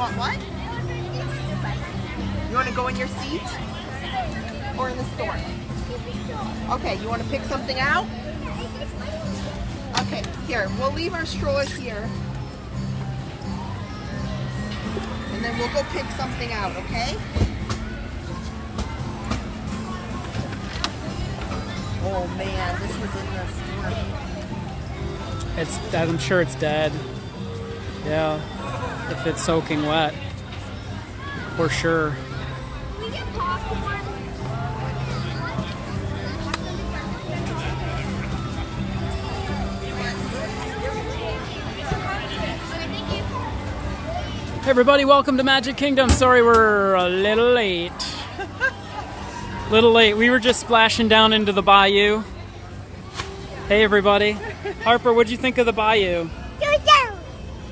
want what? You want to go in your seat? Or in the store? Okay, you want to pick something out? Okay, here, we'll leave our strollers here. And then we'll go pick something out, okay? Oh man, this was in the store. I'm sure it's dead. Yeah, if it's soaking wet. For sure. Hey everybody, welcome to Magic Kingdom. Sorry we're a little late. We were just splashing down into the bayou. Hey everybody. Harper, what'd you think of the bayou?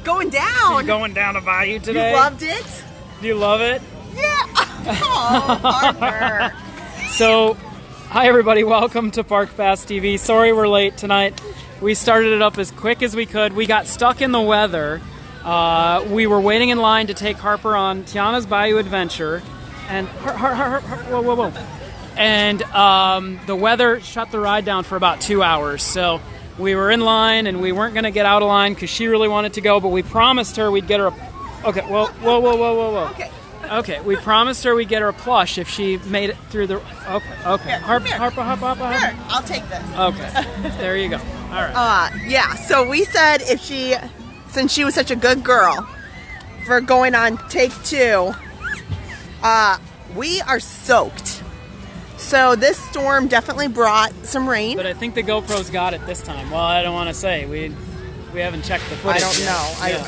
Going down. You going down a bayou today? You loved it? Do you love it? Yeah. Oh, Harper. So, hi everybody, welcome to Park Pass TV. Sorry we're late tonight. We started it up as quick as we could. We got stuck in the weather. We were waiting in line to take Harper on Tiana's Bayou Adventure, and whoa. And the weather shut the ride down for about 2 hours. So we were in line, and we weren't going to get out of line because she really wanted to go, but we promised her we'd get her a... Okay, whoa. Okay, we promised her we'd get her a plush if she made it through the... Okay. Here, Harper. Here, I'll take this. Okay, there you go. All right. Yeah, so we said since she was such a good girl for going on take 2, we are soaked. So this storm definitely brought some rain. But I think the GoPro's got it this time. Well, I don't want to say. We haven't checked the footage. I don't know. Yeah.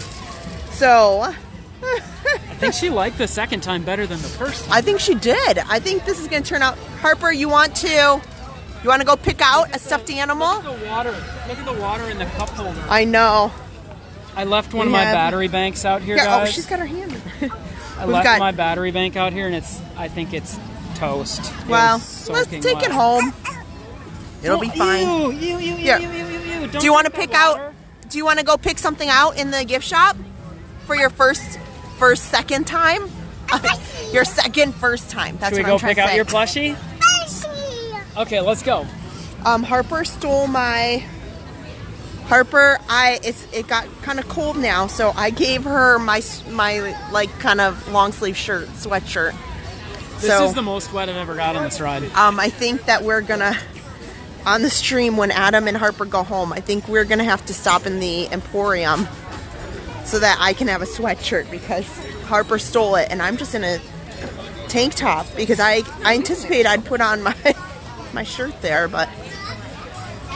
So... I think she liked the second time better than the first time. I think she did. I think this is going to turn out... Harper, you want to go pick out a stuffed animal? Look at the water. Look at the water in the cup holder. I know. I left one of my battery banks out here, guys. Oh, she's got her hand. I left my battery bank out here, and I think it's toast. Well, let's take it home. It'll be fine. You. Do you want to pick out? Do you want to go pick something out in the gift shop for your second time? Your first time. That's Should what I'm trying to say. we go pick out your plushie? Okay, let's go. Harper stole my... Harper, it got kind of cold now, so I gave her my like kind of long sleeve sweatshirt. This is the most wet I've ever got on this ride. I think that we're gonna, on the stream when Adam and Harper go home, I think we're gonna have to stop in the Emporium so that I can have a sweatshirt because Harper stole it, and I'm just in a tank top because I anticipate I'd put on my shirt there, but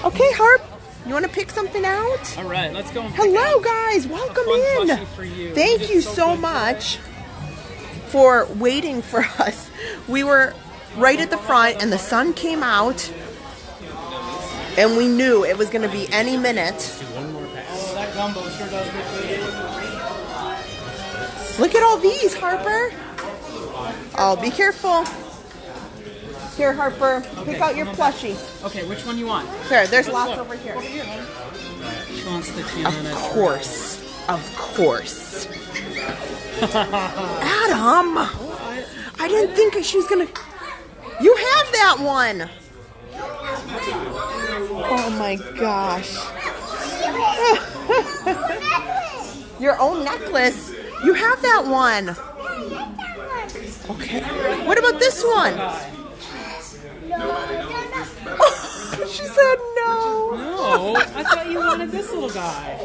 okay, Harp. You want to pick something out? All right, let's go. Hello, guys. Welcome in. For you. Thank you so much for waiting for us. We were right at the front, and the sun came out, and we knew it was going to be any minute. Oh, that gumbo sure does look good. Look at all these, Harper. Oh, be careful. Here, Harper, pick out your plushie. Okay, which one you want? Here, there's lots over here. She wants the Tiana. Of course. Adam! I didn't think she was gonna... You have that one! Oh my gosh. Your own necklace. You have that one. Okay. What about this one? Oh, she said no. No, I thought you wanted this little guy.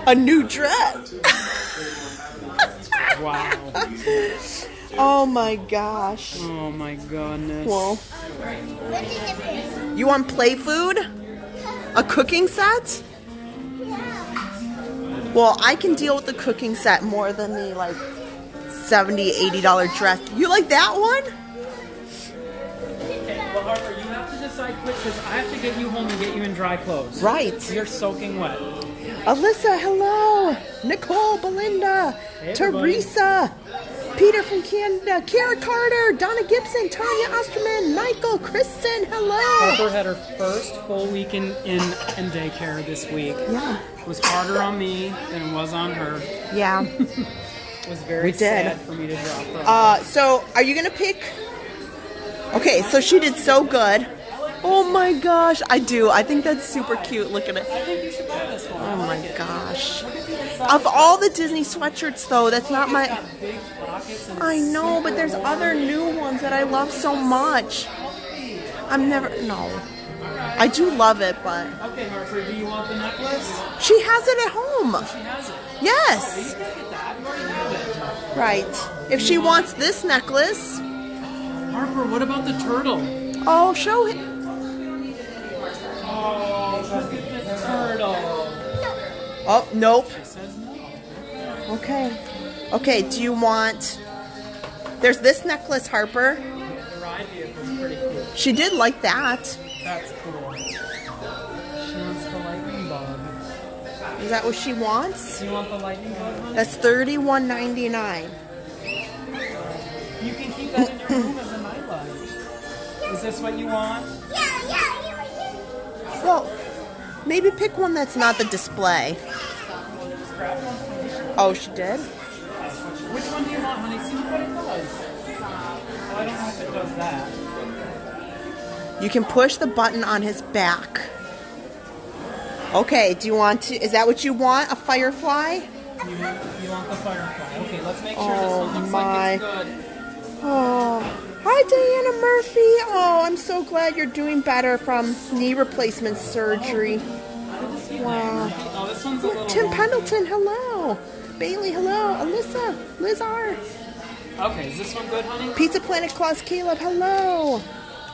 A new dress. Wow. Oh my gosh. Oh my goodness. Well, you want play food? A cooking set? Well, I can deal with the cooking set more than the like $70, $80 dress. You like that one? Okay, well Harper, you have to decide quick because I have to get you home and get you in dry clothes. Right. You're soaking wet. Alyssa, hello. Nicole, Belinda, hey, Teresa, Peter from Canada, Kara Carter, Donna Gibson, Tanya Osterman, Michael, Kristen, hello. Harper had her first full week in daycare this week. Yeah. was harder on me than it was on her. Yeah. It was very sad for me to drop her. So, are you going to pick? Okay, so she did so good. Oh my gosh, I do. I think that's super cute. Look at it. I think you should buy this one. Oh my gosh. Of all the Disney sweatshirts, though, that's not my... I know, but there's other new ones that I love so much. I'm never... No. I do love it, but... Okay, Harper, do you want the necklace? She has it at home. She has it. Yes. You can get that. You already have it. Right. If she wants this necklace... Harper, what about the turtle? Oh, show it. Oh, look at this turtle. Oh, nope. She says no. Okay. Okay, do you want... There's this necklace, Harper. The ride vehicle's pretty cool. She did like that. That's cool. She wants the lightning bug. Is that what she wants? Do you want the lightning bug, honey? That's $31.99. You can keep that in your room as a nightlight. Is this what you want? Well, maybe pick one that's not the display. Oh, she did? Which one do you want, honey? See what it does. Well, I don't know if it does that. You can push the button on his back. Okay, do you want to... Is that what you want? A firefly? You want the firefly. Okay, let's make sure this one looks like it's good. Oh, hi Diana Murphy. Oh, I'm so glad you're doing better from knee replacement surgery. Wow. Oh, this one's a little Tim long. Pendleton, hello. Bailey, hello. Alyssa, Liz R. Okay, is this one good, honey? Pizza Planet Claus Caleb, hello.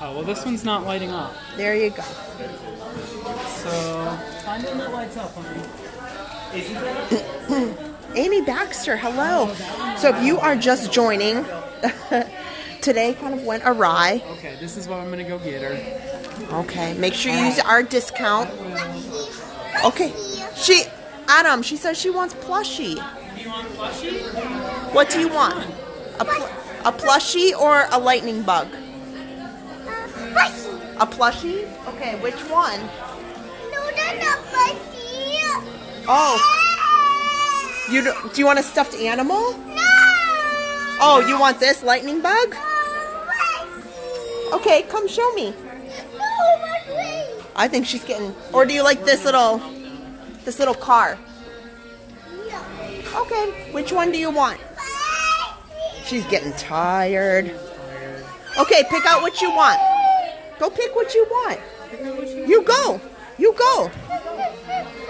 Oh, well, this one's not lighting up. There you go. So, find one that lights up, honey. Isn't that? Amy Baxter, hello. So if you are just joining, today kind of went awry. Okay, this is what I'm going to go get her. Okay, make sure you use our discount. Okay, Adam, she says she wants plushie. Do you want plushie? What do you want? A plushie or a lightning bug? Plushie. A plushie? Okay, which one? No, that's not plushie. Oh, do you want a stuffed animal? No. Oh, you want this lightning bug? Okay, come show me. I think she's getting... Or do you like this little car? Okay, which one do you want? She's getting tired. Okay, pick out what you want. Go pick what you want. You go. You go.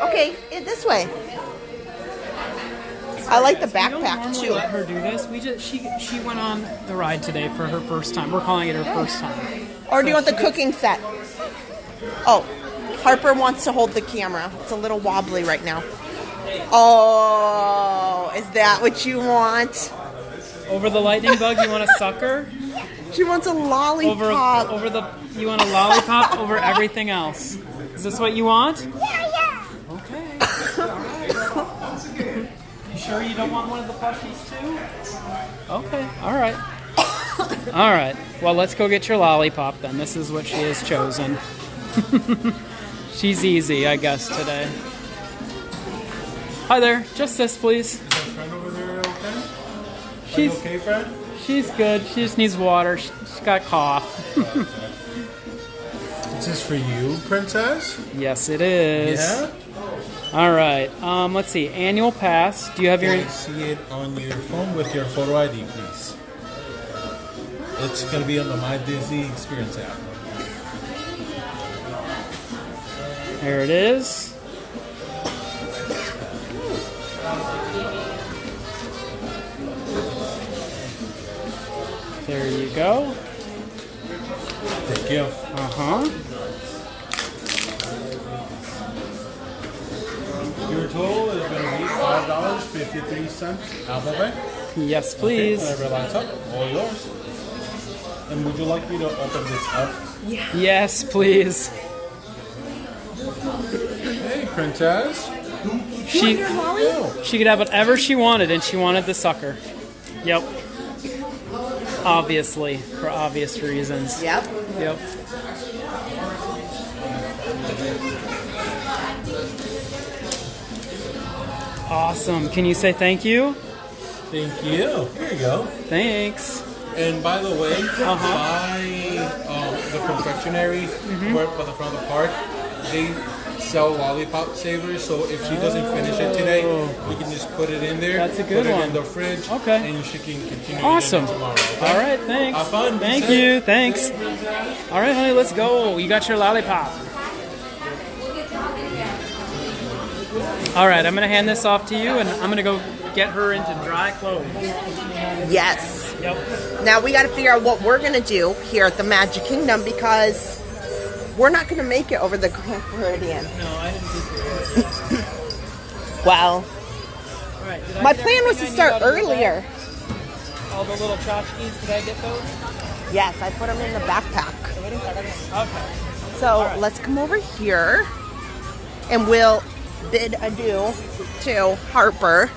Okay, this way. I like the backpack too. Let her do this. She went on the ride today for her first time. We're calling it her first time. Or do you want the cooking set? Oh, Harper wants to hold the camera. It's a little wobbly right now. Oh, is that what you want? Over the lightning bug, you want a sucker? She wants a lollipop. You want a lollipop over everything else. Is this what you want? Yeah. Okay. You sure you don't want one of the plushies too? Okay. All right. All right. Well, let's go get your lollipop then. This is what she has chosen. She's easy, I guess, today. Hi there. Just this, please. Is that friend over there okay? She's okay, friend? She's good. She just needs water. She's got cough. Is this for you, princess? Yes, it is. Yeah? All right. Let's see. Annual pass. Do you have your... Can you see it on your phone with your photo ID, please? It's going to be on the My Disney Experience app. There it is. There you go. Thank you. Uh-huh. Your total is going to be $5.53 Apple Pay. Yes, please. Okay, whenever lights up, all yours. And would you like me to open this up? Yes, please. Hey, princess. She could have whatever she wanted, and she wanted the sucker. Yep. Obviously, for obvious reasons. Yep. Yep. Awesome. Can you say thank you? Thank you. Here you go. Thanks. And by the way, the confectionery right by the front of the park, they sell lollipop savers. So if she doesn't finish it today, we can just put it in there. That's a good put one. it in the fridge. Okay. And she can continue Awesome. eating it tomorrow. Okay? All right, thanks. Have fun. Be Thank safe. you. Thanks. All right, honey, let's go. You got your lollipop. All right, I'm going to hand this off to you, and I'm going to go get her into dry clothes. Yes. Yep. Now we got to figure out what we're going to do here at the Magic Kingdom because we're not going to make it over the Grand Floridian. No, I didn't think you Well, All right, did I my get plan was to everything I need start out of your earlier. bag? All the little tchotchkes, did I get those? Yes, I put them in the backpack. Okay. So right. let's come over here and we'll bid adieu to Harper.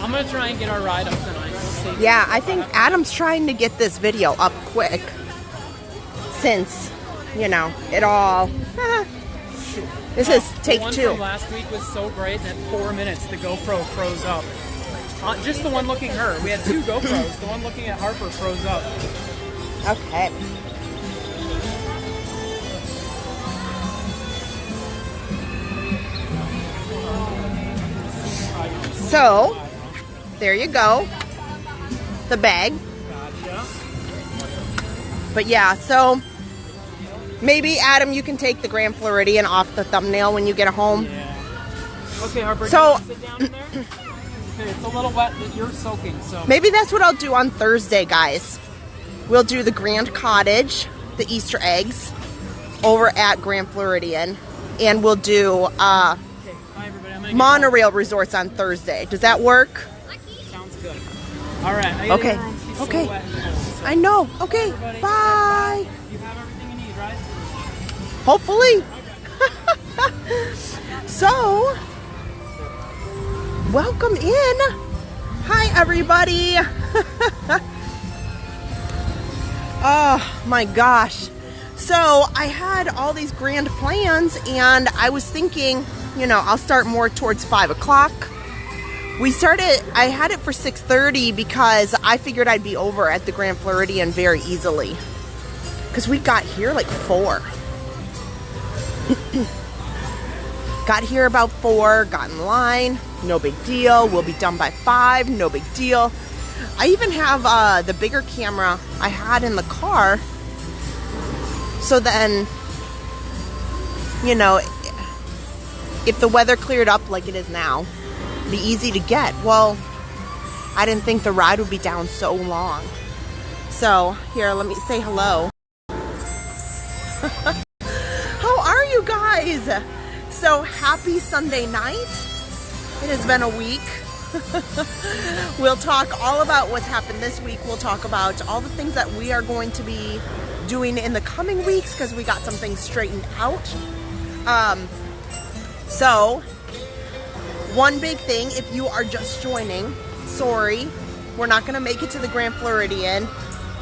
I'm going to try and get our ride up tonight. We'll see. Yeah, I think Adam's trying to get this video up quick since, you know, it all... This is take The one 2. from last week was so great that 4 minutes the GoPro froze up. Just the one looking at her. We had 2 GoPros. The one looking at Harper froze up. Okay. So, there you go. The bag. Gotcha. But yeah, so maybe Adam, you can take the Grand Floridian off the thumbnail when you get home. Yeah. Okay, Harper, So- do you sit down in there? Okay, it's a little wet. You're soaking, so. Maybe that's what I'll do on Thursday, guys. We'll do the Grand Cottage, the Easter eggs, over at Grand Floridian, and we'll do Okay, bye everybody. I'm gonna get monorail resorts on Thursday. Does that work? going. Sounds good. All right. I gotta Okay. get her home. She's Okay. So wet and cold, so. I know. Okay. Everybody, Bye. You have everything you need, right? Hopefully. So, welcome in. Hi, everybody. Oh my gosh. So I had all these grand plans and I was thinking, you know, I'll start more towards 5 o'clock. I had it for 6:30 because I figured I'd be over at the Grand Floridian very easily. Because we got here like 4. Got here about 4, got in line, no big deal. We'll be done by 5, no big deal. I even have the bigger camera I had in the car. So then, you know, if the weather cleared up like it is now, it'd be easy to get. Well, I didn't think the ride would be down so long. So, here, let me say hello. How are you guys? So, happy Sunday night. It has been a week. We'll talk all about what's happened this week. We'll talk about all the things that we are going to be doing in the coming weeks because we got some things straightened out. So, one big thing, if you are just joining, sorry, we're not going to make it to the Grand Floridian.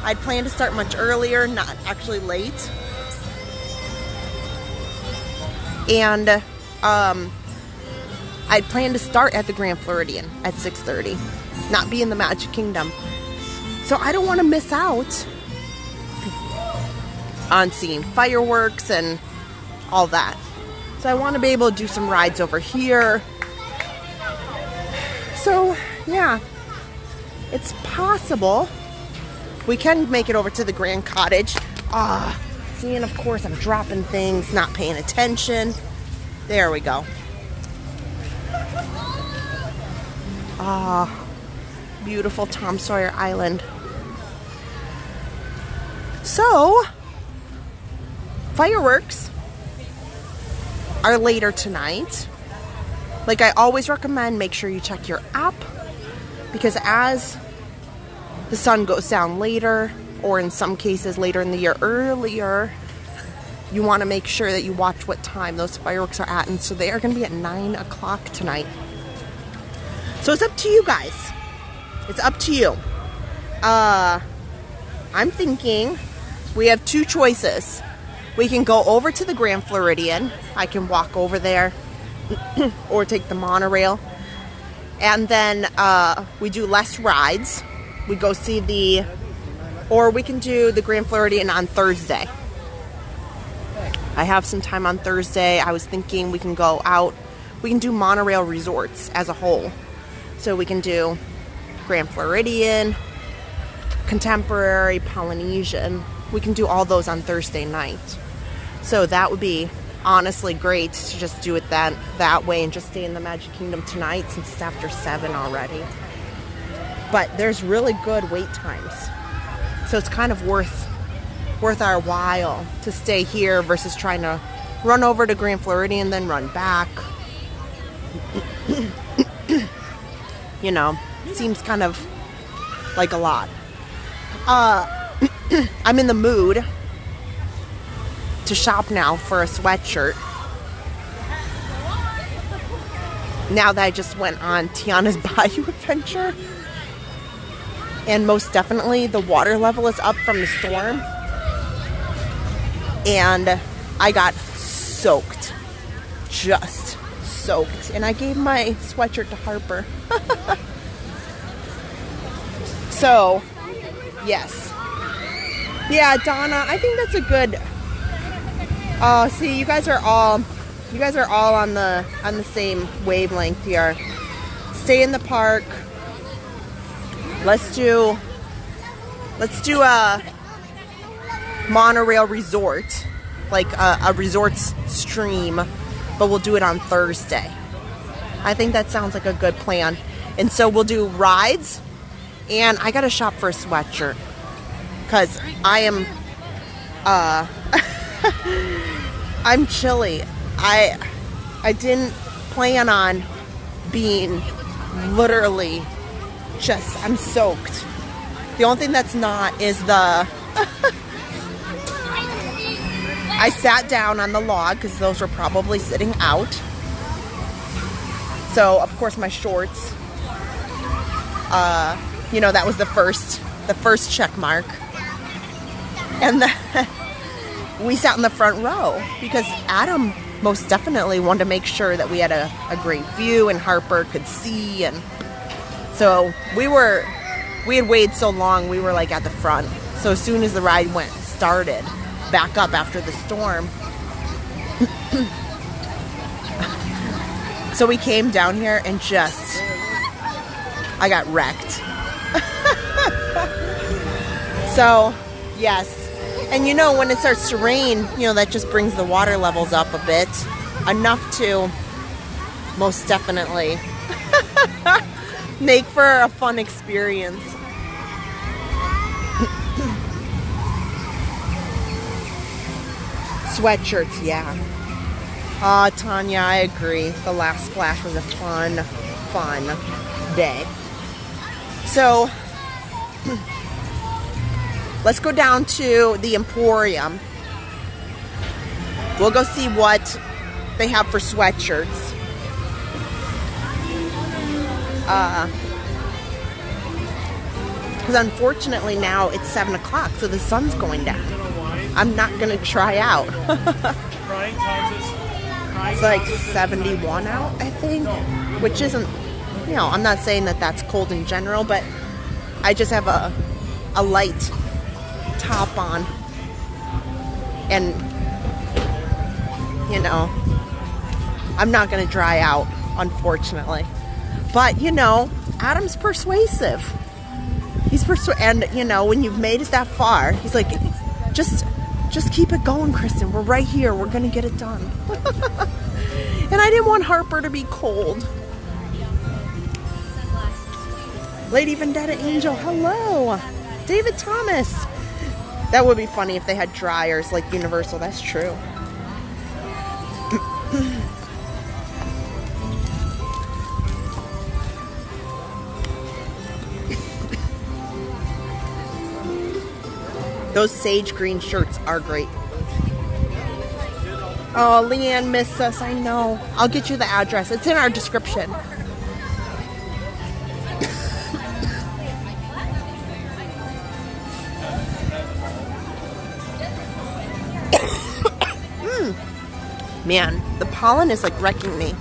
I'd planned to start much earlier, not actually late. And I'd planned to start at the Grand Floridian at 6:30, not be in the Magic Kingdom. So I don't want to miss out on seeing fireworks and all that. So I want to be able to do some rides over here. So yeah, it's possible we can make it over to the Grand Cottage. See, and of course I'm dropping things, not paying attention. There we go. Beautiful Tom Sawyer Island. So, fireworks are later tonight. Like I always recommend, make sure you check your app because as the sun goes down later, or in some cases later in the year earlier, you want to make sure that you watch what time those fireworks are at. And so they are going to be at 9 o'clock tonight. So it's up to you guys. It's up to you. I'm thinking we have 2 choices. We can go over to the Grand Floridian. I can walk over there, or take the monorail. And then we do less rides. We go see or we can do the Grand Floridian on Thursday. I have some time on Thursday. I was thinking we can go out. We can do monorail resorts as a whole. So we can do Grand Floridian, Contemporary, Polynesian. We can do all those on Thursday night. So that would be honestly great to just do it that way and just stay in the Magic Kingdom tonight since it's after 7 already. But there's really good wait times. So it's kind of worth our while to stay here versus trying to run over to Grand Floridian, then run back. You know, seems kind of like a lot. I'm in the mood to shop now for a sweatshirt. Now that I just went on Tiana's Bayou adventure. And most definitely the water level is up from the storm. And I got soaked. Just soaked. And I gave my sweatshirt to Harper. So, yes. Yeah, Donna, I think that's a good... see, you guys are all on the same wavelength here. Stay in the park. Let's do a monorail resort, like a resorts stream, but we'll do it on Thursday. I think that sounds like a good plan. And so we'll do rides, and I gotta shop for a sweatshirt because I am I'm chilly. I didn't plan on being literally just, I'm soaked. The only thing that's not is the I sat down on the log because those were probably sitting out. So of course my shorts, you know, that was the first check mark. And then we sat in the front row because Adam most definitely wanted to make sure that we had a great view and Harper could see. And so we had waited so long, we were like at the front. So as soon as the ride started back up after the storm. So we came down here and I got wrecked. So, yes. And you know, when it starts to rain, you know, that just brings the water levels up a bit. Enough to most definitely make for a fun experience. Sweatshirts, yeah. Tanya, I agree. The last splash was a fun day. So, let's go down to the Emporium. We'll go see what they have for sweatshirts. Because unfortunately now it's 7 o'clock, so the sun's going down. I'm not going to try out. It's like 71 out, I think. Which isn't, you know, I'm not saying that that's cold in general, but I just have a light top on. And, you know, I'm not going to dry out, unfortunately. But, you know, Adam's persuasive. He's and, you know, when you've made it that far, he's like, just keep it going, Kristen. We're right here. We're going to get it done. And I didn't want Harper to be cold. Lady Vendetta Angel, hello. David Thomas. That would be funny if they had dryers like Universal. That's true. Those sage green shirts are great. Oh, Leanne missed us. I know. I'll get you the address. It's in our description. Man, the pollen is like wrecking me.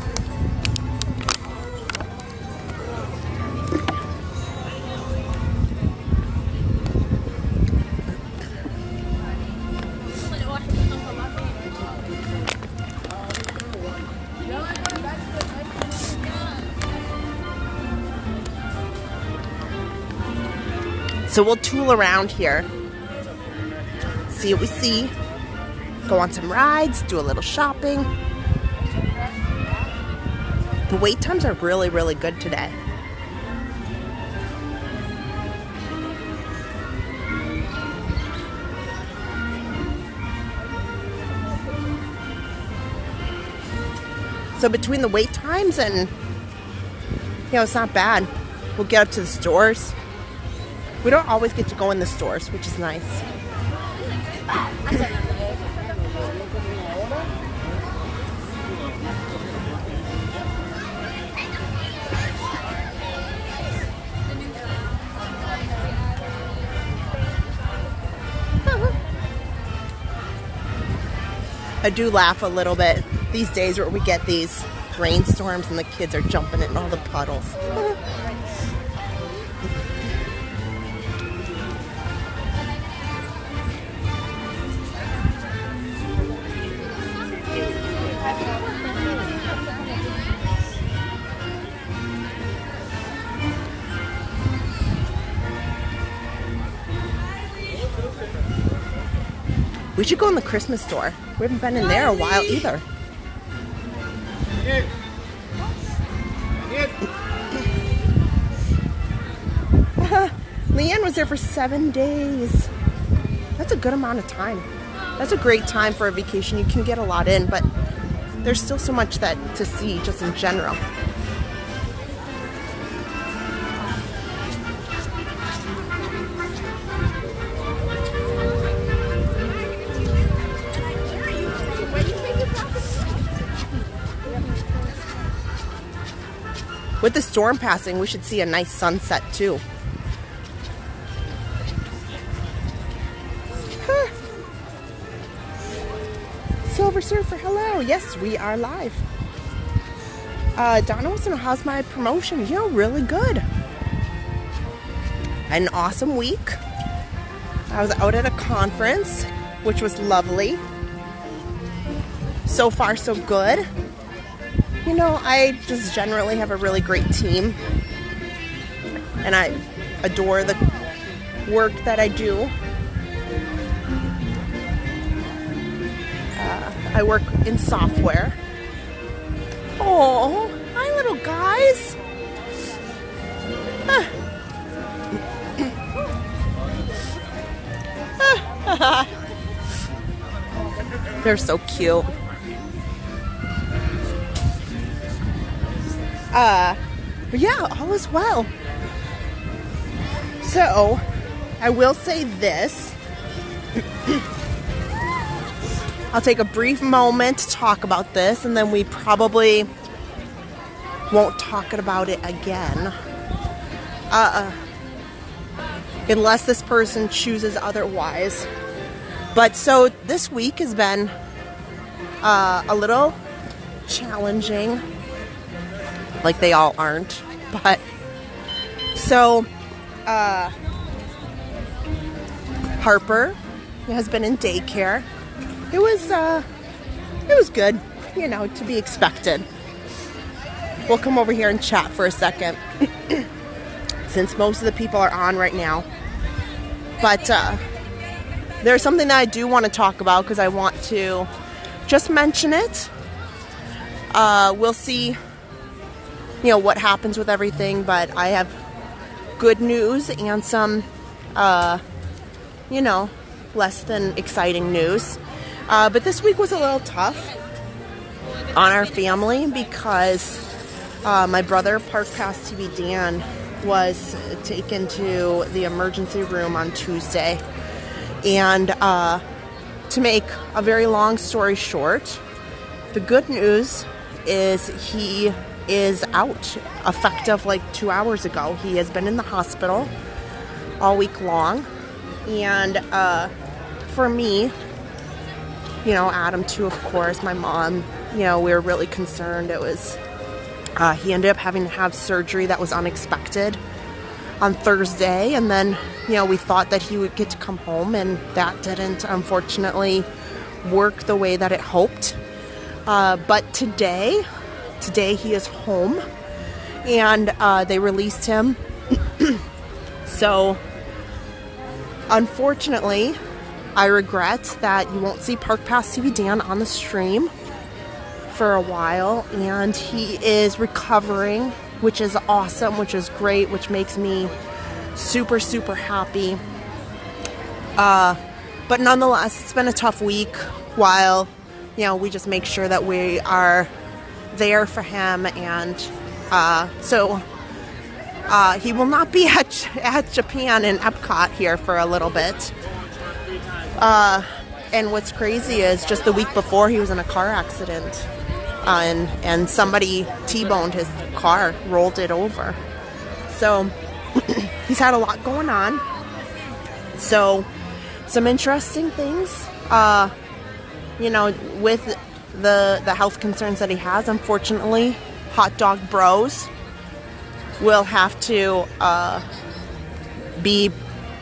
So we'll tool around here, see what we see, go on some rides, do a little shopping. The wait times are really, really good today. So between the wait times and, it's not bad. We'll get up to the stores. We don't always get to go in the stores, which is nice. I do laugh a little bit these days where we get these rainstorms and the kids are jumping in all the puddles. We should go in the Christmas store. We haven't been in there a while either. Leanne was there for 7 days. That's a good amount of time. That's a great time for a vacation. You can get a lot in, but there's still so much to see just in general. With the storm passing, we should see a nice sunset too. Silver Surfer, hello. Yes, we are live. Donna wants to know, how's my promotion? Really good. I had an awesome week. I was out at a conference, which was lovely. So far, so good. I just generally have a really great team. And I adore the work that I do. I work in software. Oh, hi little guys. They're so cute. But yeah, all is well. So, I will say this. I'll take a brief moment to talk about this, and then we probably won't talk about it again. Unless this person chooses otherwise. But so this week has been a little challenging. Like they all aren't. But so Harper has been in daycare. It was good, to be expected. We'll come over here and chat for a second, since most of the people are on right now. But there's something that I do want to talk about because I want to just mention it. We'll see, what happens with everything, but I have good news and some, less than exciting news. But this week was a little tough on our family because my brother, Park Pass TV Dan, was taken to the emergency room on Tuesday. And to make a very long story short, the good news is he is out, effective like 2 hours ago. He has been in the hospital all week long. And for me, Adam too, of course, my mom, we were really concerned. It was, he ended up having to have surgery that was unexpected on Thursday. And then, we thought that he would get to come home, and that didn't, unfortunately, work the way that it hoped. But today he is home, and they released him. So unfortunately, I regret that you won't see Park Pass TV Dan on the stream for a while, and he is recovering, which is awesome, which is great, which makes me super, super happy. But nonetheless, it's been a tough week while, you know, we just make sure that we are there for him, and so he will not be at Japan in Epcot here for a little bit. And what's crazy is just the week before he was in a car accident, and somebody T-boned his car, rolled it over. So he's had a lot going on. So some interesting things, you know, with the health concerns that he has. Unfortunately, Hot Dog Bros will have to be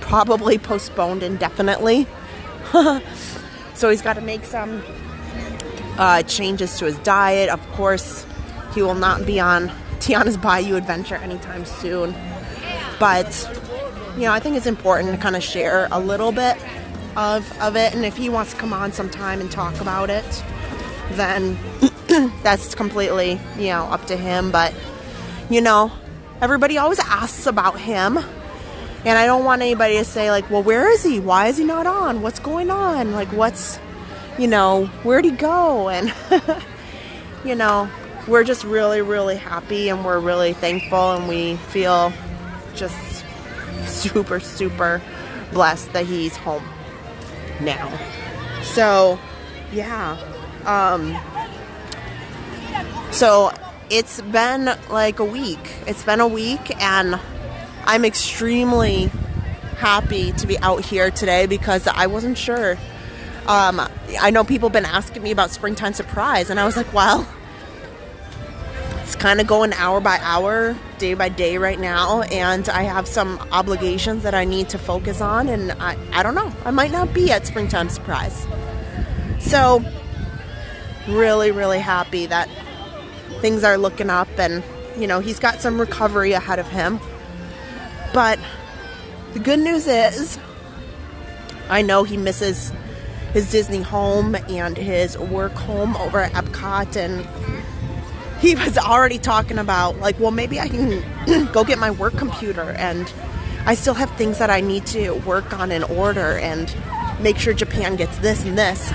probably postponed indefinitely. So he's got to make some changes to his diet. Of course, he will not be on Tiana's Bayou Adventure anytime soon. But, you know, I think it's important to kind of share a little bit of it. And if he wants to come on sometime and talk about it, then that's completely, you know, up to him. But, you know, everybody always asks about him. And I don't want anybody to say, like, well, where is he? Why is he not on? What's going on? Like, what's, you know, where'd he go? And, you know, we're just really, really happy, and we're really thankful, and we feel just super, super blessed that he's home now. So, yeah. So it's been like a week. It's been a week, and I'm extremely happy to be out here today because I wasn't sure. I know people have been asking me about Springtime Surprise, and I was like, well, it's kind of going hour by hour, day by day right now, and I have some obligations that I need to focus on, and I don't know. I might not be at Springtime Surprise. So, really, really happy that things are looking up, and, you know, he's got some recovery ahead of him. But the good news is, I know he misses his Disney home and his work home over at Epcot, and he was already talking about, like, well, maybe I can go get my work computer, and I still have things that I need to work on and order and make sure Japan gets this and this.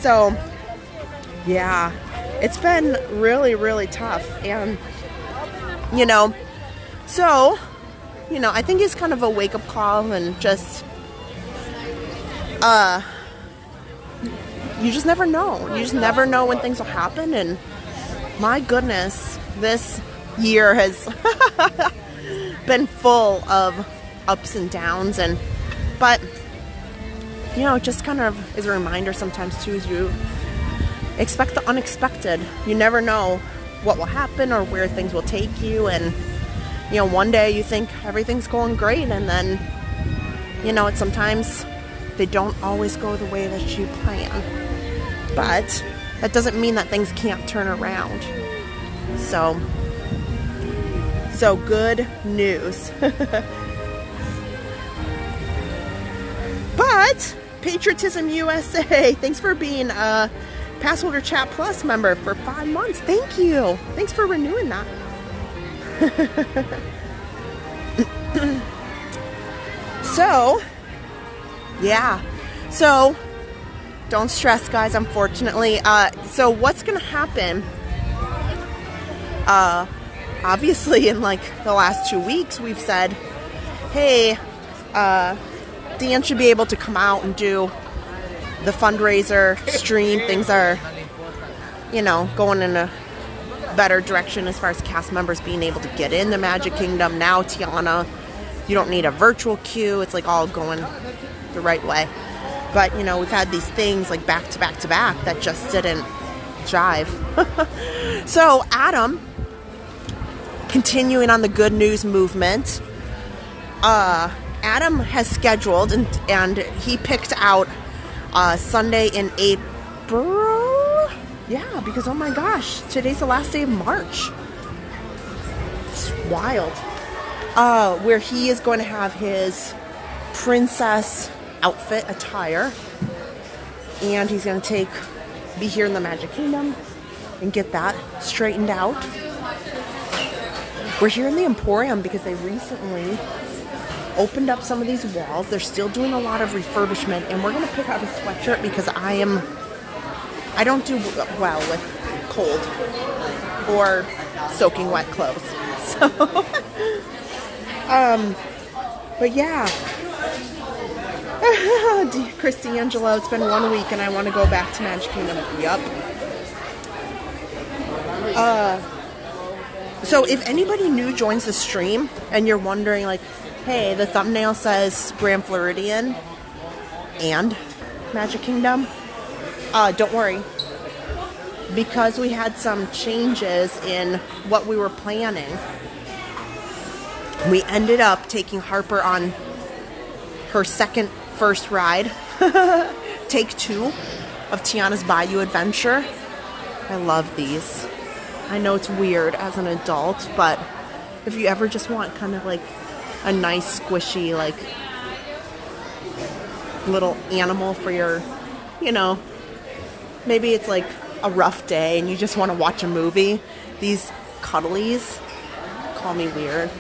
So, yeah, it's been really, really tough, and, you know, so, you know, I think it's kind of a wake-up call, and just, you just never know. You just never know when things will happen, and my goodness, this year has been full of ups and downs, but, you know, it just kind of is a reminder sometimes, too, as you expect the unexpected. You never know what will happen or where things will take you, and, you know, one day you think everything's going great, and then, you know, sometimes they don't always go the way that you plan. But that doesn't mean that things can't turn around. So good news. But Patriotism USA, thanks for being a Passholder Chat Plus member for 5 months. Thank you. Thanks for renewing that. So, yeah. So, don't stress, guys, unfortunately. So what's going to happen, obviously in like the last 2 weeks, we've said, hey, Dan should be able to come out and do the fundraiser stream. Things are, you know, going in a better direction as far as cast members being able to get in the Magic Kingdom. Now, Tiana, you don't need a virtual queue. It's like all going the right way. But, you know, we've had these things like back to back to back that just didn't jive. So, Adam, continuing on the good news movement, Adam has scheduled and he picked out Sunday in April. Yeah, because oh my gosh, today's the last day of March. It's wild. Where he is going to have his princess outfit attire. And he's going to be here in the Magic Kingdom and get that straightened out. We're here in the Emporium because they recently opened up some of these walls. They're still doing a lot of refurbishment, and we're going to pick out a sweatshirt because I don't do well with cold or soaking wet clothes. So, but yeah. Chris D'Angelo, it's been 1 week and I want to go back to Magic Kingdom. Yup. So if anybody new joins the stream and you're wondering, like, hey, the thumbnail says Grand Floridian and Magic Kingdom, don't worry. Because we had some changes in what we were planning, we ended up taking Harper on her first ride, take 2 of Tiana's Bayou Adventure. I love these. I know it's weird as an adult, but if you ever just want kind of like a nice squishy like little animal for your, you know, maybe it's like a rough day and you just want to watch a movie, these cuddlies, call me weird,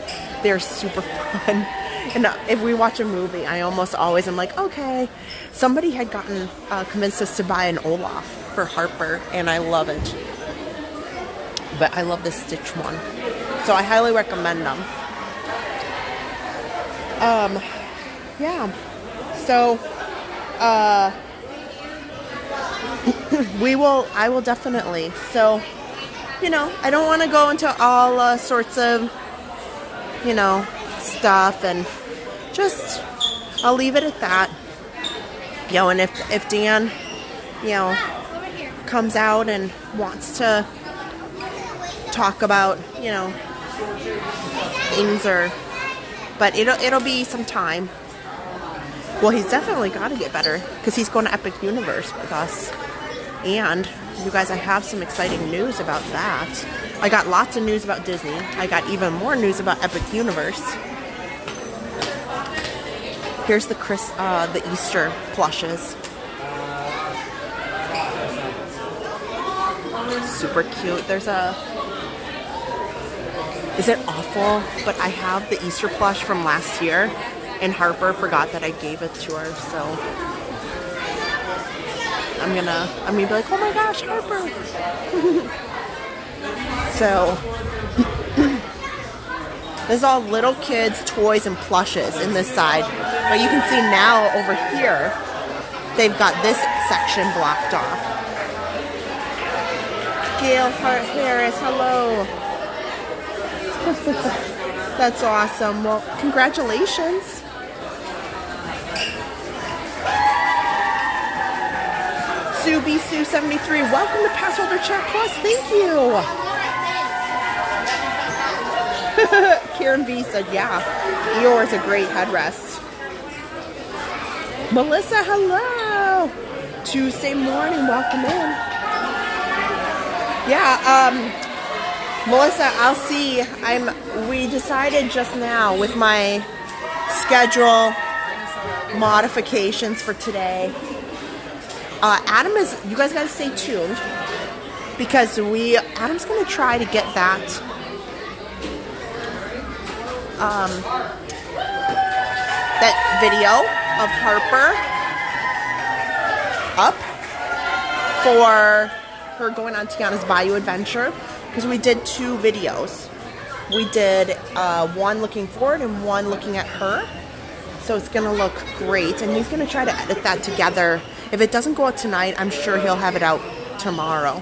they're super fun. And if we watch a movie, I almost always am like, okay. Somebody had gotten convinced us to buy an Olaf for Harper, and I love it. But I love this Stitch one, so I highly recommend them. Yeah. So, I will definitely. So, you know, I don't want to go into all sorts of, you know, stuff, and just I'll leave it at that. You know, and if Dan, you know, comes out and wants to talk about, you know, things, or but it'll be some time. Well, he's definitely got to get better because he's going to Epic Universe with us. And you guys, I have some exciting news about that. I got lots of news about Disney. I got even more news about Epic Universe. Here's the Easter plushes. Super cute. Is it awful? But I have the Easter plush from last year, and Harper forgot that I gave it to her, so I'm gonna be like, oh my gosh, Harper. So there's all little kids' toys and plushes in this side. But you can see now over here, they've got this section blocked off. Gail Harris, hello. That's awesome. Well, congratulations. Sue73, welcome to Passholder Chat Plus. Thank you. Karen B said, yeah, Eeyore is a great headrest. Melissa, hello. Tuesday morning, welcome in. Yeah, Melissa, I'll see. We decided just now with my schedule modifications for today. Adam you guys gotta stay tuned because Adam's gonna try to get that video of Harper up for her going on Tiana's Bayou Adventure, because we did 2 videos. We did one looking forward and one looking at her. So it's gonna look great, and he's gonna try to edit that together. If it doesn't go out tonight, I'm sure he'll have it out tomorrow.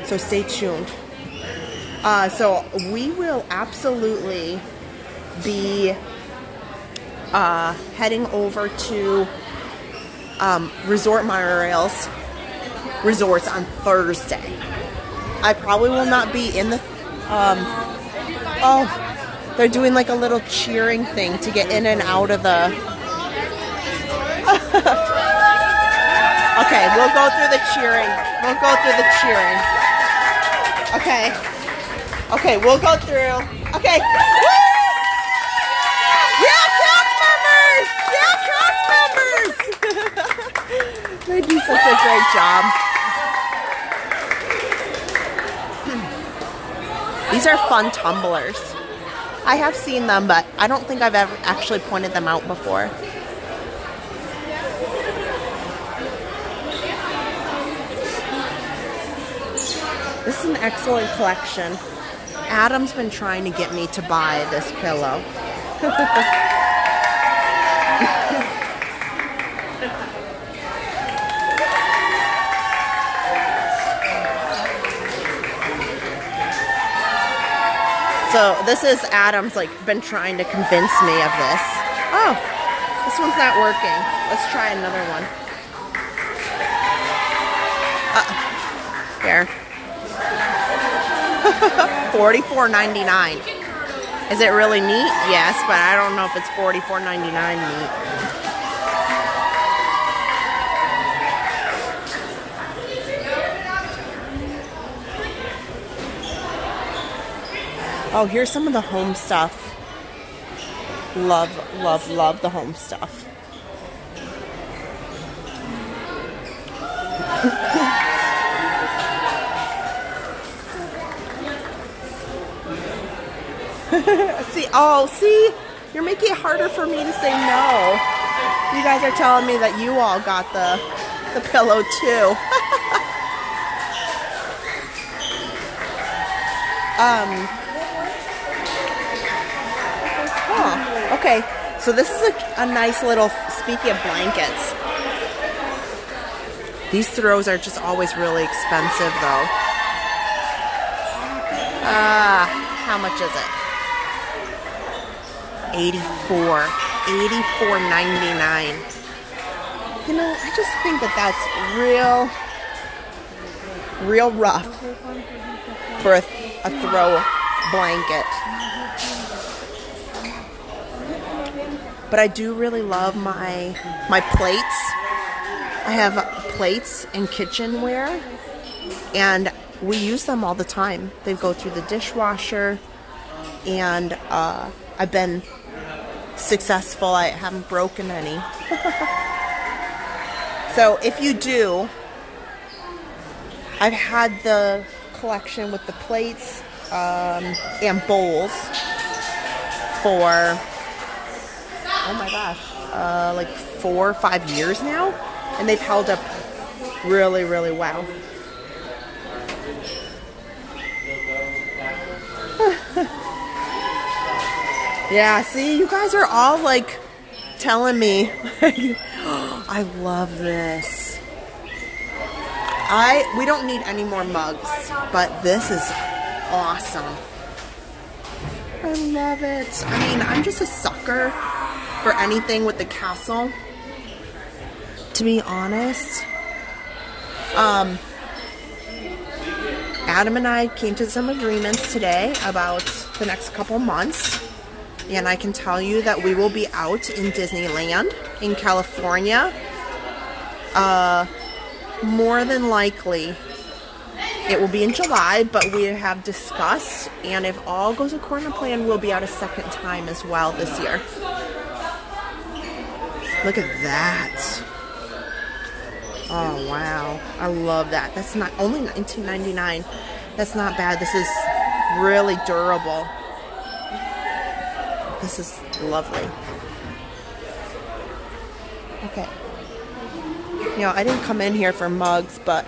So stay tuned. So we will absolutely be heading over to Resort Monorail's resorts on Thursday. I probably will not be in the... they're doing like a little cheering thing to get in and out of the... Okay, we'll go through the cheering. Okay, we'll go through. Okay. Woo! Yeah, cast members! Yeah! They do such a great job. These are fun tumblers. I have seen them, but I don't think I've ever actually pointed them out before. This is an excellent collection. Adam's been trying to get me to buy this pillow. So this is Adam's like been trying to convince me of this. Oh, this one's not working. Let's try another one. Here. $44.99. Is it really neat? Yes, but I don't know if it's $44.99 neat. Oh, here's some of the home stuff. Love, love, love the home stuff. See, you're making it harder for me to say no. You guys are telling me that you all got the pillow too. Okay, so this is a nice little, speaking of blankets, these throws are just always really expensive though. How much is it? $84.99. You know, I just think that that's real rough for a throw blanket. But I do really love my plates. I have plates and kitchenware, and we use them all the time. They go through the dishwasher, and I've been successful. I haven't broken any. So if you do, I've had the collection with the plates and bowls for, oh my gosh, like 4 or 5 years now, and they've held up really, really well. Yeah, see, you guys are all like telling me, I love this. We don't need any more mugs, but this is awesome. I love it. I mean, I'm just a sucker for anything with the castle, to be honest. Adam and I came to some agreements today about the next couple months, and I can tell you that we will be out in Disneyland in California. More than likely it will be in July, but we have discussed, and if all goes according to plan, we'll be out a second time as well this year. Look at that. Oh wow, I love that. That's not only $19.99. That's not bad. This is really durable. This is lovely. Okay. You know, I didn't come in here for mugs, but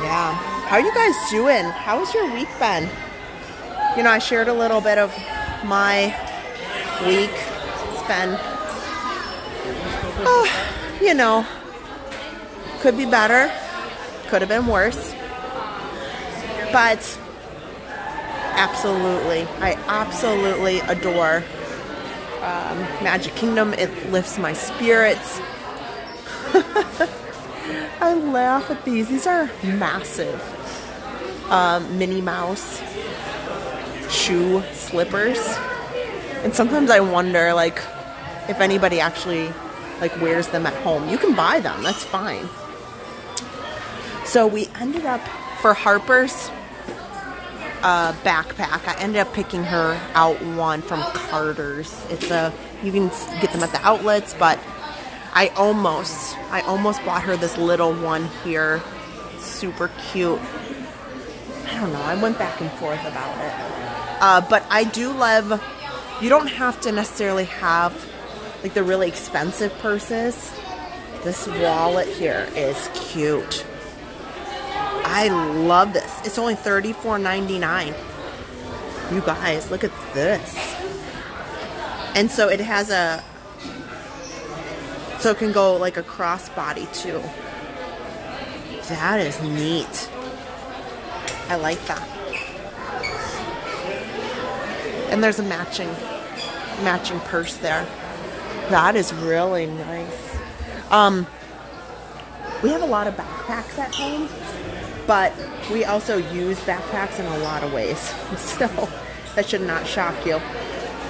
yeah. How are you guys doing? How has your week been? You know, I shared a little bit of my week. It's been, you know, could be better, could have been worse, but absolutely, I absolutely adore Magic Kingdom. It lifts my spirits. I laugh at these. These are massive. Minnie Mouse shoe slippers, and sometimes I wonder, like, if anybody actually like wears them at home. You can buy them, that's fine. So we ended up for Harper's. backpack. I ended up picking her out one from Carter's. You can get them at the outlets, but I almost bought her this little one here. Super cute. I don't know. I went back and forth about it. But I do love, you don't have to necessarily have like the really expensive purses. This wallet here is cute. I love this. It's only $34.99. You guys, look at this. And so it has so it can go like a crossbody too. That is neat. I like that. And there's a matching purse there. That is really nice. We have a lot of backpacks at home, but we also use backpacks in a lot of ways. So that should not shock you.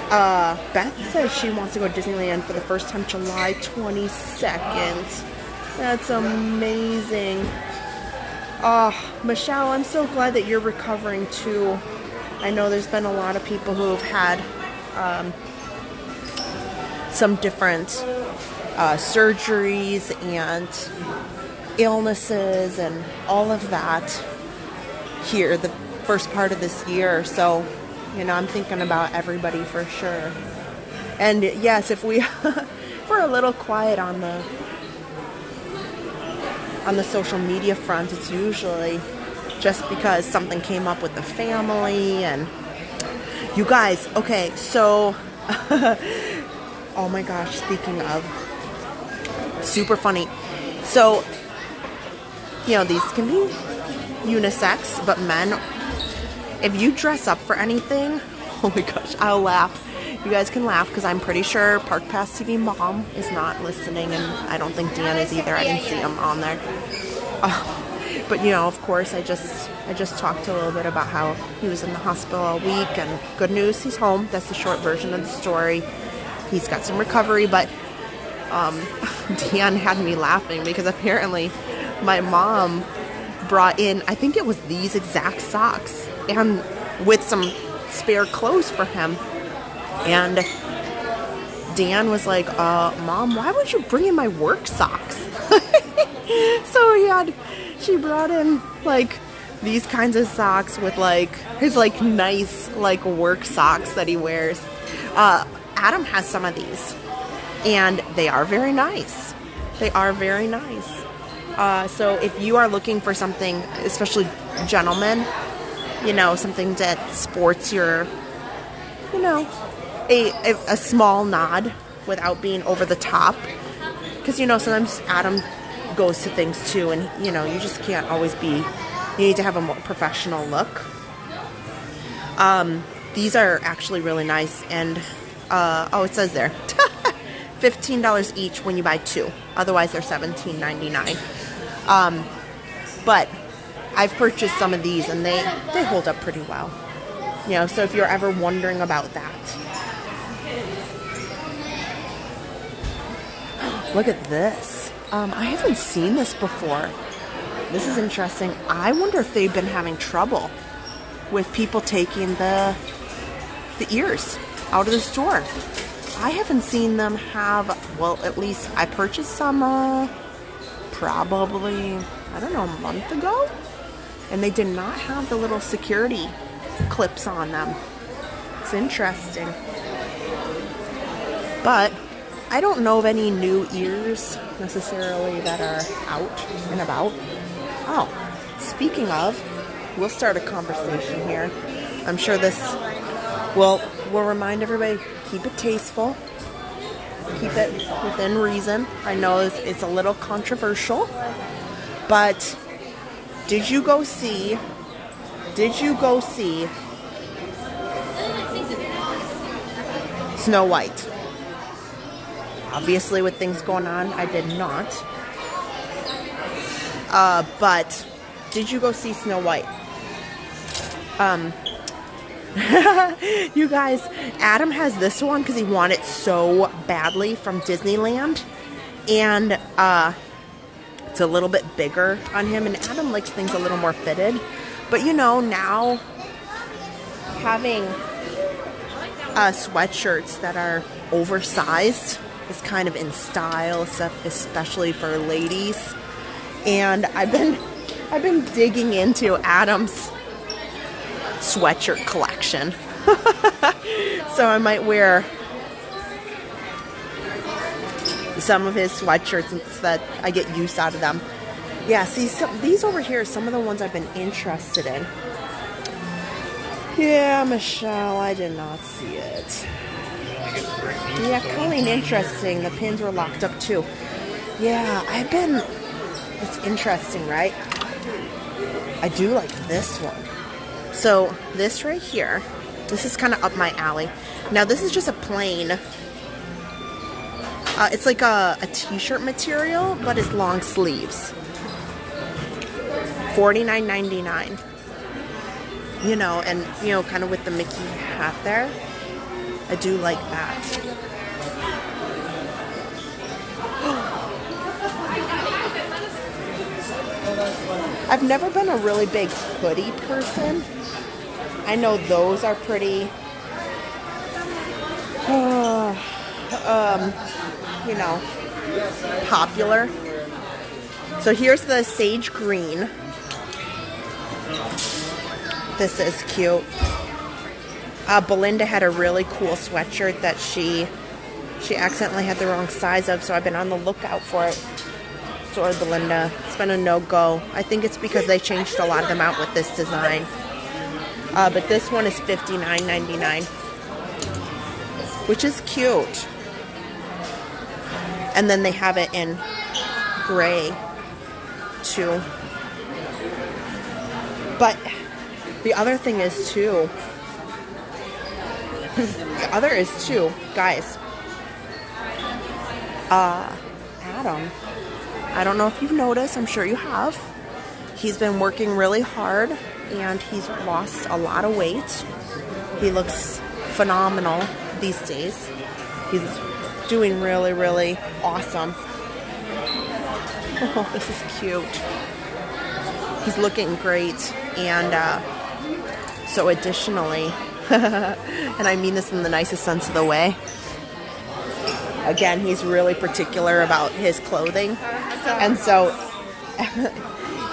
Beth says she wants to go to Disneyland for the first time July 22nd. That's amazing. Michelle, I'm so glad that you're recovering too. I know there's been a lot of people who have had some different surgeries and illnesses and all of that here the first part of this year. So, you know, I'm thinking about everybody for sure. And yes, if we're a little quiet on the social media front, it's usually just because something came up with the family. And you guys, okay, so oh my gosh, speaking of, super funny. So, you know, these can be unisex, but men, if you dress up for anything, oh my gosh, I'll laugh. You guys can laugh because I'm pretty sure Park Pass TV mom is not listening, and I don't think Dan is either. I didn't see him on there. But you know, of course, I just talked a little bit about how he was in the hospital all week, and good news, he's home. That's the short version of the story. He's got some recovery, but Dan had me laughing because apparently my mom brought in, I think it was these exact socks, and with some spare clothes for him. And Dan was like, Mom, why would you bring in my work socks? So she brought in like these kinds of socks with like his like nice like work socks that he wears. Adam has some of these, and they are very nice. They are very nice. So if you are looking for something, especially gentlemen, you know, something that sports your, you know, a small nod without being over the top, because you know sometimes Adam goes to things too, and you know you just can't always be. You need to have a more professional look. These are actually really nice, and oh, it says there $15 each when you buy two. Otherwise, they're $17.99. But I've purchased some of these, and they hold up pretty well. You know, so if you're ever wondering about that. Look at this. I haven't seen this before. This is interesting. I wonder if they've been having trouble with people taking the ears out of the store. I haven't seen them have, well, at least I purchased some probably, I don't know, a month ago. And they did not have the little security clips on them. It's interesting. But I don't know of any new ears necessarily that are out and about. Oh, speaking of, we'll start a conversation here. I'm sure this will remind everybody, keep it tasteful, keep it within reason. I know it's a little controversial, but did you go see Snow White? Obviously, with things going on, I did not. But did you go see Snow White? You guys, Adam has this one because he wanted it so badly from Disneyland, and it's a little bit bigger on him, and Adam likes things a little more fitted. But you know, now having sweatshirts that are oversized is kind of in style, especially for ladies. And I've been digging into Adam's sweatshirt collection. So I might wear some of his sweatshirts so that I get use out of them. Yeah, see, these over here are some of the ones I've been interested in. Yeah, Michelle, I did not see it. Yeah, Colleen, interesting. The pins were locked up too. Yeah, it's interesting, right? I do like this one. So this right here, this is kind of up my alley. Now this is just a plain, it's like a t-shirt material, but it's long sleeves. $49.99. You know, and you know, kind of with the Mickey hat there. I do like that. I've never been a really big hoodie person. I know those are pretty, you know, popular. So here's the sage green. This is cute. Belinda had a really cool sweatshirt that she accidentally had the wrong size of, so I've been on the lookout for it. Sorry, Belinda. It's been a no-go. I think it's because they changed a lot of them out with this design. But this one is $59.99, which is cute. And then they have it in gray, too. But the other thing is, too, guys, Adam, I don't know if you've noticed, I'm sure you have, he's been working really hard and he's lost a lot of weight. He looks phenomenal these days. He's doing really, really awesome. Oh, this is cute. He's looking great. And so additionally, and I mean this in the nicest sense of the way, again, he's really particular about his clothing. And so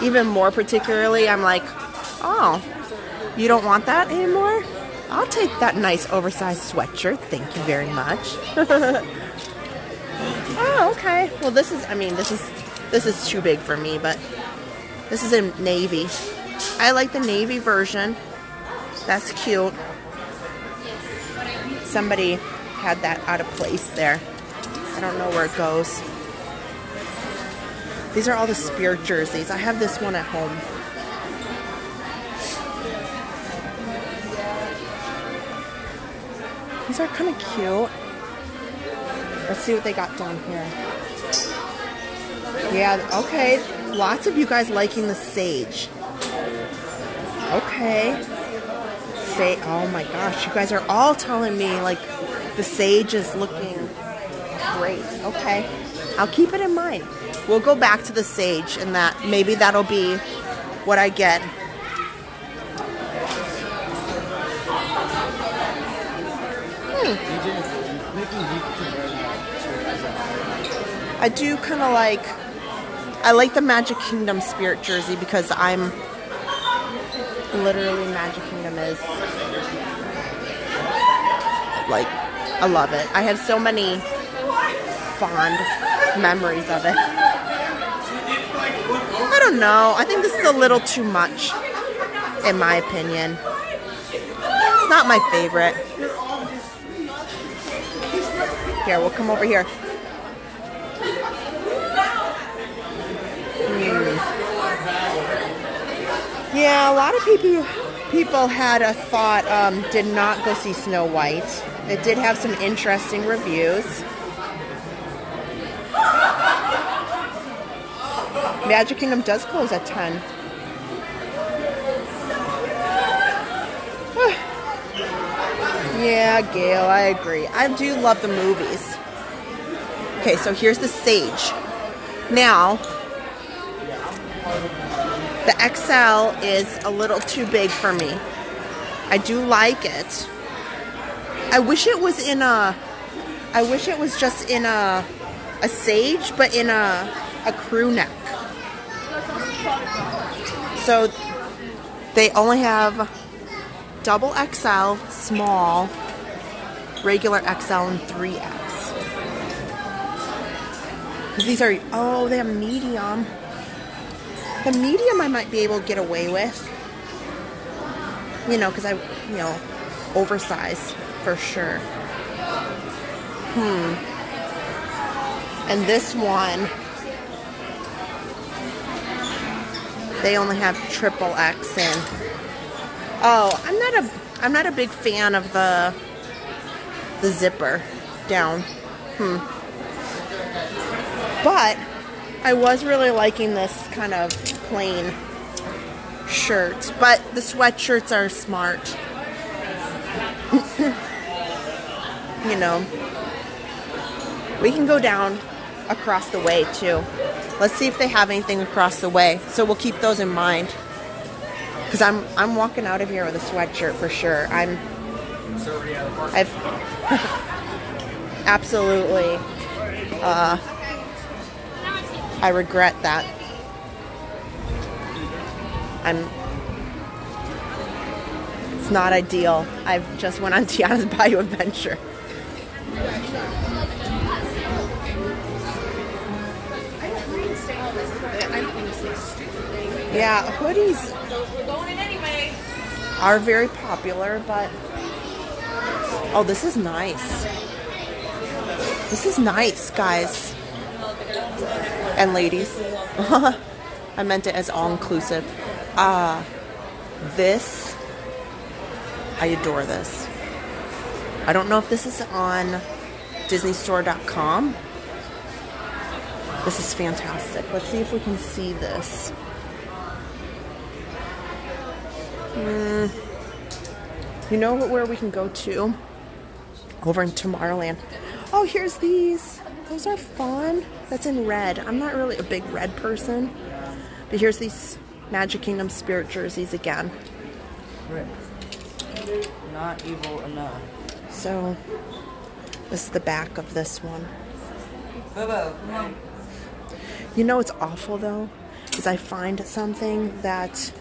even more particularly, I'm like, oh, you don't want that anymore? I'll take that nice oversized sweatshirt. Thank you very much. Oh, okay. Well, this is too big for me, but this is in navy. I like the navy version. That's cute. Somebody had that out of place there. I don't know where it goes. These are all the Spirit jerseys. I have this one at home. These are kind of cute. Let's see what they got down here. Yeah, okay. Lots of you guys liking the sage. Okay. Oh my gosh, you guys are all telling me like the sage is looking great. Okay. I'll keep it in mind. We'll go back to the sage and maybe that'll be what I get. I do kind of I like the Magic Kingdom Spirit jersey because I'm literally Magic Kingdom is I love it. I have so many fond memories of it. I don't know. I think this is a little too much, in my opinion. It's not my favorite. Here, we'll come over here. Yeah, a lot of people had a thought, did not go see Snow White. It did have some interesting reviews. Magic Kingdom does close at 10. Yeah, Gail, I agree. I do love the movies. Okay, so here's the sage. Now, the XL is a little too big for me. I do like it. I wish it was in a, I wish it was just in a sage, but in a crew neck. So they only have double XL, small, regular XL, and 3X. These are, oh, they have medium. The medium I might be able to get away with. You know, because I, you know, oversized for sure. And this one, they only have triple X in. Oh, I'm not a big fan of the zipper down. But I was really liking this kind of plain shirt. But the sweatshirts are smart. You know. We can go down across the way too. Let's see if they have anything across the way. So we'll keep those in mind. Because I'm walking out of here with a sweatshirt for sure. I've absolutely I regret that. It's not ideal. I've just went on Tiana's Bayou adventure. Yeah, hoodies are very popular, but oh, this is nice. This is nice, guys and ladies. I meant it as all-inclusive. This, I adore this. I don't know if this is on DisneyStore.com. This is fantastic. Let's see if we can see this. You know where we can go to? Over in Tomorrowland. Oh, here's these. Those are fun. That's in red. I'm not really a big red person. But here's these Magic Kingdom Spirit jerseys again. Right. Not evil enough. So, this is the back of this one. Bobo, come on. You know what's awful though? Is I find something that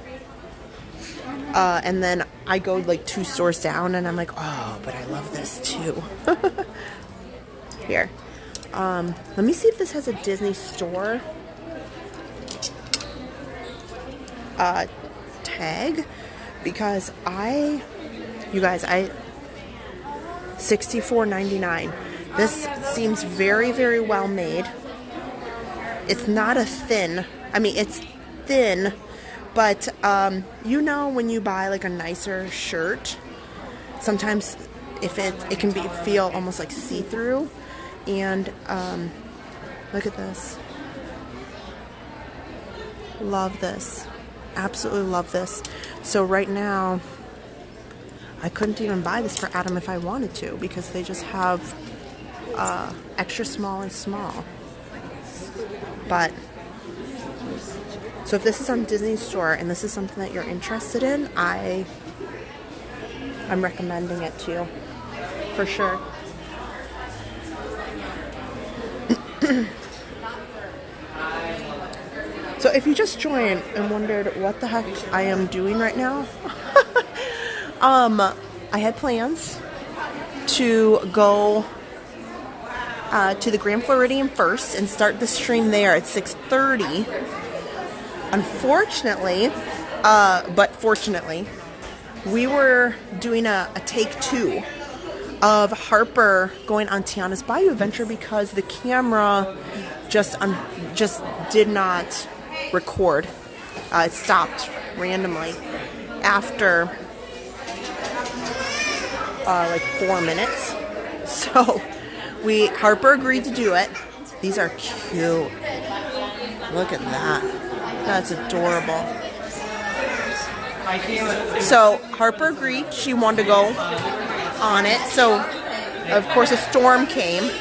and then I go like 2 stores down and I'm like, oh, but I love this too. Here. Let me see if this has a Disney store tag, because you guys, $64.99. This seems very, very well made. It's not a thin, I mean, it's thin, but you know when you buy like a nicer shirt, sometimes if it can feel almost like see-through. And look at this. Love this. Absolutely love this. So right now, I couldn't even buy this for Adam if I wanted to, because they just have extra small and small. But so if this is on Disney Store and this is something that you're interested in, I'm recommending it to you for sure. So if you just joined and wondered what the heck I am doing right now, I had plans to go to the Grand Floridian first and start the stream there at 6:30. Unfortunately, but fortunately, we were doing a take 2 of Harper going on Tiana's Bayou adventure because the camera just did not record. It stopped randomly after like 4 minutes. So Harper agreed to do it. These are cute. Look at that. That's adorable. So Harper agreed. She wanted to go on it. So of course a storm came,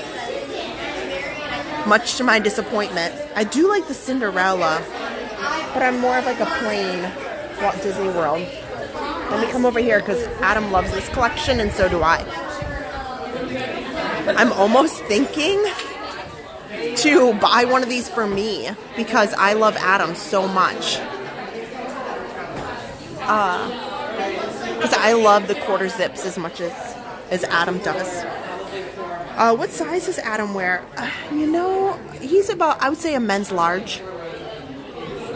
much to my disappointment. I do like the Cinderella, but I'm more of like a plain Walt Disney World Let me come over here because Adam loves this collection and so do I. I'm almost thinking to buy one of these for me because I love Adam so much. Because I love the quarter zips as much as Adam does. What size does Adam wear? You know, he's about, I would say, a men's large.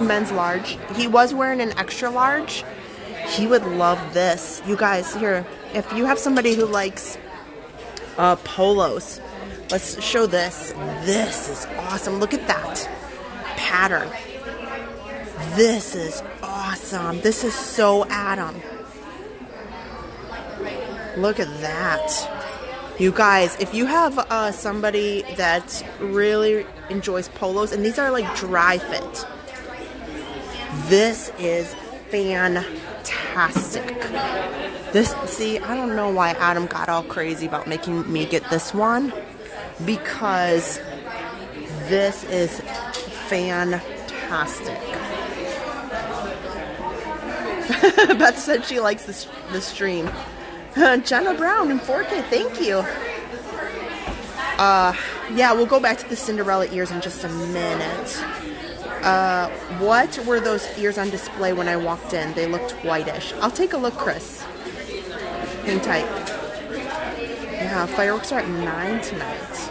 Men's large. He was wearing an extra large. He would love this. You guys, here, if you have somebody who likes polos, let's show this. This is awesome. Look at that pattern. This is awesome. This is so Adam. Look at that. You guys, if you have somebody that really enjoys polos, and these are like dry fit, this is fantastic. This, see, I don't know why Adam got all crazy about making me get this one, because this is fantastic. Beth said she likes the stream. Jenna Brown in 4K, thank you. Yeah, we'll go back to the Cinderella ears in just a minute. What were those ears on display when I walked in? They looked whitish. I'll take a look, Chris. Hang tight. Yeah, fireworks are at 9 tonight.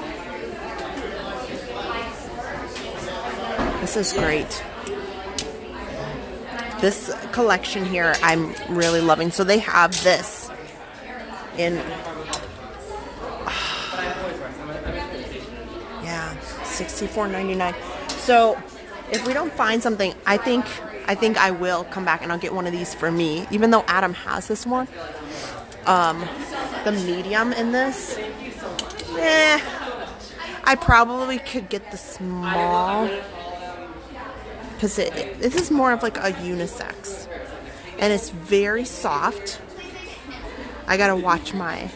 This is great. This collection here I'm really loving. So they have this in, yeah, $64.99. So if we don't find something, I think I will come back and I'll get one of these for me, even though Adam has this one. The medium in this, I probably could get the small, because this is more of like a unisex, and it's very soft. I gotta watch my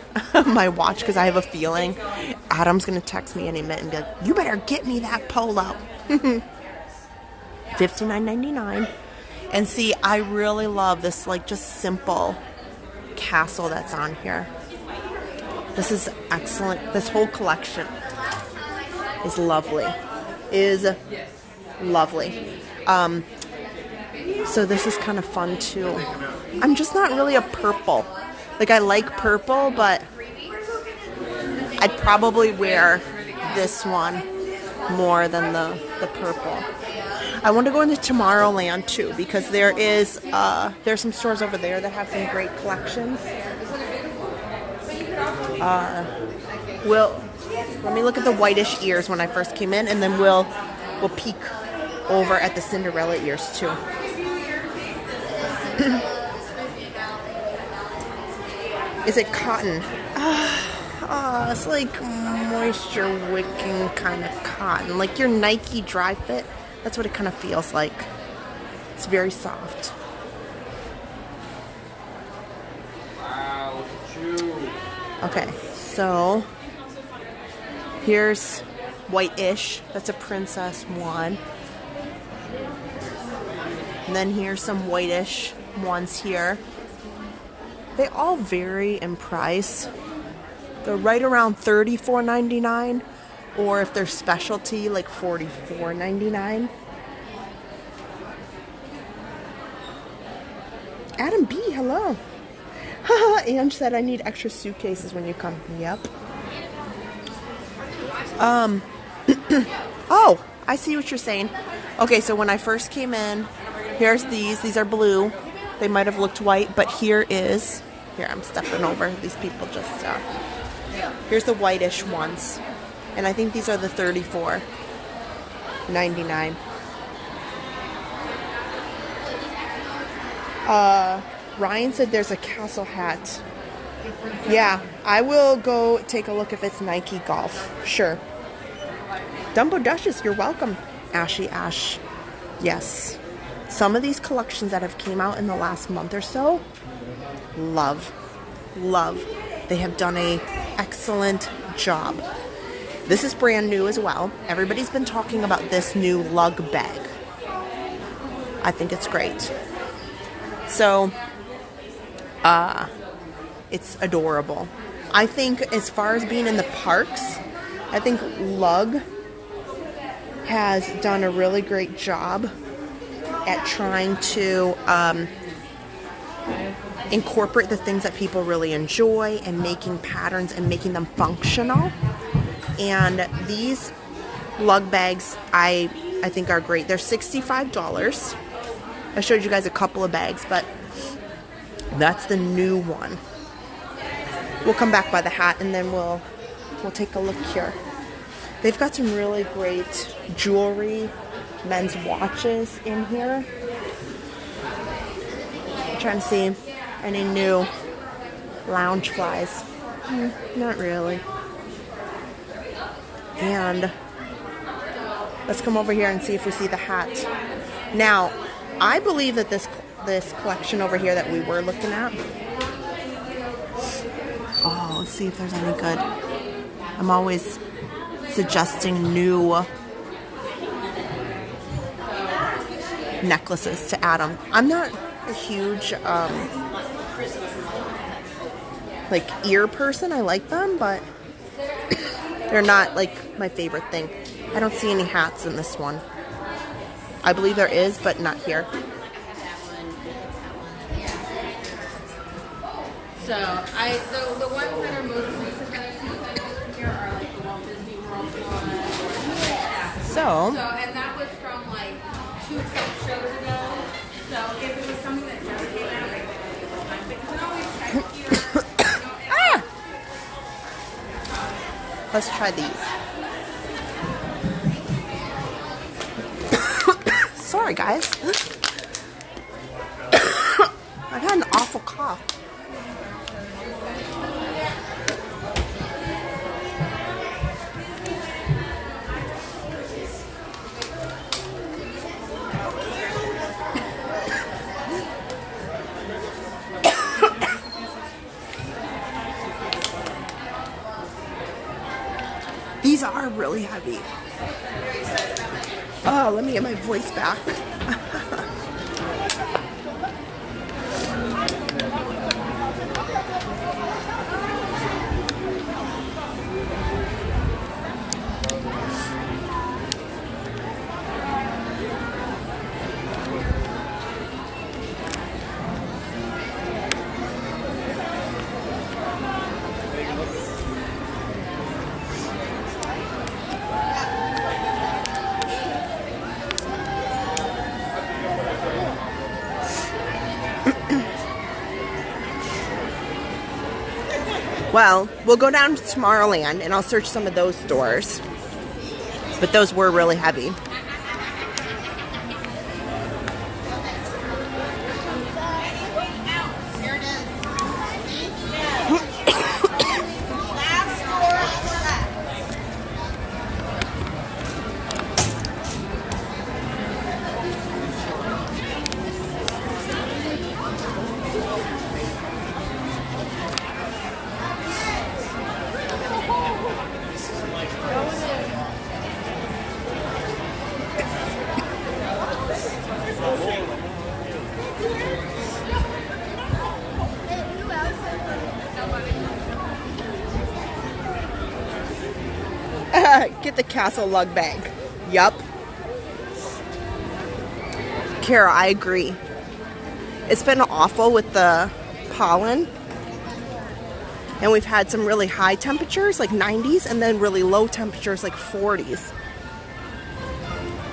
my watch because I have a feeling Adam's gonna text me any minute and be like, "You better get me that polo." $59.99. And see, I really love this like just simple castle that's on here. This is excellent. This whole collection is lovely. So this is kind of fun too. I'm just not really a purple. Like, I like purple, but I'd probably wear this one more than the purple. I want to go into Tomorrowland too, because there's some stores over there that have some great collections. Let me look at the whitish ears when I first came in, and then we'll peek over at the Cinderella ears too. Is it cotton? It's like moisture wicking kind of cotton, like your Nike dry fit. That's what it kind of feels like. It's very soft. Wow, shoe. Okay, so here's white-ish. That's a princess one. And then here's some whitish ones here. They all vary in price. They're right around $34.99, or if they're specialty, like $44.99. Adam B, hello. Ange said I need extra suitcases when you come. Yep. Oh, I see what you're saying. Okay, so when I first came in, here's these. These are blue. They might have looked white, but here I'm stepping over. These people just, here's the whitish ones. And I think these are the $34.99. Ryan said there's a castle hat. Yeah, I will go take a look if it's Nike Golf. Sure. Dumbo Duchess, you're welcome. Ashy Ash. Yes. Some of these collections that have came out in the last month or so, love. They have done an excellent job. This is brand new as well. Everybody's been talking about this new lug bag. I think it's great. So It's adorable. I think as far as being in the parks, I think Lug has done a really great job at trying to incorporate the things that people really enjoy and making patterns and making them functional. And these Lug bags I think are great. They're $65. I showed you guys a couple of bags, but that's the new one. We'll come back by the hat and then we'll take a look here. They've got some really great jewelry, men's watches in here. I'm trying to see any new lounge flies. Not really. And let's come over here and see if we see the hat. Now, I believe that this collection over here that we were looking at. Oh, let's see if there's any good. I'm always suggesting new necklaces to Adam. I'm not a huge like ear person. I like them, but they're not like my favorite thing. I don't see any hats in this one. I believe there is, but not here. So the ones that are most recent that I've seen here are like the Walt Disney World one. So And that was from like 2 shows ago. So if it was something that just came out, like but you can always check here. let's try these. Sorry, guys. I had an awful cough. These are really heavy. Oh, let me get my voice back. Well, we'll go down to Tomorrowland and I'll search some of those stores. But those were really heavy. Get the Castle Lug bag. Yup. Kara, I agree. It's been awful with the pollen. And we've had some really high temperatures, like 90s, and then really low temperatures, like 40s.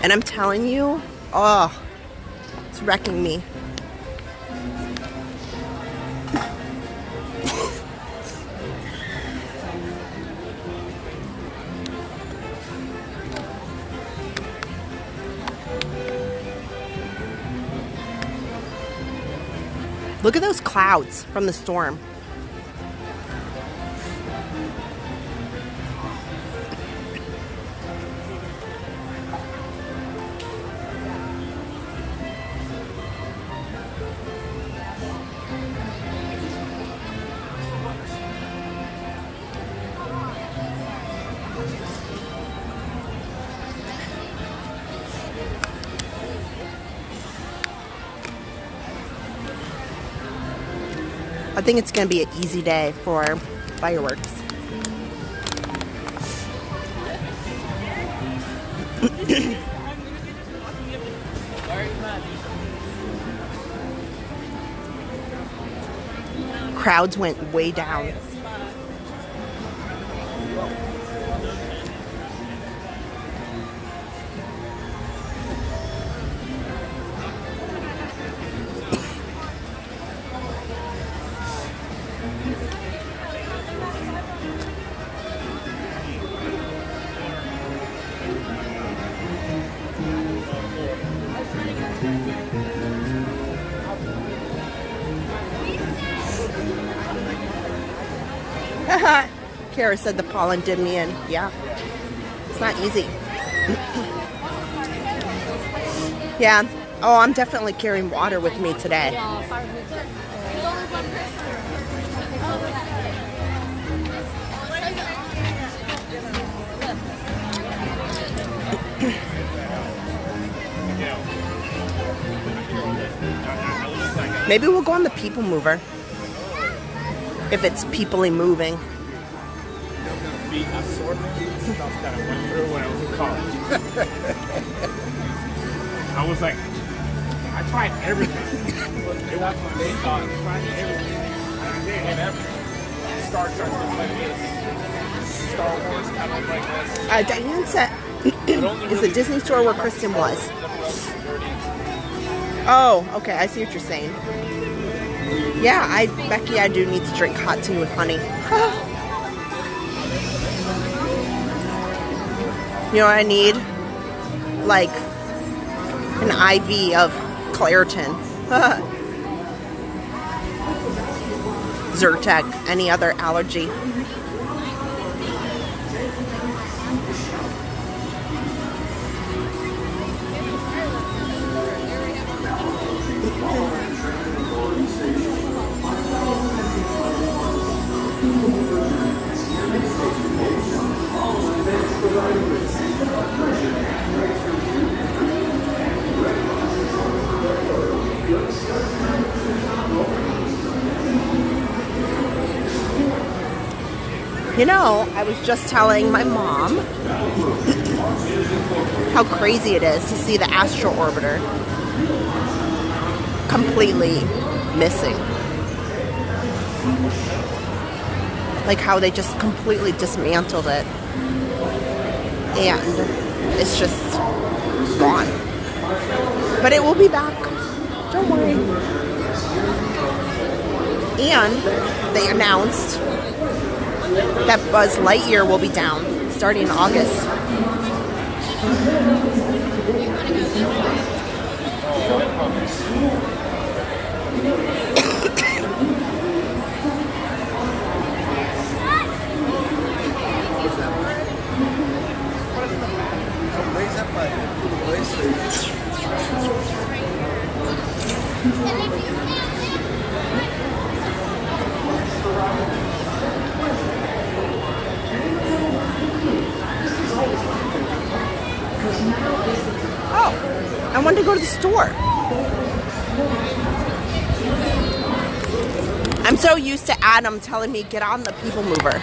And I'm telling you, oh, it's wrecking me. Look at those clouds from the storm. I think it's going to be an easy day for fireworks. Crowds went way down. Kara said the pollen did me in. Yeah, it's not easy. Yeah. Oh, I'm definitely carrying water with me today. Maybe we'll go on the people mover. If it's people-y moving. The assortment stuff that I went through when I was in college. I was like, I tried everything. It was what they thought. I tried everything. I did everything. Star Trek was like this. Star Wars kind of like this. Diane said, is the Disney store where Kristen was? Oh, okay. I see what you're saying. Yeah, Becky, I do need to drink hot tea with honey. You know what I need? Like an IV of Claritin. Zyrtec, any other allergy. You know, I was just telling my mom how crazy it is to see the Astro Orbiter completely missing. Like how they just completely dismantled it. And it's just gone. But it will be back. Don't worry. And they announced that Buzz Lightyear will be down starting in August. Oh, I wanted to go to the store. I'm so used to Adam telling me get on the people mover.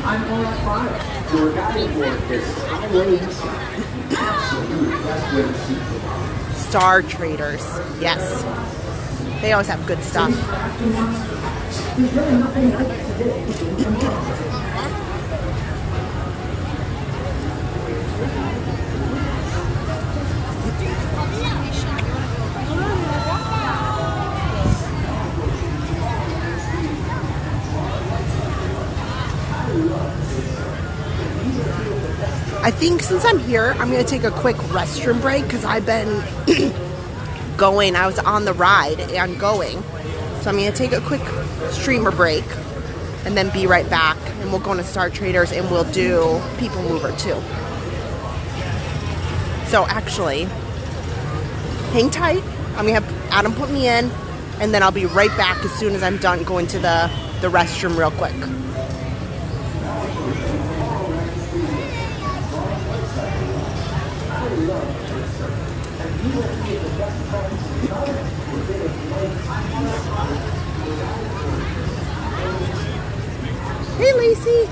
I'm on fire. Your guiding board is highway absolutely best way to see. Star Traders, yes. They always have good stuff. There's really nothing else to do. I think since I'm here, I'm going to take a quick restroom break because I've been going. I was on the ride and going. So I'm going to take a quick streamer break and then be right back. And we'll go into Star Traders and we'll do People Mover too. So actually, hang tight. I'm gonna have Adam put me in, and then I'll be right back as soon as I'm done going to the restroom real quick. Hey, Lacey.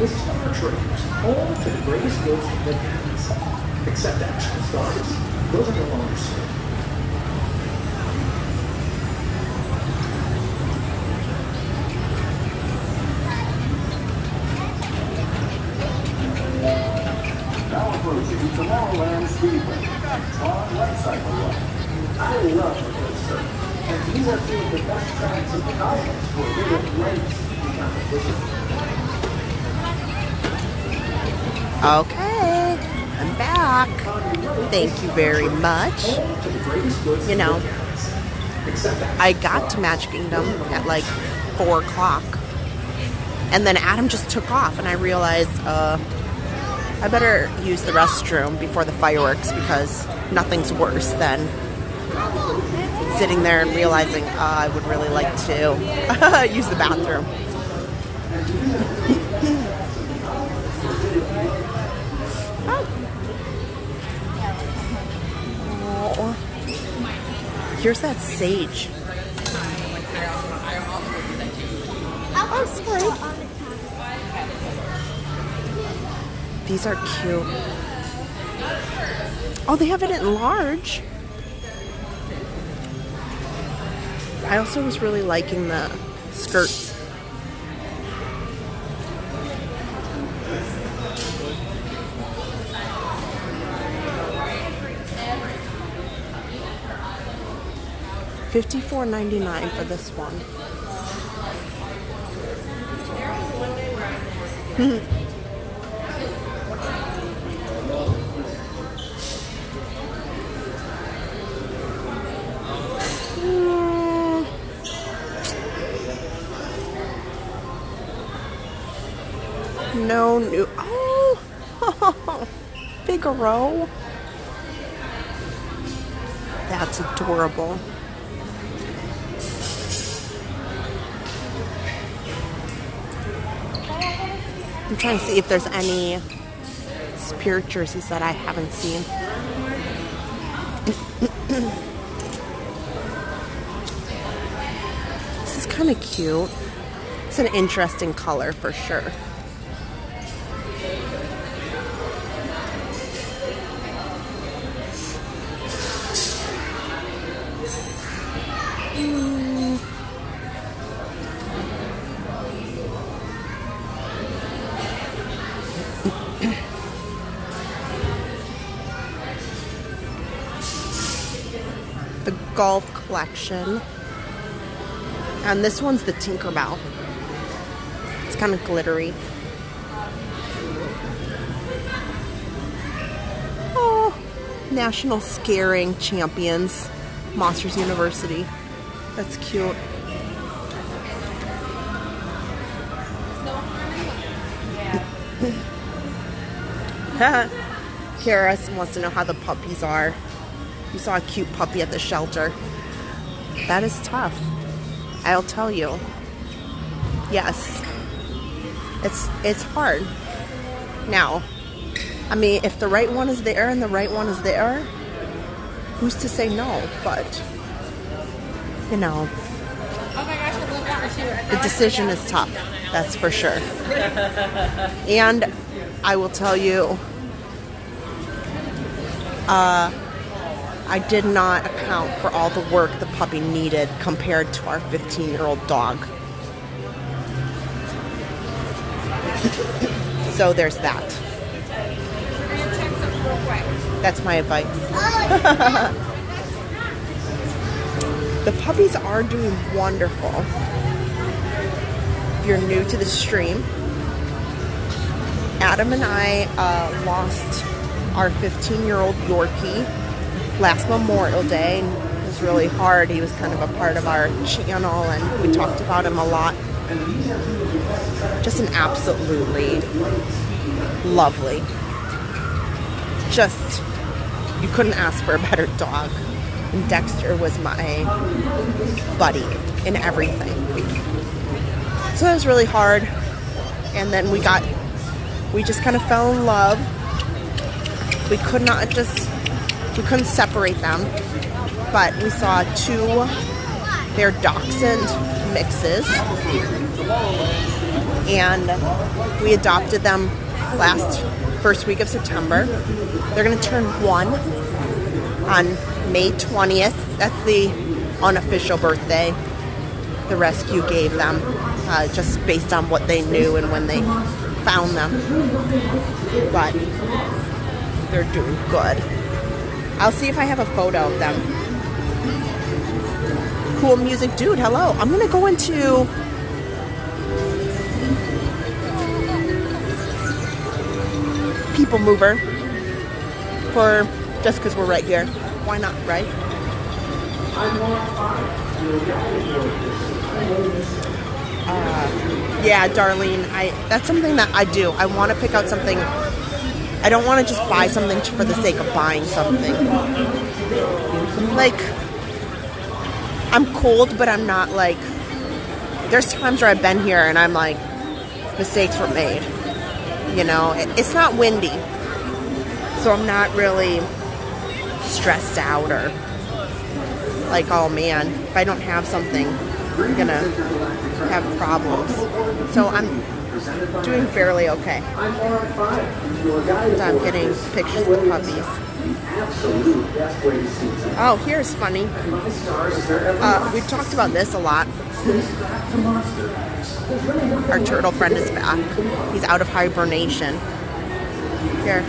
is Star Traders, home to the greatest goods in the galaxy. Except action stars, those are no longer sold. Now approaching Tomorrowland Speedway. On light cycle run. I love the coaster, and these are two of the best tracks in the cosmos for little race competition. Okay, I'm back. Thank you very much. You know, I got to Magic Kingdom at like 4 o'clock. And then Adam just took off, and I realized I better use the restroom before the fireworks, because nothing's worse than sitting there and realizing I would really like to use the bathroom. Oh. Here's that sage. Oh, sorry. These are cute. Oh, they have it in large. I also was really liking the skirts. $54.99 for this one. No new. Oh, Figaro. That's adorable. I'm trying to see if there's any Spirit jerseys that I haven't seen. This is kind of cute. It's an interesting color for sure. The golf collection. And this one's the Tinkerbell. It's kind of glittery. Oh, National Scaring Champions. Monsters University. That's cute. Kara wants to know how the puppies are. You saw a cute puppy at the shelter. That is tough. I'll tell you. Yes. It's hard. Now, I mean, if the right one is there and the right one is there, who's to say no? But, you know, the decision is tough. That's for sure. And I will tell you, I did not account for all the work the puppy needed compared to our 15-year-old dog. So there's that. That's my advice. The puppies are doing wonderful. If you're new to the stream, Adam and I lost our 15-year-old Yorkie last Memorial Day. And it was really hard. He was kind of a part of our channel, and we talked about him a lot. Just an absolutely lovely. Just, you couldn't ask for a better dog. And Dexter was my buddy in everything. So it was really hard. And then we just kind of fell in love. We couldn't separate them. But we saw they're dachshund mixes. and we adopted them first week of September. They're going to turn 1 on May 20th. That's the unofficial birthday the rescue gave them, just based on what they knew and when they found them. But they're doing good. I'll see if I have a photo of them. Cool music. Dude, hello. I'm going to go into... People Mover just because we're right here. Why not, right? Yeah, Darlene, that's something that I do. I want to pick out something. I don't want to just buy something for the sake of buying something. Like, I'm cold, but I'm not like... There's times where I've been here and I'm like, mistakes were made. You know, it's not windy, so I'm not really stressed out or like, oh man, if I don't have something, I'm gonna have problems. So I'm doing fairly okay. I'm getting pictures of the puppies. Oh, here's funny. We've talked about this a lot. Our turtle friend is back. He's out of hibernation. Here.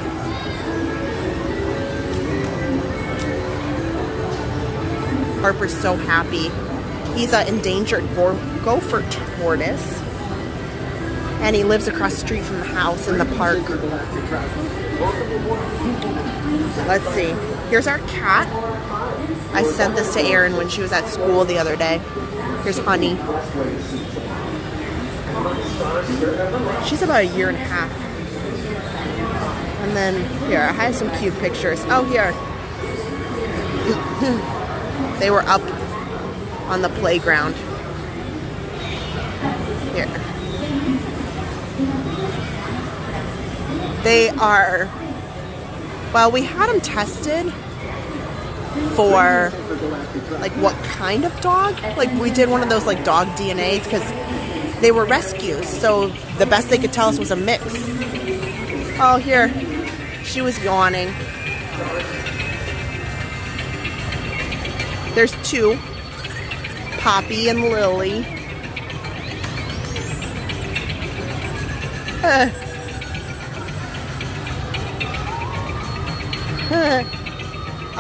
Harper's so happy. He's an endangered gopher tortoise. And he lives across the street from the house in the park. Let's see. Here's our cat. I sent this to Erin when she was at school the other day. Here's Honey. She's about 1.5 years. And then, here, I have some cute pictures. Oh, here. They were up on the playground. Here. They are, well, we had them tested for, like, what kind of dog? Like, we did one of those, like, dog DNAs, because they were rescues, so the best they could tell us was a mix. Oh, here. She was yawning. There's 2. Poppy and Lily.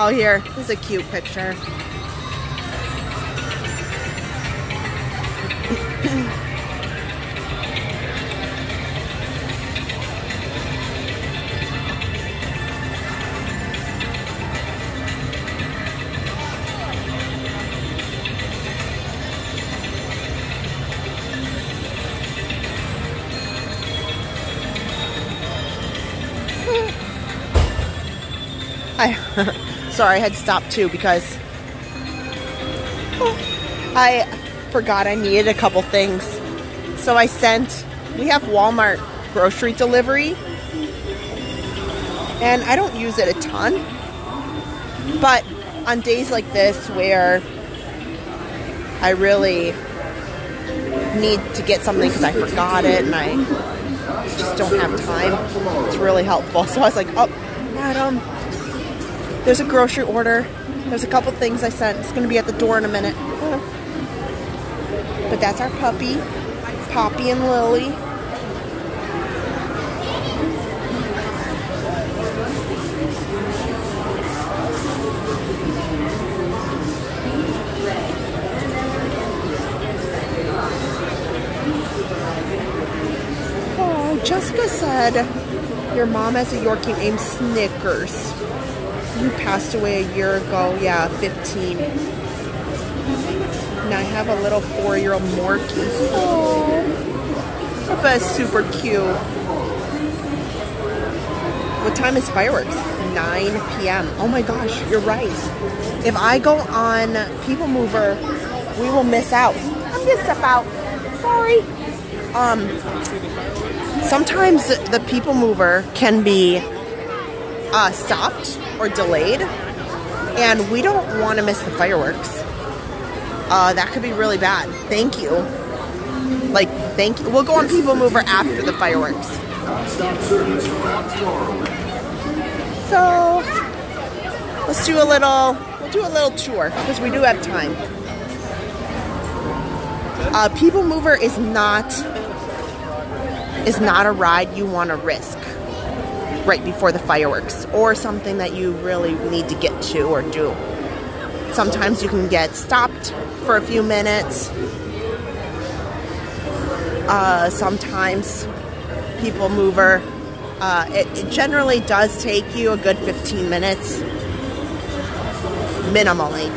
Oh, here. This is a cute picture. Sorry, I had to stop too because I forgot I needed a couple things. So we have Walmart grocery delivery, and I don't use it a ton, but on days like this where I really need to get something because I forgot it and I just don't have time, it's really helpful. So I was like, oh, Adam, there's a grocery order. There's a couple things I sent. It's going to be at the door in a minute. But that's our puppy, Poppy and Lily. Oh, Jessica said your mom has a Yorkie named Snickers. You passed away a year ago. Yeah, 15. And I have a little 4-year-old Morkie. Oh, that's super cute. What time is fireworks? 9 p.m. Oh my gosh, you're right. If I go on People Mover, we will miss out. I'm gonna step out. Sorry. Sometimes the People Mover can be stopped or delayed, and we don't want to miss the fireworks. That could be really bad. Thank you. Like, thank you. We'll go on People Mover after the fireworks. So, let's do a little, we'll do a little tour because we do have time. People Mover is not a ride you want to risk right before the fireworks or something that you really need to get to or do. Sometimes you can get stopped for a few minutes. Sometimes People Mover, it generally does take you a good 15 minutes minimally.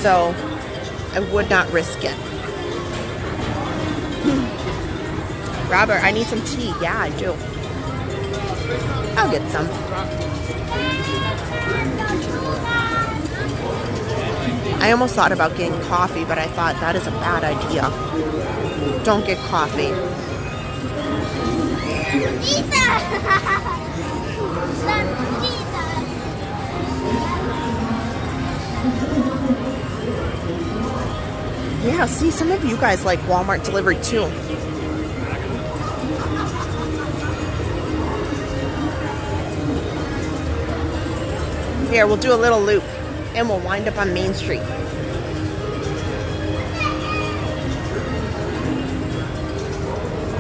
So I would not risk it. Robert, I need some tea. Yeah, I do. I'll get some. I almost thought about getting coffee, but I thought that is a bad idea. Don't get coffee. Yeah, see, some of you guys like Walmart delivery too. Here, we'll do a little loop and we'll wind up on Main Street.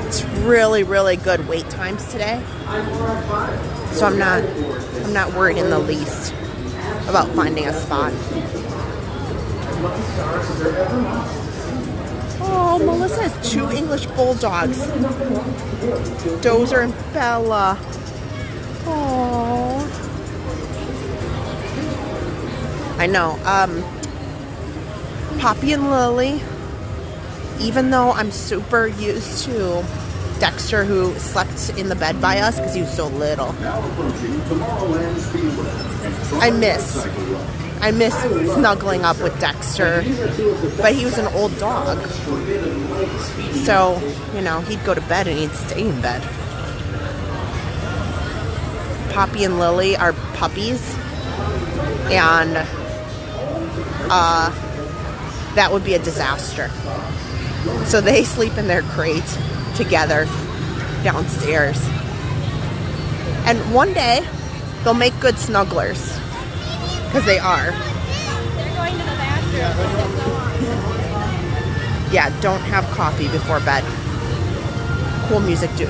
It's really, really good wait times today. So I'm not worried in the least about finding a spot. Oh, Melissa has 2 English bulldogs. Dozer and Bella. Oh. I know. Poppy and Lily, even though I'm super used to Dexter, who slept in the bed by us because he was so little, I miss snuggling up with Dexter, but he was an old dog. So, you know, he'd go to bed and he'd stay in bed. Poppy and Lily are puppies, and that would be a disaster. So they sleep in their crate together downstairs. And one day, they'll make good snugglers. Because they are. They're going to the bathroom. Yeah, don't have coffee before bed. Cool music, dude.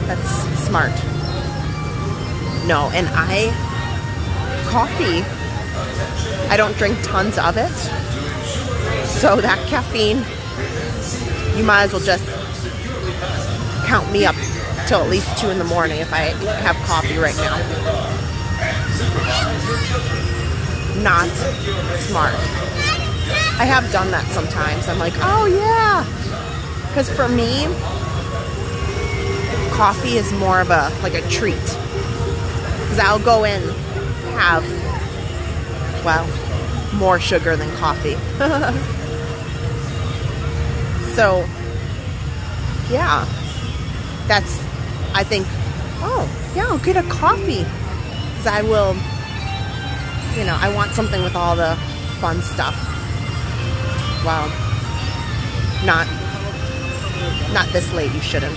That's smart. No, and coffee, I don't drink tons of it. So that caffeine, you might as well just count me up till at least 2 in the morning if I have coffee right now. Not smart. I have done that sometimes. I'm like, oh yeah. Because for me, coffee is more of a treat. Because I'll go in have, well, more sugar than coffee. So, yeah. That's, I think, oh, yeah, I'll get a coffee. Because I will, you know, I want something with all the fun stuff. Well, not this late, you shouldn't.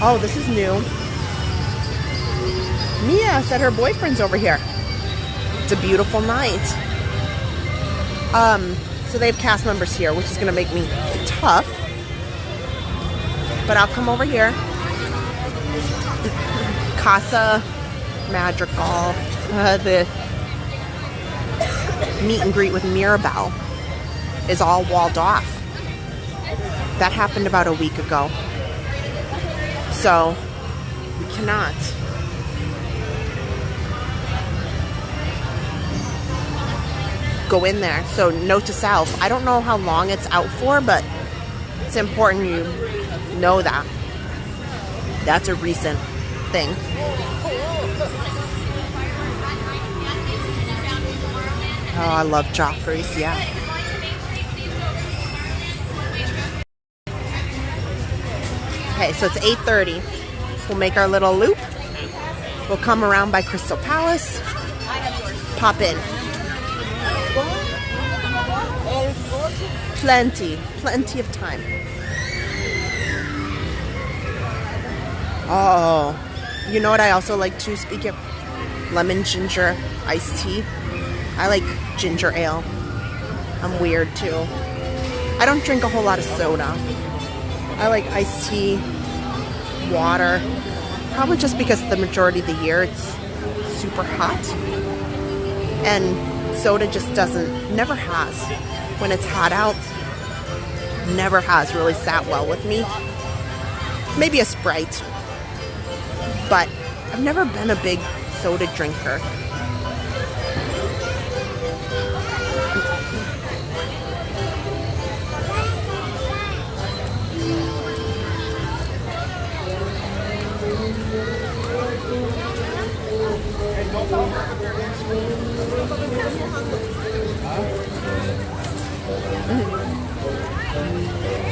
Oh, this is new. Mia said her boyfriend's over here. It's a beautiful night. So they have cast members here, which is going to make me tough. But I'll come over here. Casa Madrigal. The meet and greet with Mirabelle is all walled off. That happened about a week ago. So we cannot. Go in there. So note to self, I don't know how long it's out for, but it's important you know that. That's a recent thing. Oh, I love Joffrey's, yeah. Okay, so it's 8:30. We'll make our little loop. We'll come around by Crystal Palace. Pop in. Plenty of time. Oh, you know what I also like too? Speaking of lemon ginger iced tea, I like ginger ale. I'm weird too. I don't drink a whole lot of soda. I like iced tea, water. Probably just because the majority of the year it's super hot. And soda just never has. When it's hot out, never has really sat well with me. Maybe a Sprite. But I've never been a big soda drinker.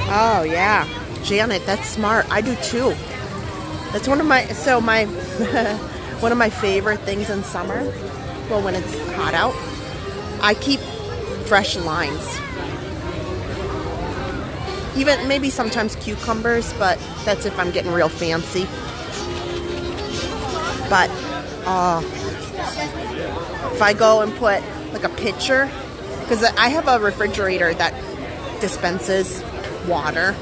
Oh yeah, Janet, that's smart. I do too. That's one of my one of my favorite things in summer. Well, when it's hot out, I keep fresh limes. Even maybe sometimes cucumbers, but that's if I'm getting real fancy. But if I go and put like a pitcher, because I have a refrigerator that dispenses water.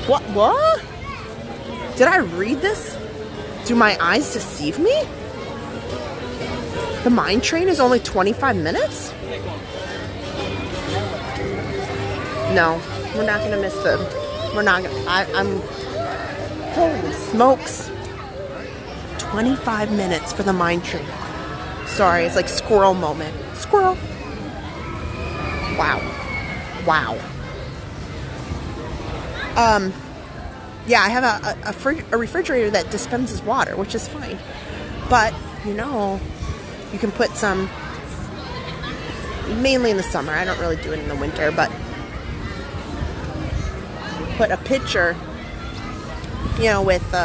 What? Did I read this? Do my eyes deceive me? The mine train is only 25 minutes? No, we're not gonna miss them. We're not gonna, I'm, holy smokes. 25 minutes for the mine train. Sorry, it's like squirrel moment. Squirrel. Wow. Yeah, I have a refrigerator that dispenses water, which is fine. But, you know, you can put some, mainly in the summer. I don't really do it in the winter, but put a pitcher, you know, with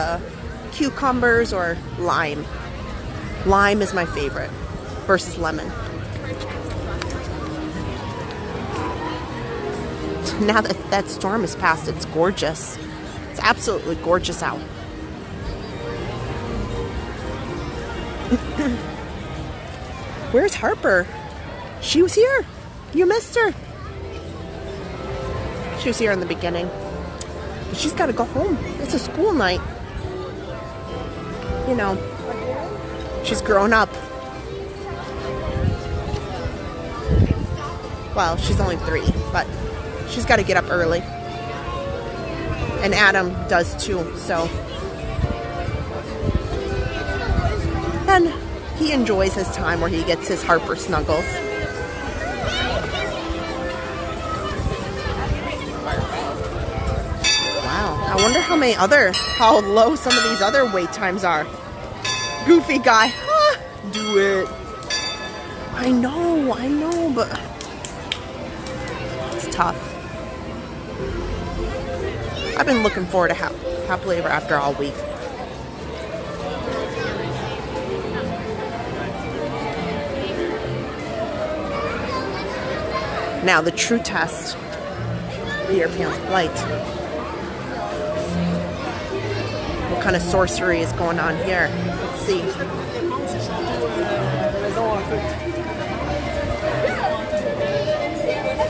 cucumbers or lime. Lime is my favorite versus lemon. Now that storm is past, it's gorgeous. It's absolutely gorgeous out. Where's Harper? She was here. You missed her. She was here in the beginning. But she's got to go home. It's a school night. You know, she's grown up. Well, she's only 3, but she's got to get up early. And Adam does too, so. And he enjoys his time where he gets his Harper snuggles. Wow, I wonder how low some of these other wait times are. Goofy guy, do it. I know, but it's tough. I've been looking forward to Happily Ever After all week. Now the true test. The European flight. What kind of sorcery is going on here? Let's see.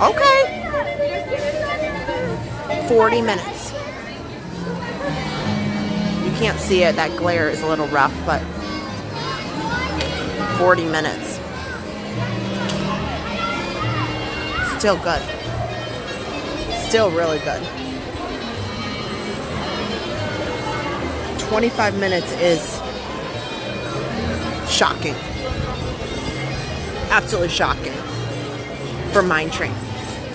Okay. 40 minutes. You can't see it. That glare is a little rough, but 40 minutes. Still good. Still really good. 25 minutes is shocking. Absolutely shocking for Mine Train,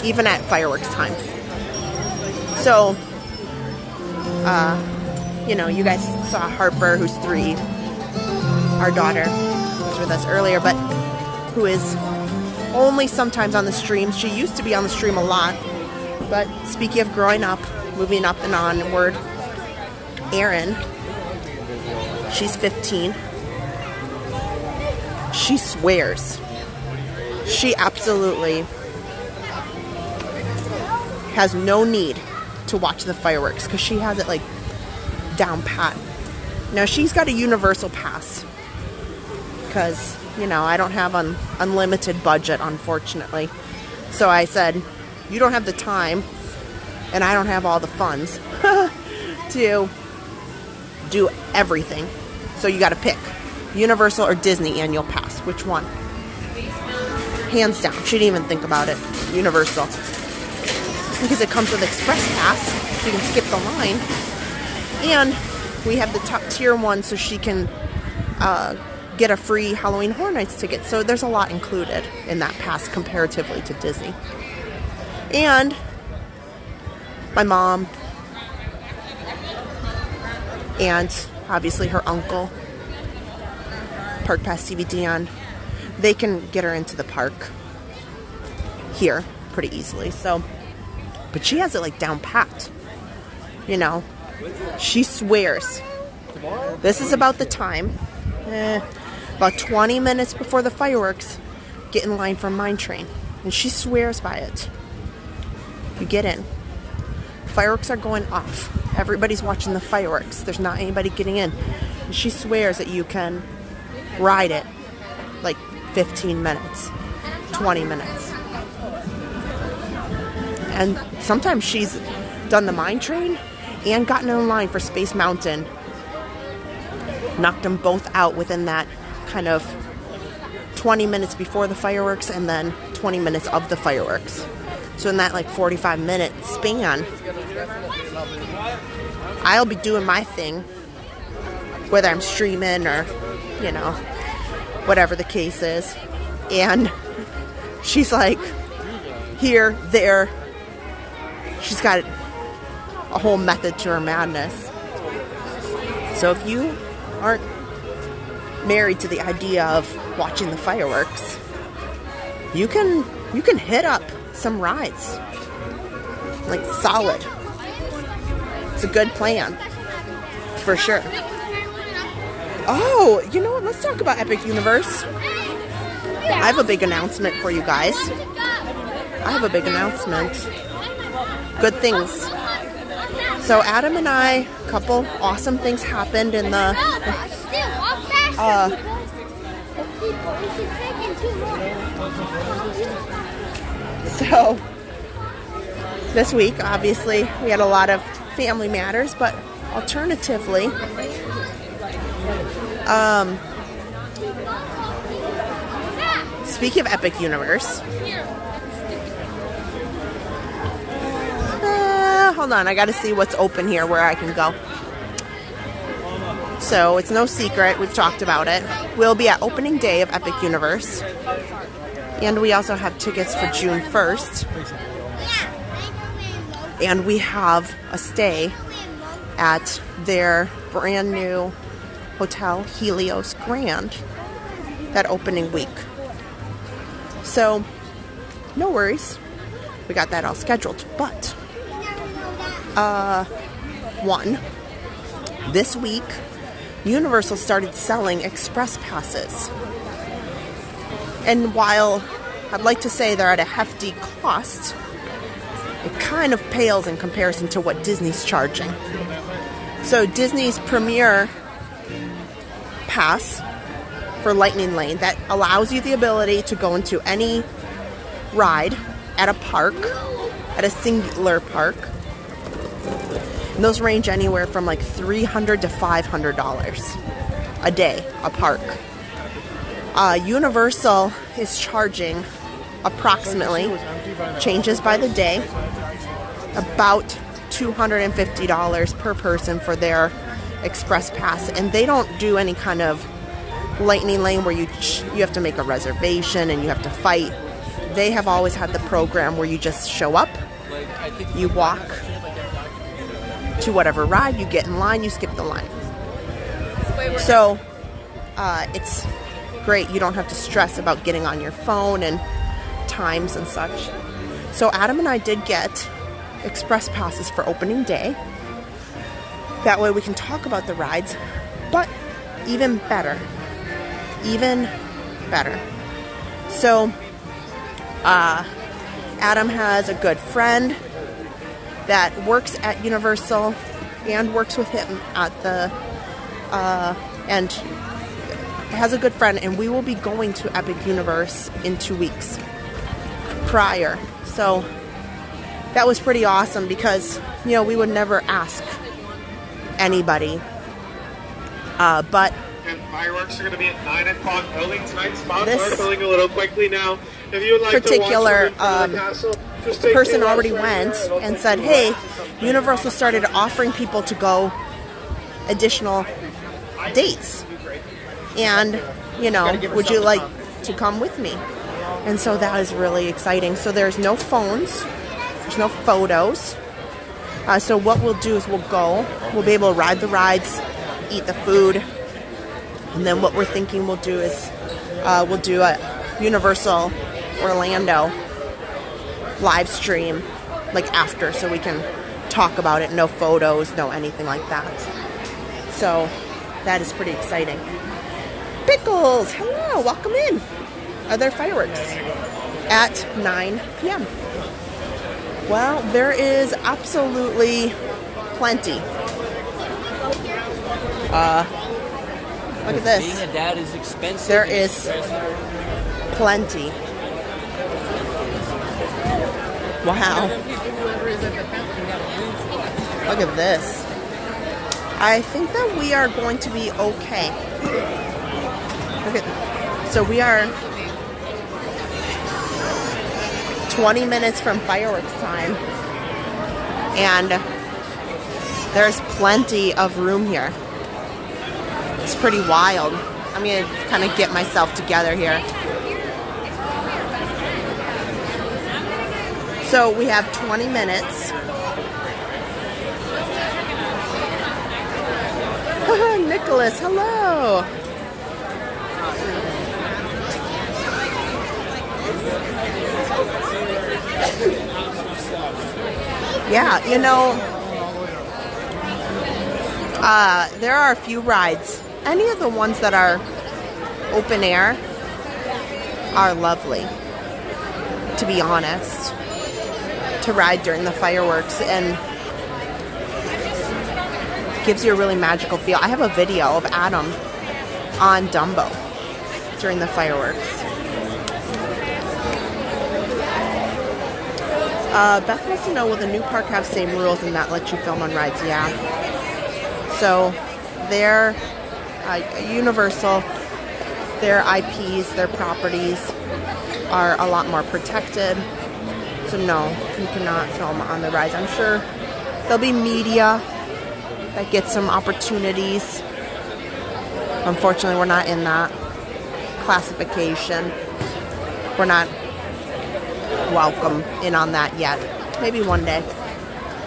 even at fireworks time. So, you know, you guys saw Harper, who's 3, our daughter, who was with us earlier, but who is only sometimes on the streams. She used to be on the stream a lot, but speaking of growing up, moving up and onward, Erin, she's 15. She swears. She absolutely has no need to watch the fireworks because she has it like down pat. Now she's got a Universal pass because, you know, I don't have an unlimited budget, unfortunately. So I said, you don't have the time and I don't have all the funds to do everything. So you got to pick Universal or Disney annual pass. Which one? Hands down. She didn't even think about it. Universal. Because it comes with Express Pass. So you can skip the line. And we have the top tier one so she can get a free Halloween Horror Nights ticket. So there's a lot included in that pass comparatively to Disney. And my mom and obviously her uncle, Park Pass TV Dion, they can get her into the park here pretty easily. So, but she has it like down pat, you know. She swears this is about the time, about 20 minutes before the fireworks, get in line for Mine Train, and she swears by it. You get in, fireworks are going off, everybody's watching the fireworks, there's not anybody getting in, and she swears that you can ride it like 15 minutes, 20 minutes. And sometimes she's done the Mine Train and gotten in line for Space Mountain. Knocked them both out within that kind of 20 minutes before the fireworks and then 20 minutes of the fireworks. So in that like 45-minute span, I'll be doing my thing, whether I'm streaming or, you know, whatever the case is. And she's like here, there. She's got a whole method to her madness. So if you aren't married to the idea of watching the fireworks, you can hit up some rides. Like solid. It's a good plan. For sure. Oh, you know what? Let's talk about Epic Universe. I have a big announcement for you guys. I have a big announcement. Good things. So Adam and I, a couple awesome things happened in the so this week, obviously, we had a lot of family matters, but alternatively, speaking of Epic Universe, hold on, I gotta see what's open here where I can go. So it's no secret, we've talked about it. We'll be at opening day of Epic Universe. And we also have tickets for June 1st. And we have a stay at their brand new hotel, Helios Grand, that opening week. So, no worries. We got that all scheduled. But, this week, Universal started selling express passes. And while I'd like to say they're at a hefty cost, it kind of pales in comparison to what Disney's charging. So Disney's Premier Pass for Lightning Lane, that allows you the ability to go into any ride at a park, at a singular park. And those range anywhere from like $300 to $500 a day, a park. Universal is charging approximately, changes by the day, about $250 per person for their express pass. And they don't do any kind of lightning lane where you have to make a reservation and you have to fight. They have always had the program where you just show up, you walk to whatever ride, you get in line, you skip the line. So it's great. You don't have to stress about getting on your phone and times and such. So Adam and I did get express passes for opening day. That way we can talk about the rides. But even better. So Adam has a good friend that works at Universal and works with him at the and has a good friend, and we will be going to Epic Universe in 2 weeks prior. So that was pretty awesome because, you know, we would never ask anybody. But and fireworks are going to be at 9 o'clock early tonight. Spots This are filling a little quickly now. If you would like particular to watch the castle, just the take person your already left right went here. It'll and take said, you hey, right to something. Universal started offering people to go additional dates. And, you know, would you like to come with me? And so that is really exciting. So there's no phones. There's no photos. So what we'll do is we'll be able to ride the rides, eat the food. And then what we're thinking we'll do is we'll do a Universal Orlando live stream like after, so we can talk about it. No photos, no anything like that. So that is pretty exciting. Pickles, hello, welcome in. Are there fireworks at 9 p.m.? Well, there is absolutely plenty. Look at this. Being a dad is expensive. There is plenty. Wow. Look at this. I think that we are going to be okay. Look at, so we are 20 minutes from fireworks time, and there's plenty of room here. It's pretty wild. I'm gonna kind of get myself together here. So we have 20 minutes. Nicholas, hello. Yeah, you know, there are a few rides. Any of the ones that are open air are lovely, to be honest, to ride during the fireworks, and gives you a really magical feel. I have a video of Adam on Dumbo during the fireworks. Beth wants to know, will the new park have same rules and not let you film on rides? Yeah. So their Universal, their IPs, their properties are a lot more protected. So no, you cannot film on the rides. I'm sure there'll be media that gets some opportunities. Unfortunately, we're not in that classification. We're not welcome in on that yet. Maybe one day.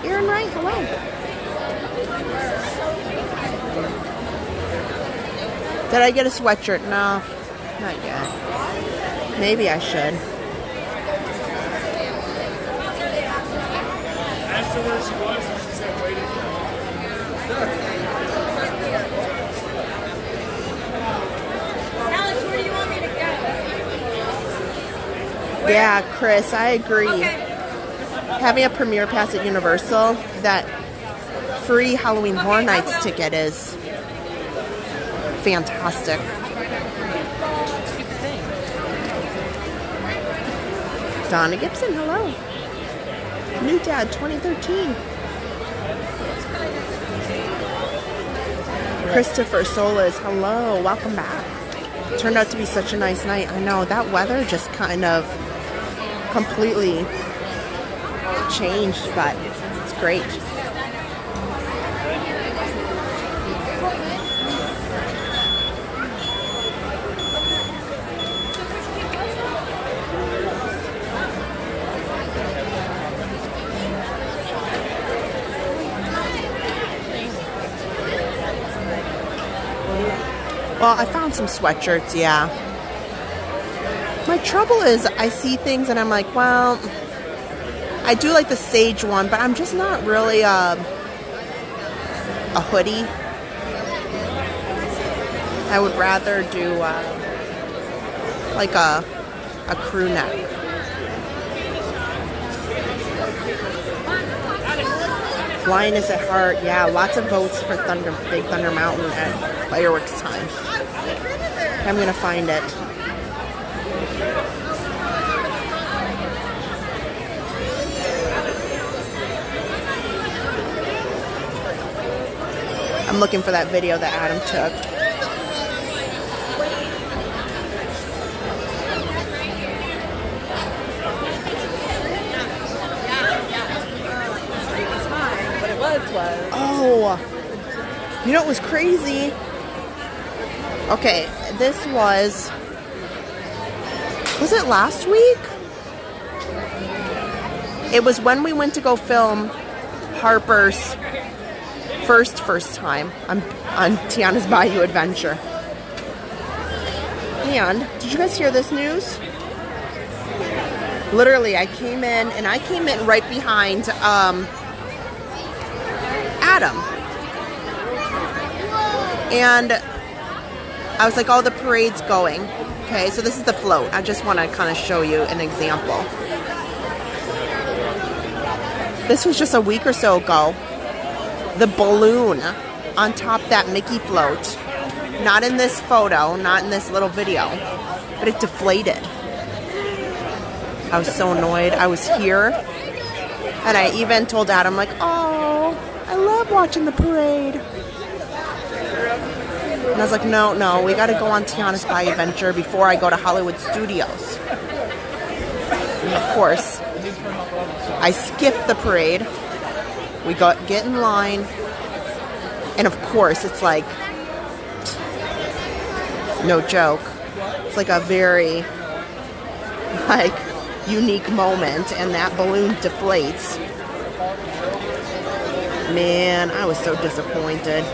Aaron Wright, hello. Did I get a sweatshirt? No, not yet. Maybe I should. Asked her where she was, and she said waiting for me. Alex, where do you want me to go? Yeah, Chris, I agree. Okay. Having a premiere pass at Universal, that free Halloween Horror Nights ticket is fantastic. Donna Gibson, hello. New Dad 2013. Christopher Solis, hello, welcome back. Turned out to be such a nice night. I know, that weather just kind of completely changed, but it's great. Well, I found some sweatshirts, yeah. My trouble is I see things and I'm like, well, I do like the sage one, but I'm just not really a hoodie. I would rather do like a crew neck. Lioness at Heart. Yeah, lots of votes for Big Thunder Mountain at fireworks time. I'm gonna find it. I'm looking for that video that Adam took. Oh, you know what was crazy? Okay, this was it last week? It was when we went to go film Harper's first time on Tiana's Bayou adventure. And did you guys hear this news? Literally, I came in right behind Adam. And I was like, oh, the parade's going. Okay, so this is the float. I just want to kind of show you an example. This was just a week or so ago. The balloon on top of that Mickey float, not in this photo, not in this little video, but it deflated. I was so annoyed. I was here, and I even told Adam, like, oh, I love watching the parade. And I was like, no, we got to go on Tiana's Bayou adventure before I go to Hollywood Studios. And of course, I skipped the parade. We get in line, and of course, it's like, no joke, it's like a very, like, unique moment, and that balloon deflates. Man, I was so disappointed.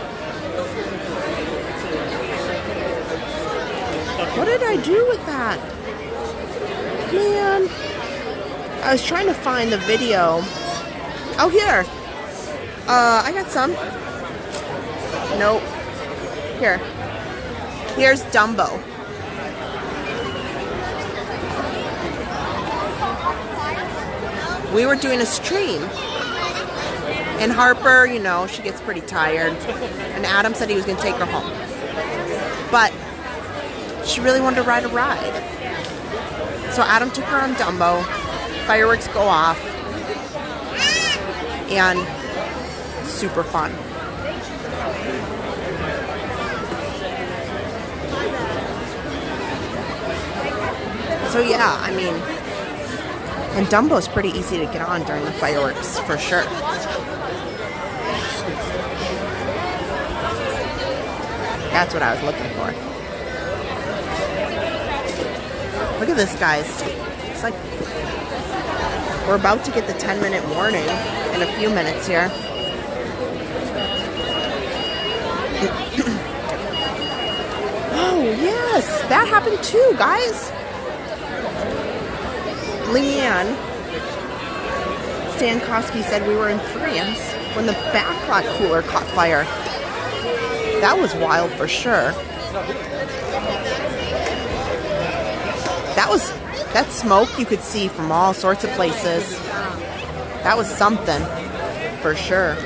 What did I do with that? Man, I was trying to find the video. Oh, here. I got some. Nope. Here. Here's Dumbo. We were doing a stream. And Harper, you know, she gets pretty tired. And Adam said he was going to take her home. But she really wanted to ride a ride. So Adam took her on Dumbo. Fireworks go off. And super fun. So yeah, I mean, and Dumbo's pretty easy to get on during the fireworks, for sure. That's what I was looking for. Look at this, guys. It's like we're about to get the 10-minute warning in a few minutes here. Oh, yes, that happened too, guys. Leanne Stankowski said we were in France when the backlot cooler caught fire. That was wild for sure. That smoke you could see from all sorts of places. That was something for sure.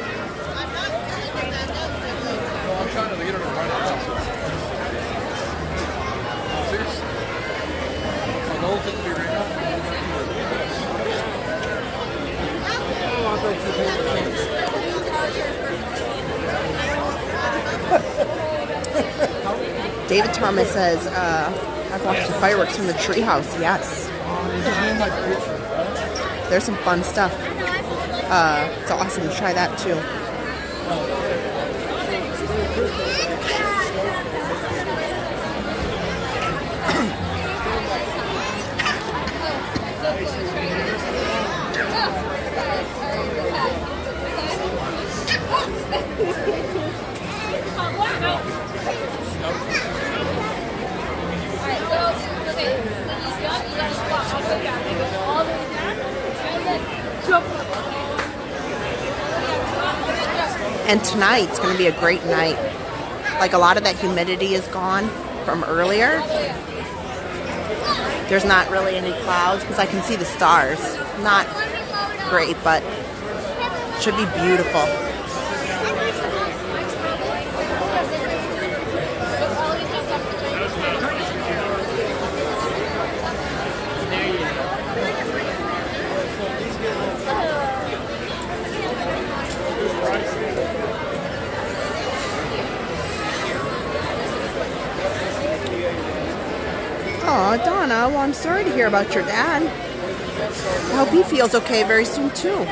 David Thomas says, I've watched the fireworks from the treehouse. Yes. There's some fun stuff. It's awesome to try that too. And tonight's going to be a great night. Like, a lot of that humidity is gone from earlier. There's not really any clouds because I can see the stars. Not great, but Should be beautiful. Oh, Donna, well, I'm sorry to hear about your dad. I hope he feels okay very soon, too.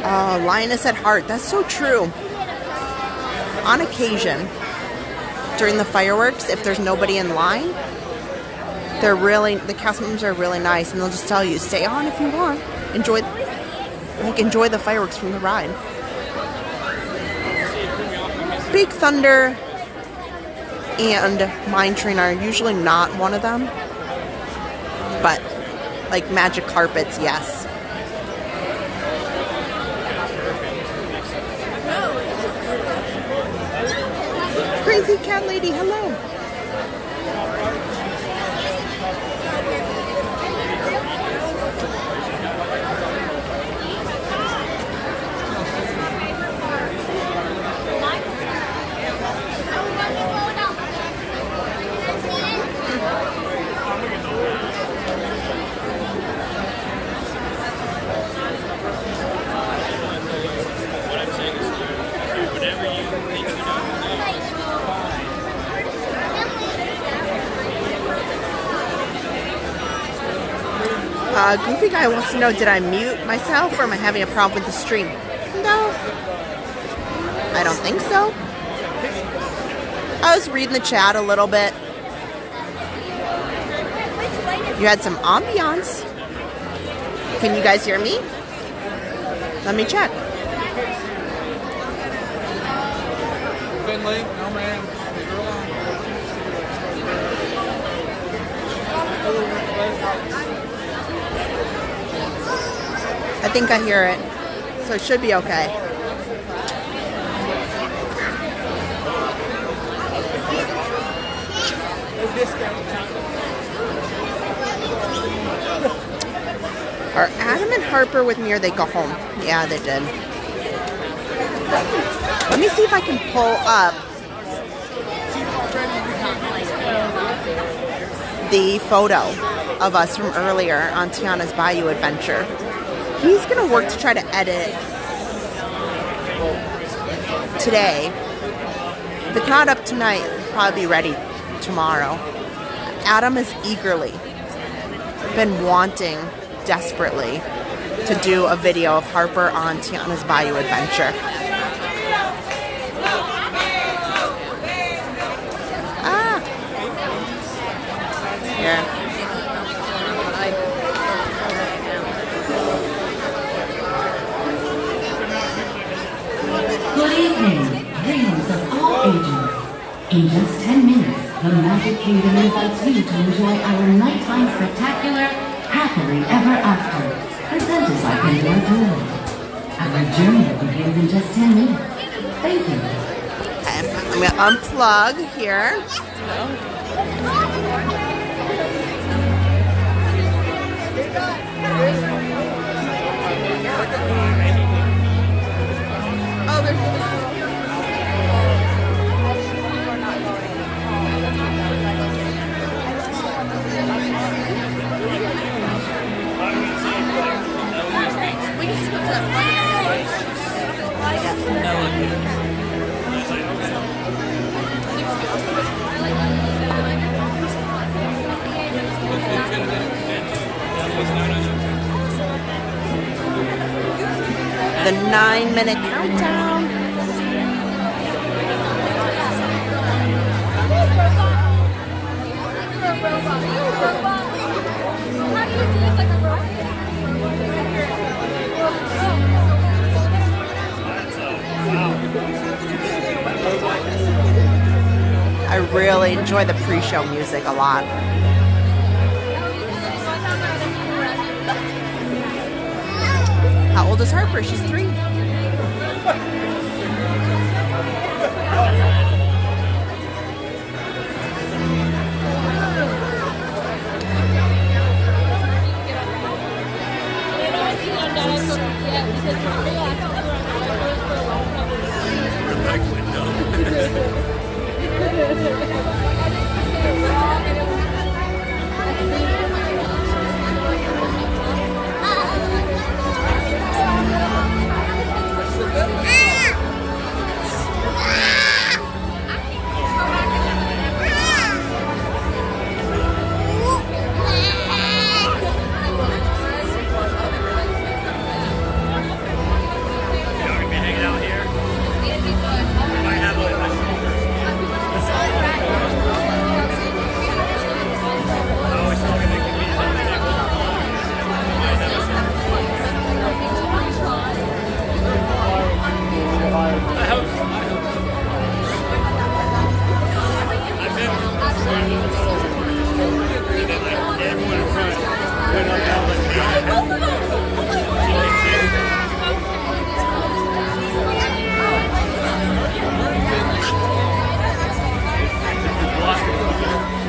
Oh, lioness at heart. That's so true. On occasion, during the fireworks, if there's nobody in line, the cast members are really nice, and they'll just tell you, stay on if you want. Enjoy the fireworks from the ride. Big Thunder and Mine Train are usually not one of them, but like Magic Carpets, yes. Crazy cat lady, hello. Goofy Guy wants to know, did I mute myself or am I having a problem with the stream? No. I don't think so. I was reading the chat a little bit. You had some ambiance. Can you guys hear me? Let me check. Finley? No, ma'am. Leave her alone. I think I hear it, so it should be okay. Are Adam and Harper with me or they go home? Yeah, they did. Let me see if I can pull up the photo of us from earlier on Tiana's Bayou Adventure. He's going to work to try to edit today. If it's not up tonight, it'll probably be ready tomorrow. Adam has eagerly been wanting desperately to do a video of Harper on Tiana's Bayou Adventure. Here. Good evening, dreamers of all ages. In just 10 minutes, the Magic Kingdom invites you to enjoy our nighttime spectacular Happily Ever After, presented by Pandora Jewelry. Our journey begins in just 10 minutes. Thank you. Okay, I'm going to unplug here. Oh, there's we can just go to the front the 9-minute countdown. I really enjoy the pre-show music a lot. How old is Harper? She's 3.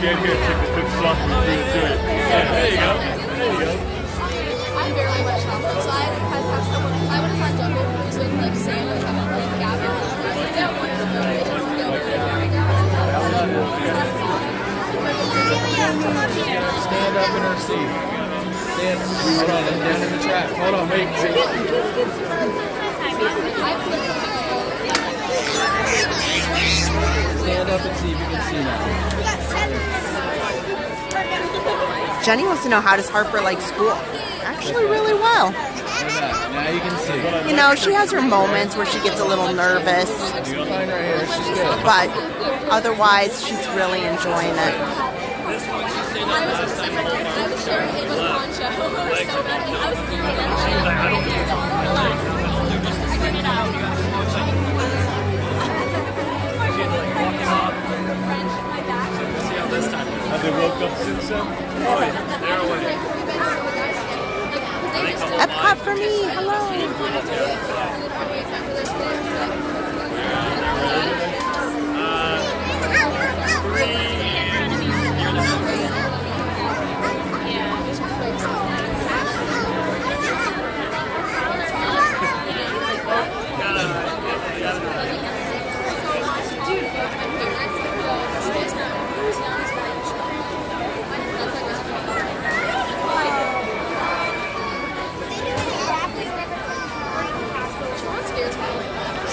Stand here, take a quick selfie, do it. Yeah, there you go. There you go. I'm barely wet chocolate, so I have someone. I would have signed Jungle Cruise with like Sam or like Gavin. They don't want to go. They just go. Stand up in her seat. Stand. Hold on, I'm down in the track. Hold on, wait. Stand up and see if you can see now. Jenny wants to know, how does Harper like school? Actually, really well. Now you can see. You know, she has her moments where she gets a little nervous, You'll find her here. She's good. but otherwise, she's really enjoying it. I was just like, I was sure it was poncho. So bad. I was doing it. I figured it out. Have they woke up since then? Oh, yeah. They're away. Epcot for me, hello.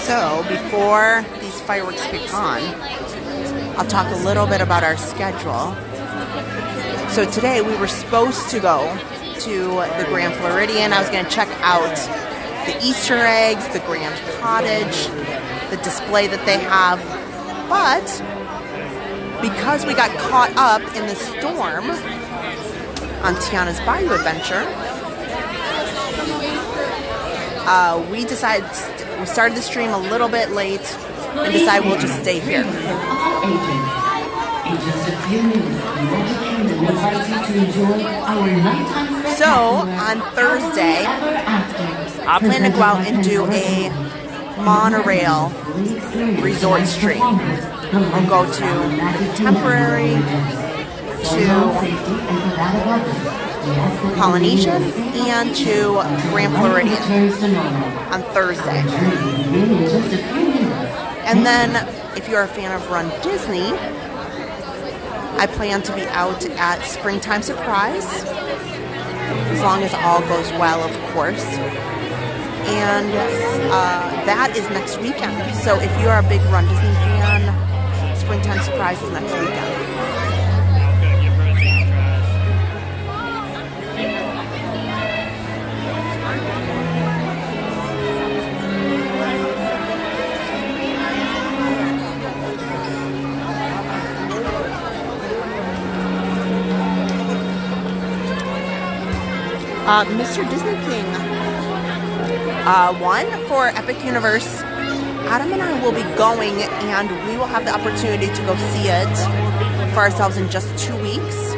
So before these fireworks kick on, I'll talk a little bit about our schedule. So today we were supposed to go to the Grand Floridian. I was going to check out the Easter eggs, the Grand Cottage, the display that they have. But because we got caught up in the storm on Tiana's Bayou adventure, we decided, we started the stream a little bit late and decided we'll just stay here. All agents. In just a few minutes, the Magic Kingdom invites you to enjoy our nighttime So on Thursday, I plan to go out and do a monorail resort stream. We'll go to Temporary, to Polynesian, and to Grand Floridian on Thursday. And then, if you're a fan of Run Disney, I plan to be out at Springtime Surprise, as long as all goes well, of course. And that is next weekend. So if you are a big Run Disney fan, Springtime Surprise is next weekend. Mr. Disney King 1 for Epic Universe. Adam and I will be going, and we will have the opportunity to go see it for ourselves in just 2 weeks.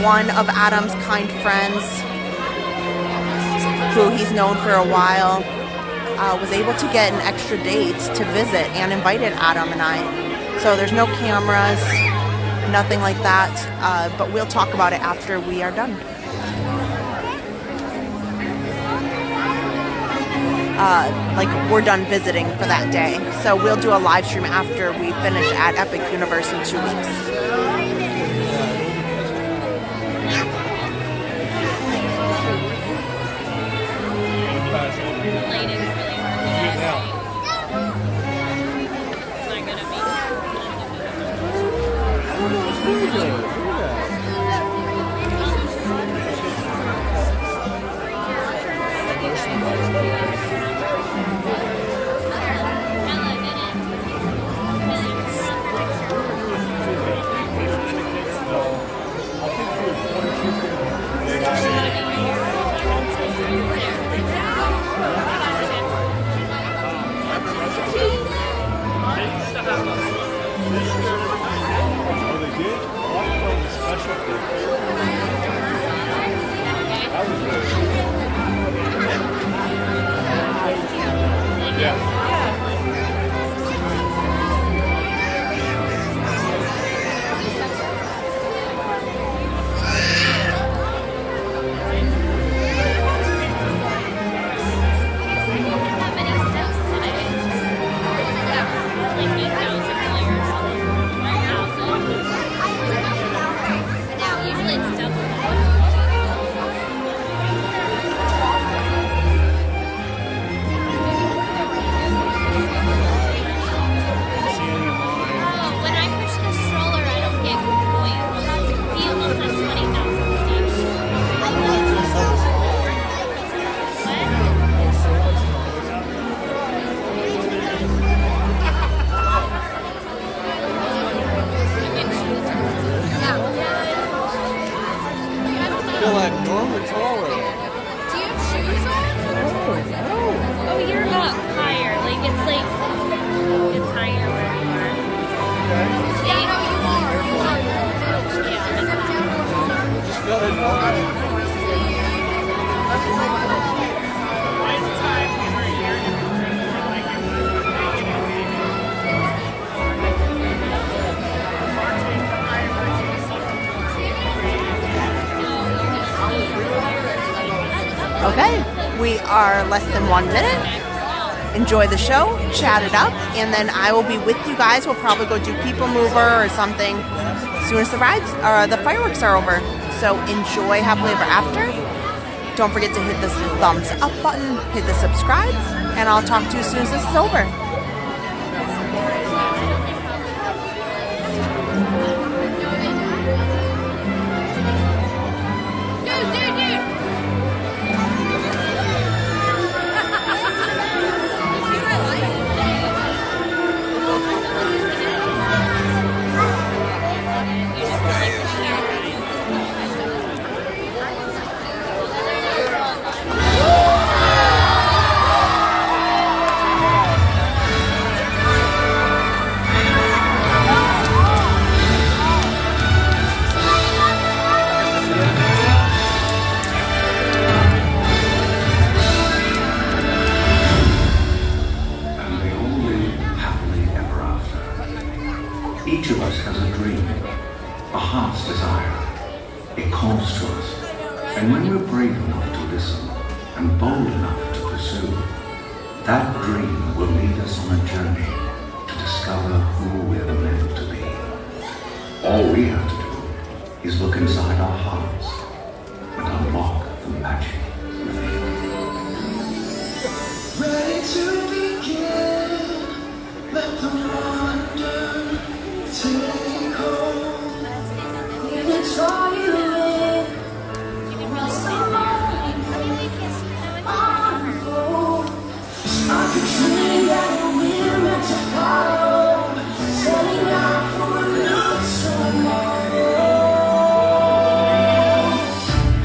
One of Adam's kind friends, Pooh. He's known for a while. Was able to get an extra date to visit and invited Adam and I. So there's no cameras, nothing like that, but we'll talk about it after we are done. Like we're done visiting for that day. So we'll do a live stream after we finish at Epic Universe in 2 weeks. Okay, we are less than 1 minute. Enjoy the show, chat it up, and then I will be with you guys. We'll probably go do People Mover or something as soon as the fireworks are over. So enjoy Happily Ever After. Don't forget to hit the thumbs up button, hit the subscribe, and I'll talk to you as soon as this is over. Each of us has a dream, a heart's desire. It calls to us, and when we're brave enough to listen and bold enough to pursue, that dream will lead us on a journey to discover who we're meant to be. All we have to do is look inside our hearts and unlock the magic within. Ready to begin, let the wonder take hold. It's all you live. Like a dream that we're meant to follow, setting out for a new tomorrow.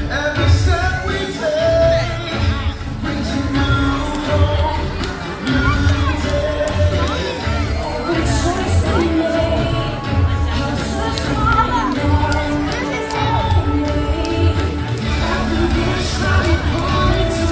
Every step we take brings a new hope, new day. Every choice we make helps us find our way. Every wish that we point to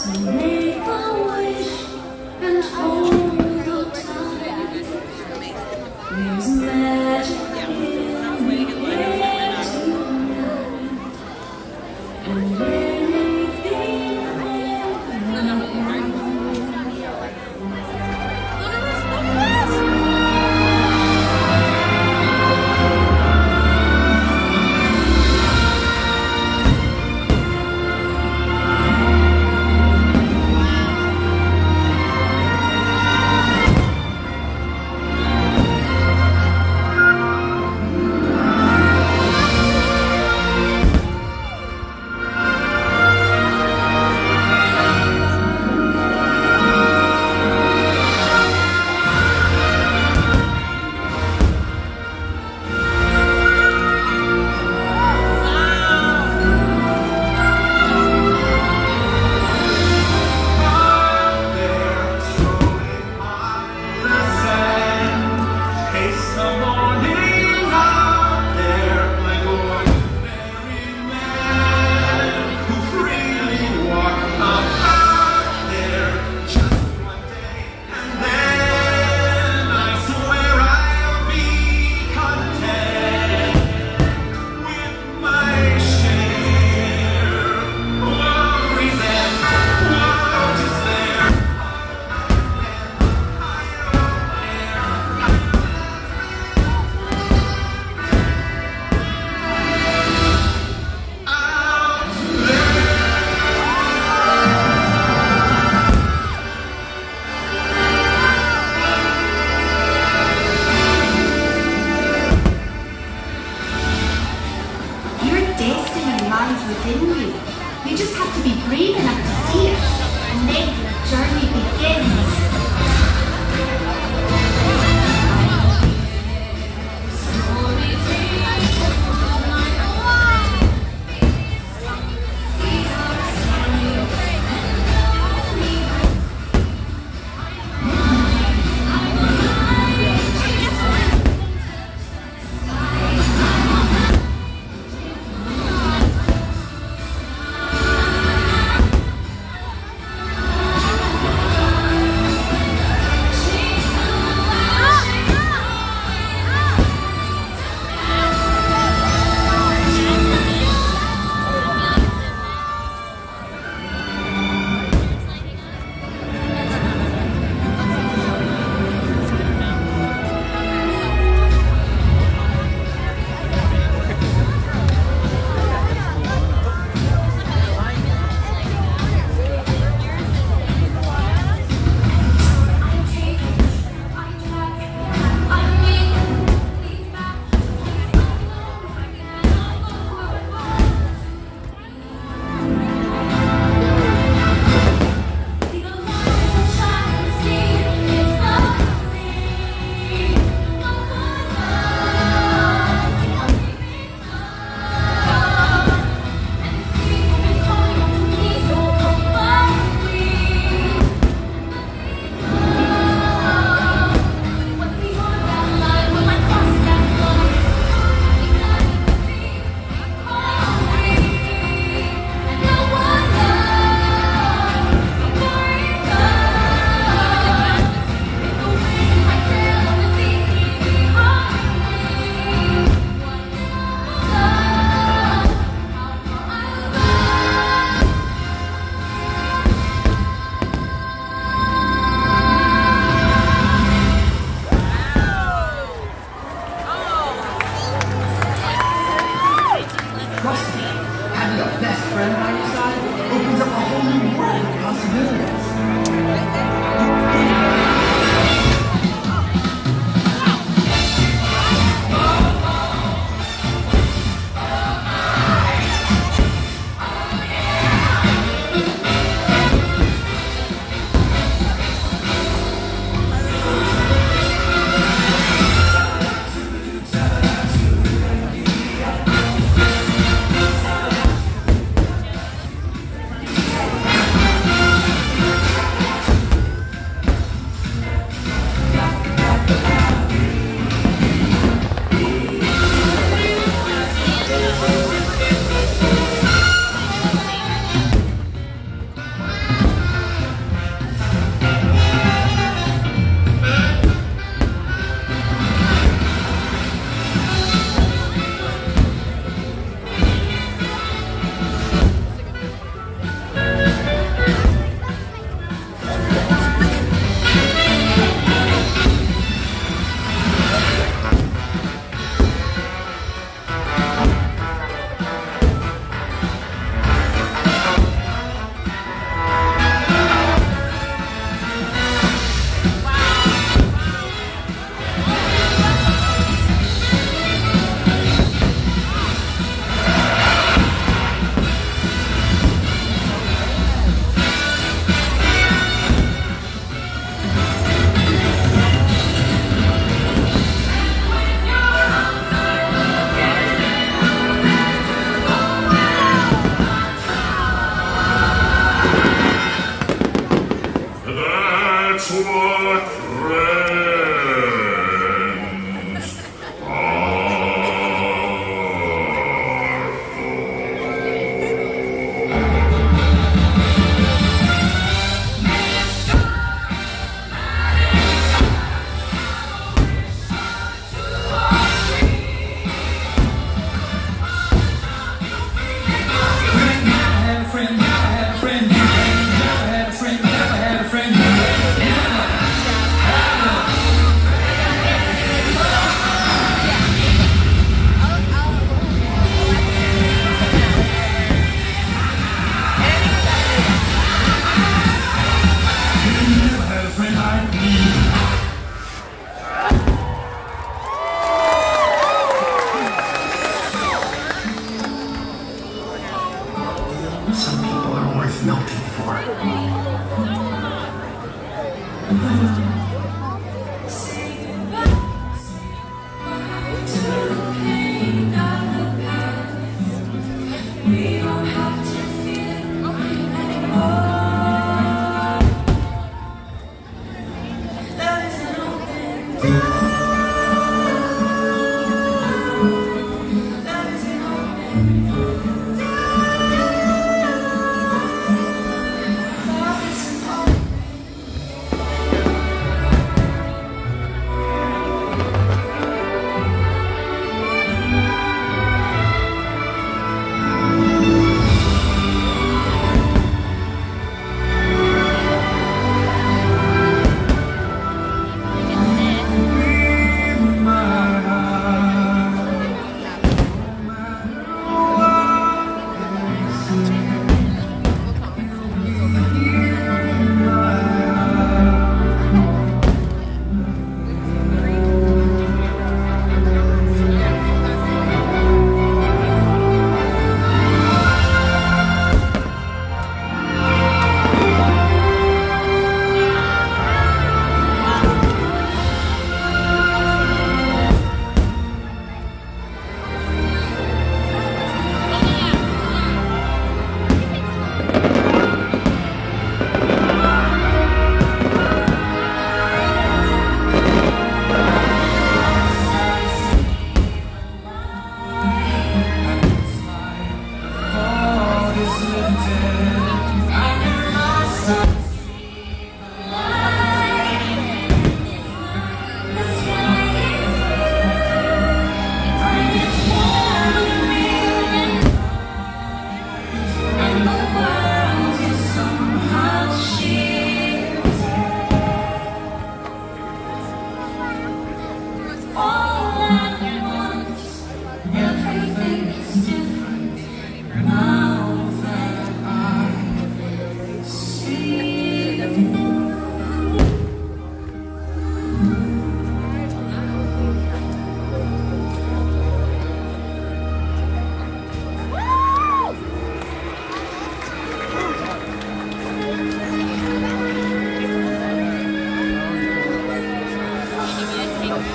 So make a wish and hold the time. There's magic in the air tonight. And anything what friends Some people are worth melting for.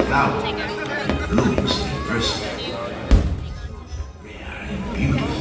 Now, looks versatile, rare and beautiful.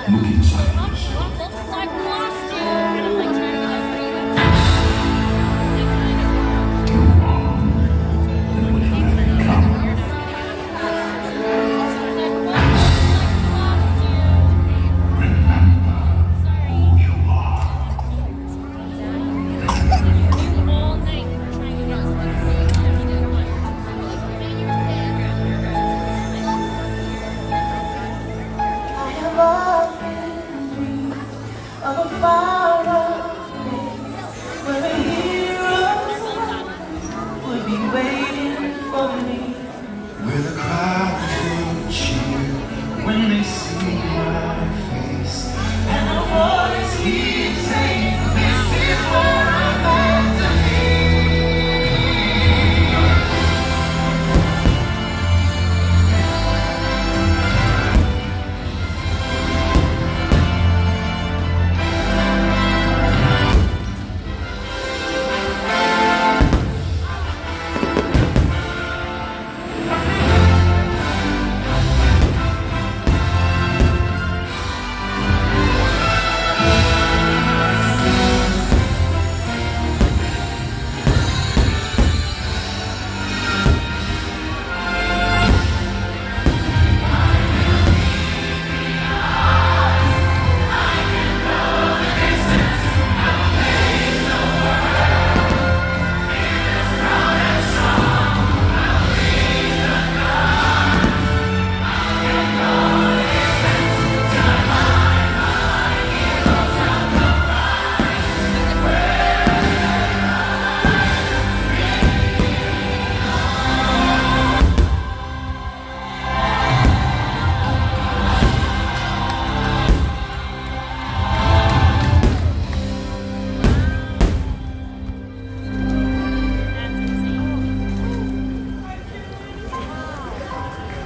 Look inside yourself. Looks like we lost you. I'm like trying to get over you. You are, and whatever may come. Remember who you are. All night we're trying to get of a far-off place where the heroes would be waiting for me, where the crowd will cheer when they see my face, and the voice keeps saying, "This is what I'm meant to be."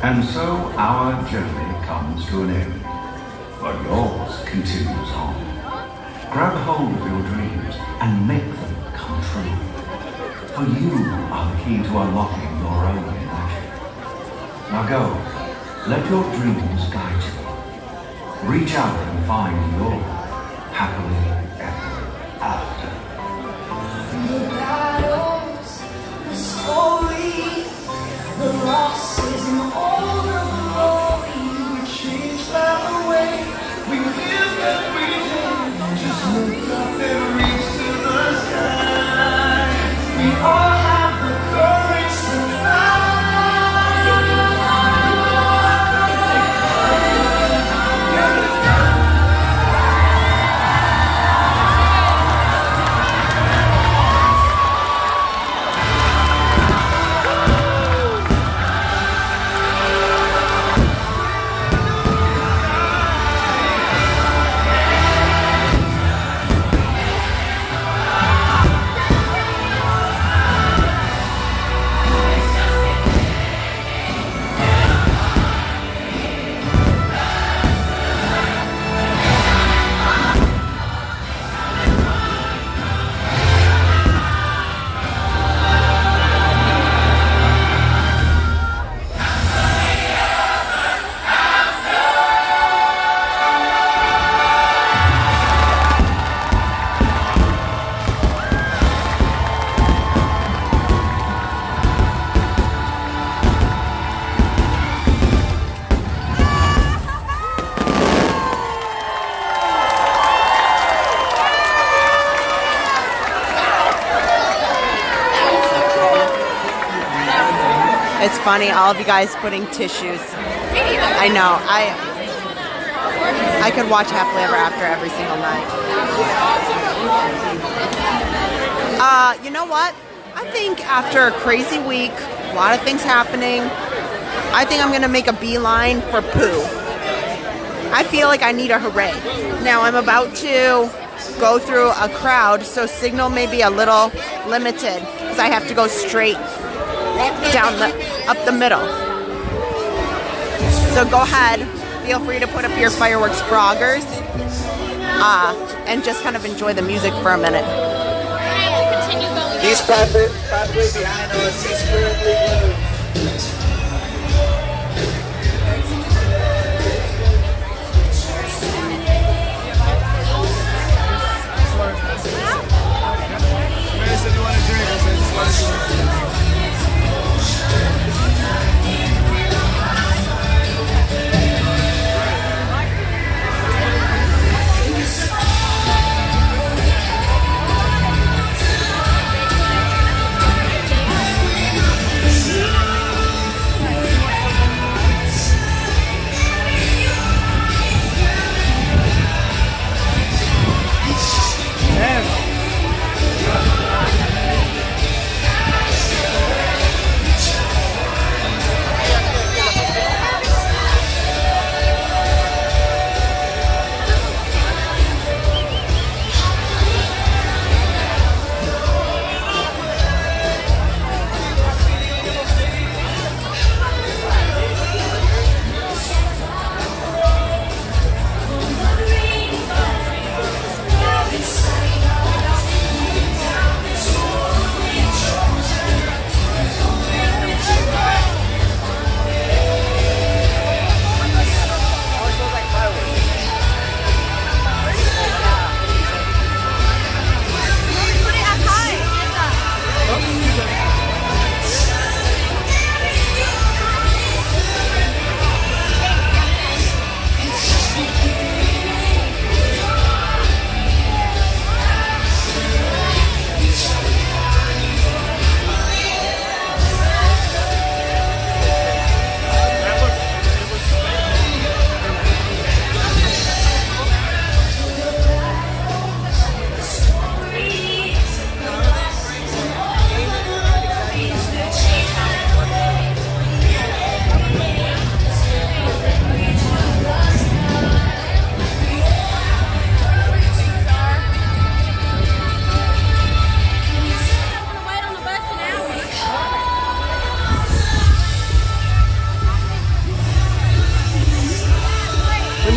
And so our journey comes to an end, but yours continues on. Grab hold of your dreams and make them come true. For you are the key to unlocking your own magic. Now go, let your dreams guide you. Reach out and find your happily ever after. The battles, the story, the losses and all the glory, we changed our way, we lived everything, just look up and reach to the sky. We all have the courage to fly. It's funny, all of you guys putting tissues. I know. I could watch Happily Ever After every single night. You know what? I think after a crazy week, a lot of things happening, I think I'm gonna make a beeline for Pooh. I feel like I need a hooray. Now I'm about to go through a crowd, so signal may be a little limited because I have to go straight down up the middle. So go ahead, feel free to put up your fireworks froggers and just kind of enjoy the music for a minute. He's probably behind us. He's currently blue.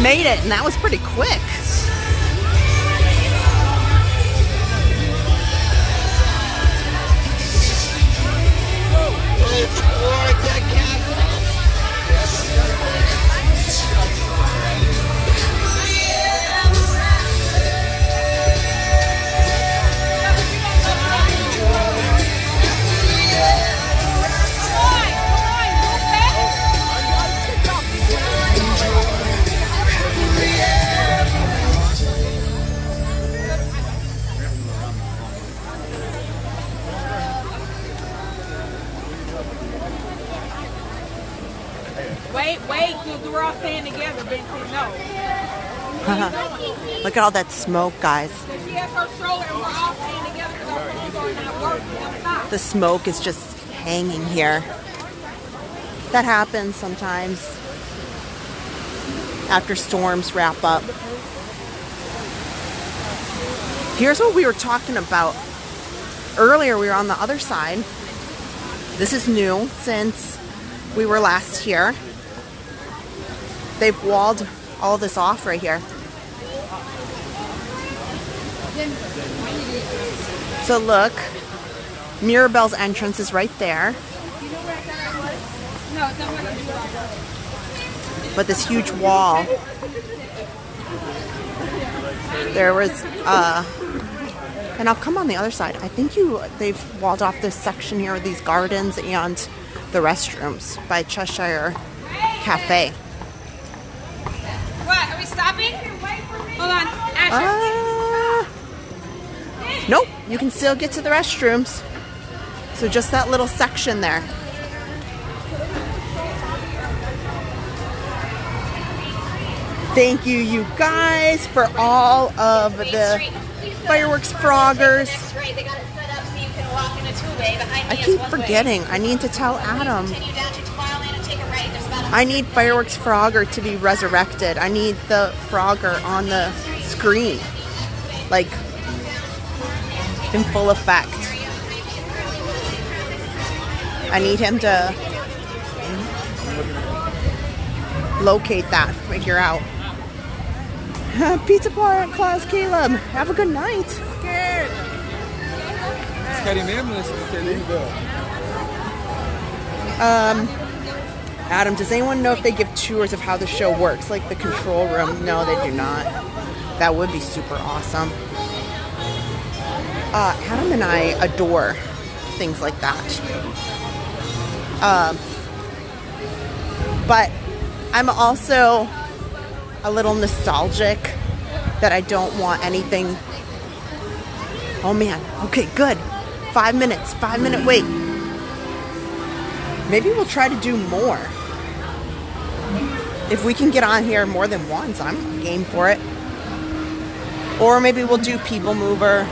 made it, and that was pretty quick. Wait, we're all staying together, Big T. No. Look at all that smoke, guys. She has her stroller and we're all staying together because our phones are not working. The smoke is just hanging here. That happens sometimes after storms wrap up. Here's what we were talking about. Earlier we were on the other side. This is new since we were last here. They've walled all this off right here. So look, Mirabelle's entrance is right there. But this huge wall. There was, and I'll come on the other side. I think they've walled off this section here with these gardens and the restrooms by Cheshire Cafe. What? Are we stopping? Hold on. Asher. Nope, you can still get to the restrooms. So just that little section there. Thank you, you guys, for all of the fireworks froggers. I keep forgetting. I need to tell Adam. I need fireworks frogger to be resurrected. I need the frogger on the screen, like in full effect. I need him to locate that, figure out. Pizza Claus Caleb, have a good night. Scared. Adam, does anyone know if they give tours of how the show works, like the control room? No, they do not. That would be super awesome. Adam and I adore things like that. But I'm also a little nostalgic that I don't want anything. Oh man, okay, good. 5 minutes, 5 minute wait. Maybe we'll try to do more. If we can get on here more than once, I'm game for it. Or maybe we'll do People Mover.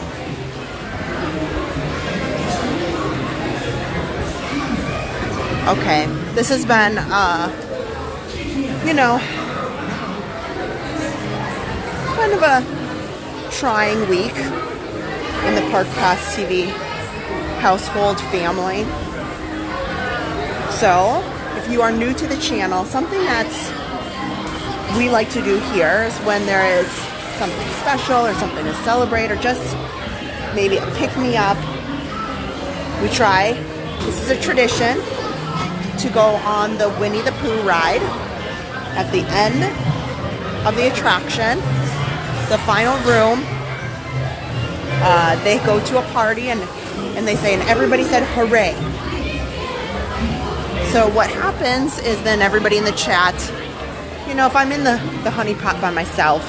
Okay, this has been, you know, kind of a trying week in the Park Pass TV household family. So, if you are new to the channel, something that's we like to do here is when there is something special or something to celebrate or just maybe a pick-me-up, we try, this is a tradition, to go on the Winnie the Pooh ride at the end of the attraction. The final room, they go to a party and they say, and everybody said hooray. So what happens is then everybody in the chat, you know, if I'm in the honey pot by myself,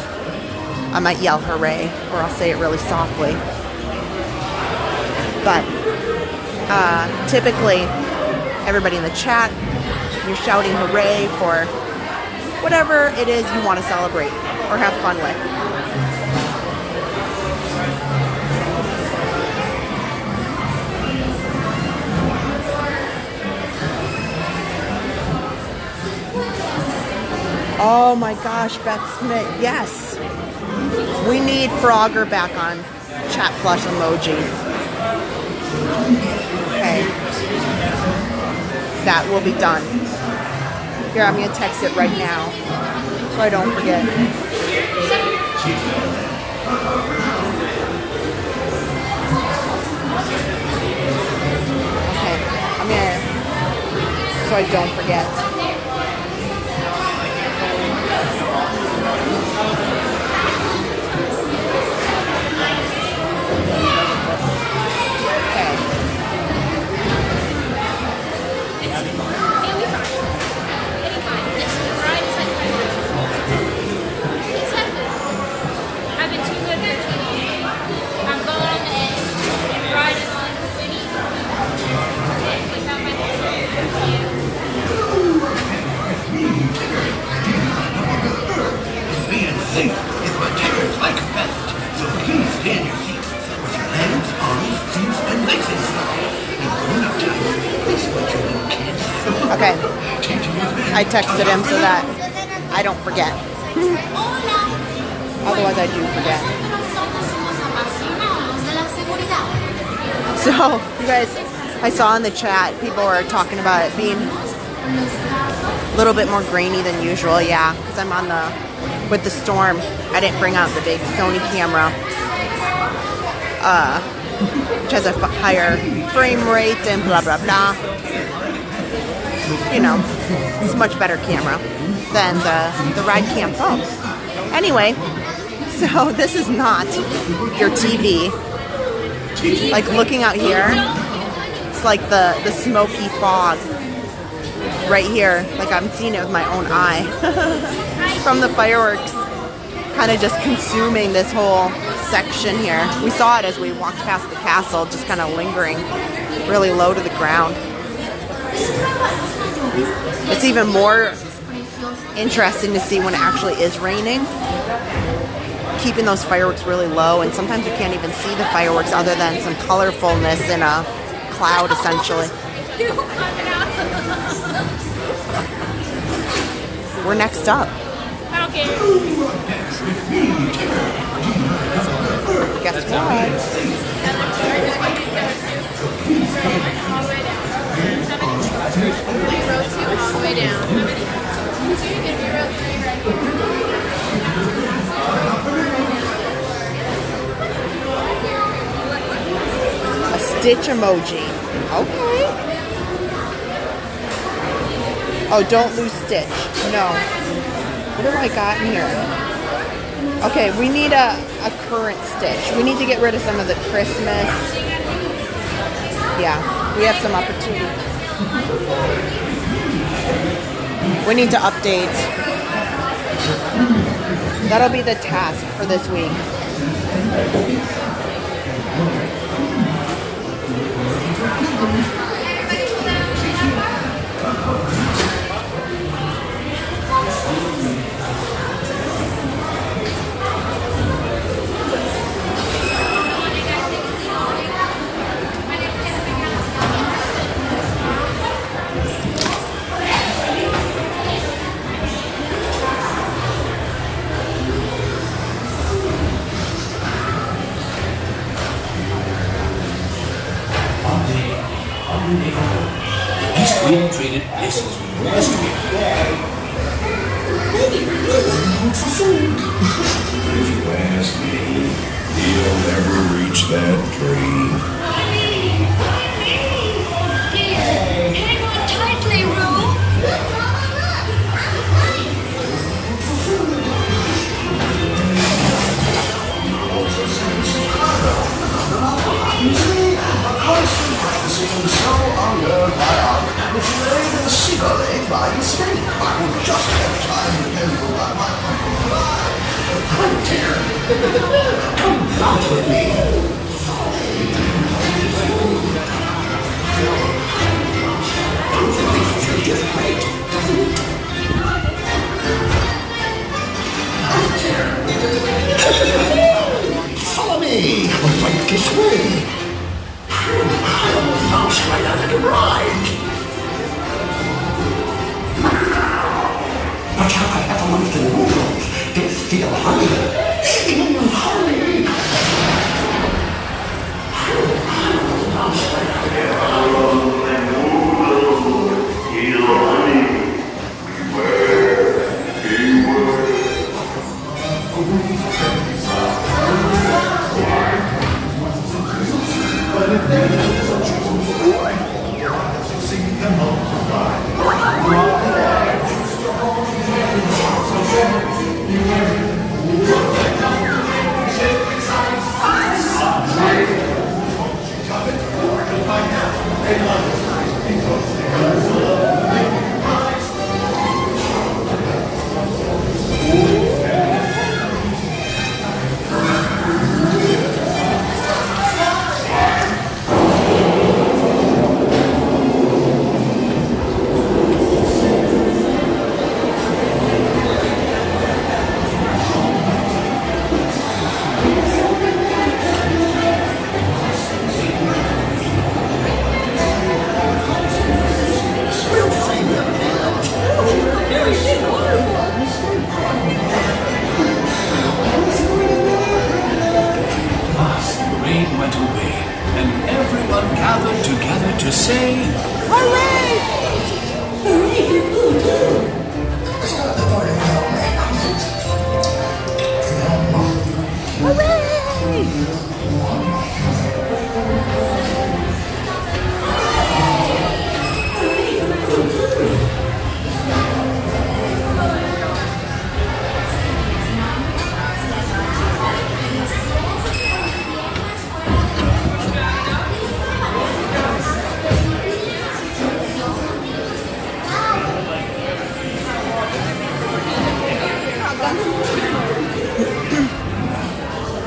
I might yell hooray, or I'll say it really softly. But typically, everybody in the chat, you're shouting hooray for whatever it is you want to celebrate or have fun with. Oh my gosh, Beth Smith, yes. We need Frogger back on chat plush emojis. Okay. That will be done. Here, I'm gonna text it right now so I don't forget. Okay, I'm gonna, so I don't forget. I've been too good for TV. I'm going on the edge and riding on Winnie. Without my Being safe is what terrors like best. So please stay in your seat with your hands, arms, feet, and legs inside. And grown-up time, this is what your little kids. Okay. I texted him so that I don't forget. Otherwise I do forget. So, you guys, I saw in the chat people were talking about it being a little bit more grainy than usual. Yeah, because I'm on the, with the storm, I didn't bring out the big Sony camera, which has a higher frame rate and blah, blah, blah. You know, it's a much better camera than the Ride Cam phone. Anyway, so this is not your TV. Like looking out here, it's like the smoky fog right here. Like I'm seeing it with my own eye from the fireworks, kind of just consuming this whole section here. We saw it as we walked past the castle, just kind of lingering really low to the ground. It's even more interesting to see when it actually is raining, keeping those fireworks really low, and sometimes you can't even see the fireworks other than some colorfulness in a cloud, essentially. We're next up. Okay. Guess what? All the way down. A stitch emoji. Okay. Oh, don't lose stitch. No. What have I got in here? Okay, we need a current stitch. We need to get rid of some of the Christmas. Yeah, we have some opportunity. We need to update. That'll be the task for this week. He's being treated this is Restroom. If you ask me, he'll never reach that dream. Hang on tightly, Roo. Practicing so under my arm, if you laid in a seagull egg by his feet, I would just have time to handle by my Come here. Come out with me. Everything just great, doesn't it? Follow me. Right this way. I almost bounced right out of the ride. Watch out, I have a monster noodles. They feel honey. Hurry! I almost bounced right out of the ride. to say, Hooray! Hooray for Pooh, too! Start the party without me. Hooray!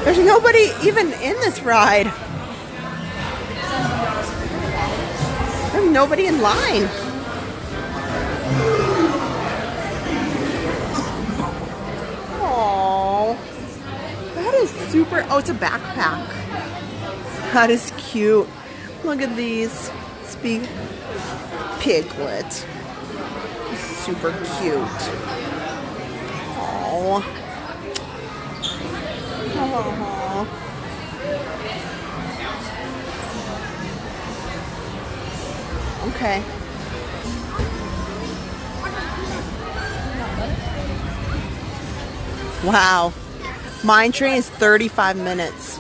There's nobody even in this ride. There's nobody in line. Aww. That is super. Oh, it's a backpack. That is cute. Look at these. Speak Piglet. Super cute. Aww. Aww. Okay. Wow. Mine train is 35 minutes.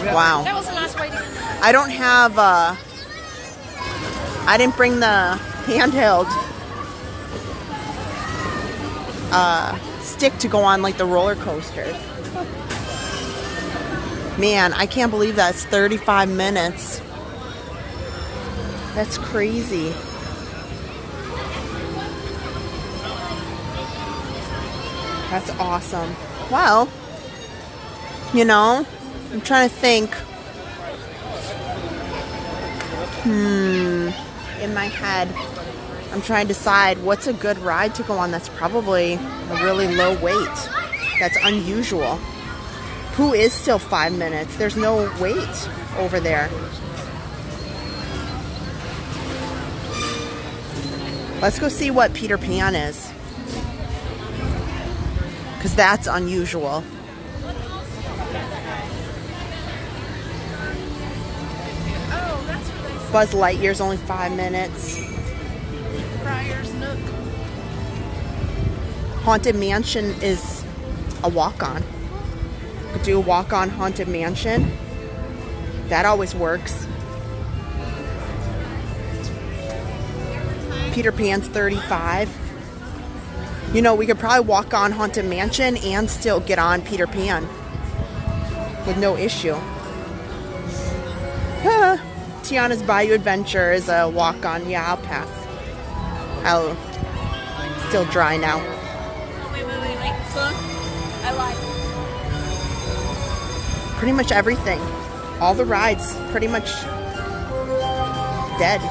Wow. That was the last way to go. I don't have I didn't bring the handheld stick to go on like the roller coasters. Man, I can't believe that's 35 minutes. That's crazy. That's awesome. Well, you know, I'm trying to think. In my head, I'm trying to decide what's a good ride to go on that's probably a really low wait. That's unusual. Pooh is still 5 minutes. There's no wait over there. Let's go see what Peter Pan is. Because that's unusual. Buzz Lightyear's only 5 minutes. Haunted Mansion is a walk-on. Could do a walk-on Haunted Mansion. That always works. Peter Pan's 35. You know, we could probably walk on Haunted Mansion and still get on Peter Pan with no issue. Tiana's Bayou Adventure is a walk-on. Yeah, I'll pass. I'll still dry now. Wait. Look. I lied. Pretty much everything. All the rides pretty much dead.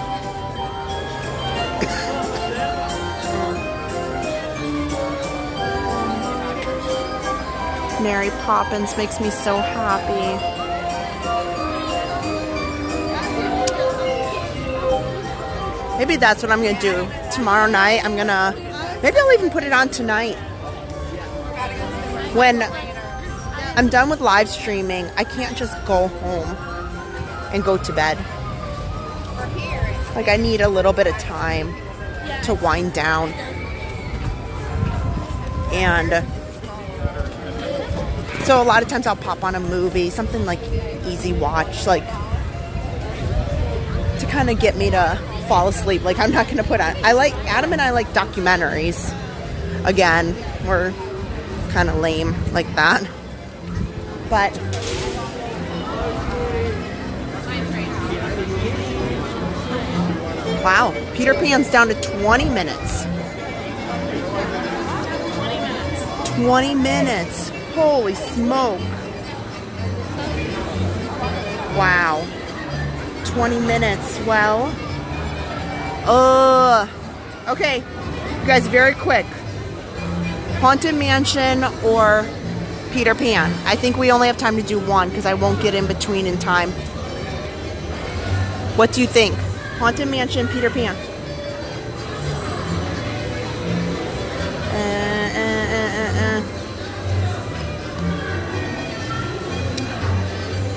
Mary Poppins makes me so happy. Maybe that's what I'm gonna do tomorrow night. Maybe I'll even put it on tonight. When I'm done with live streaming, I can't just go home and go to bed. Like, I need a little bit of time to wind down. And so a lot of times I'll pop on a movie, something like easy watch, like to kind of get me to fall asleep. Like, I'm not going to put on, Adam and I like documentaries. Again, we're kind of lame like that. But wow, Peter Pan's down to 20 minutes. 20 minutes. Holy smoke. Wow. 20 minutes. Well. Okay. You guys, very quick. Haunted Mansion or Peter Pan? I think we only have time to do one because I won't get in between in time. What do you think? Haunted Mansion, Peter Pan?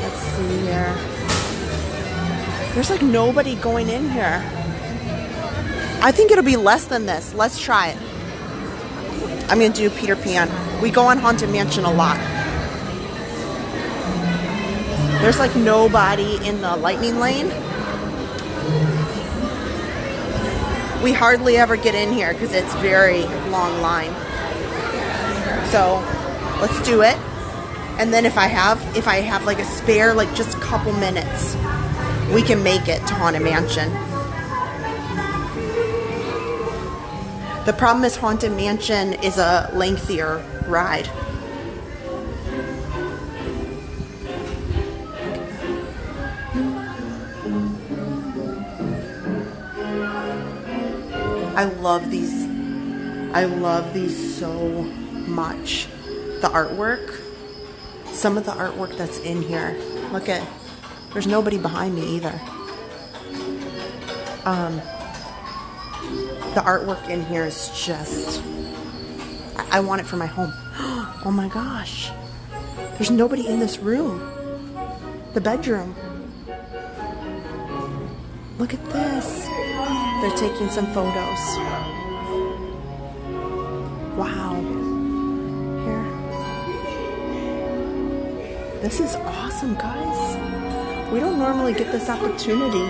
Let's see here. There's like nobody going in here. I think it'll be less than this. Let's try it. I'm gonna do Peter Pan. We go on Haunted Mansion a lot. There's like nobody in the lightning lane. We hardly ever get in here because it's very long line. So let's do it. And then if I have like a spare, like just a couple minutes, we can make it to Haunted Mansion. The problem is Haunted Mansion is a lengthier ride. I love these so much. The artwork. Some of the artwork that's in here. Look at, there's nobody behind me either. The artwork in here is just, I want it for my home. Oh my gosh. There's nobody in this room. The bedroom. Look at this. They're taking some photos. Wow. Here. This is awesome, guys. We don't normally get this opportunity.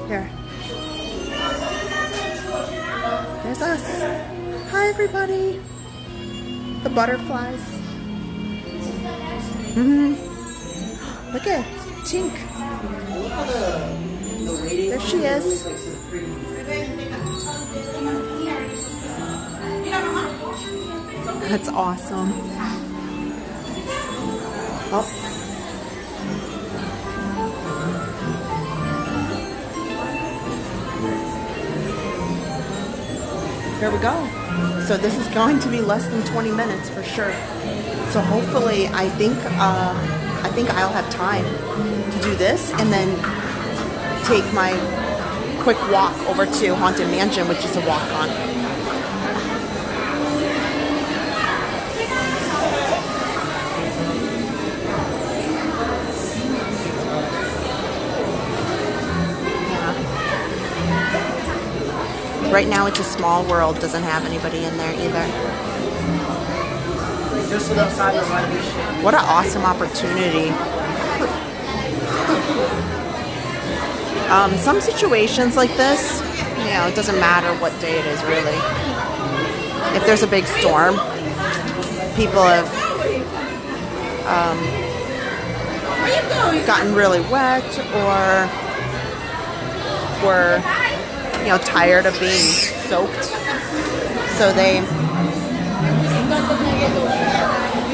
Here. There's us. Hi, everybody. The butterflies. Look at Tink. There she is. That's awesome. Oh. There we go. So this is going to be less than 20 minutes for sure. So hopefully, I think I'll have time to do this and then take my quick walk over to Haunted Mansion, which is a walk-on. Right now it's a small world, doesn't have anybody in there either. What an awesome opportunity. Some situations like this, you know, it doesn't matter what day it is really. If there's a big storm, people have gotten really wet or were, you know, tired of being soaked, so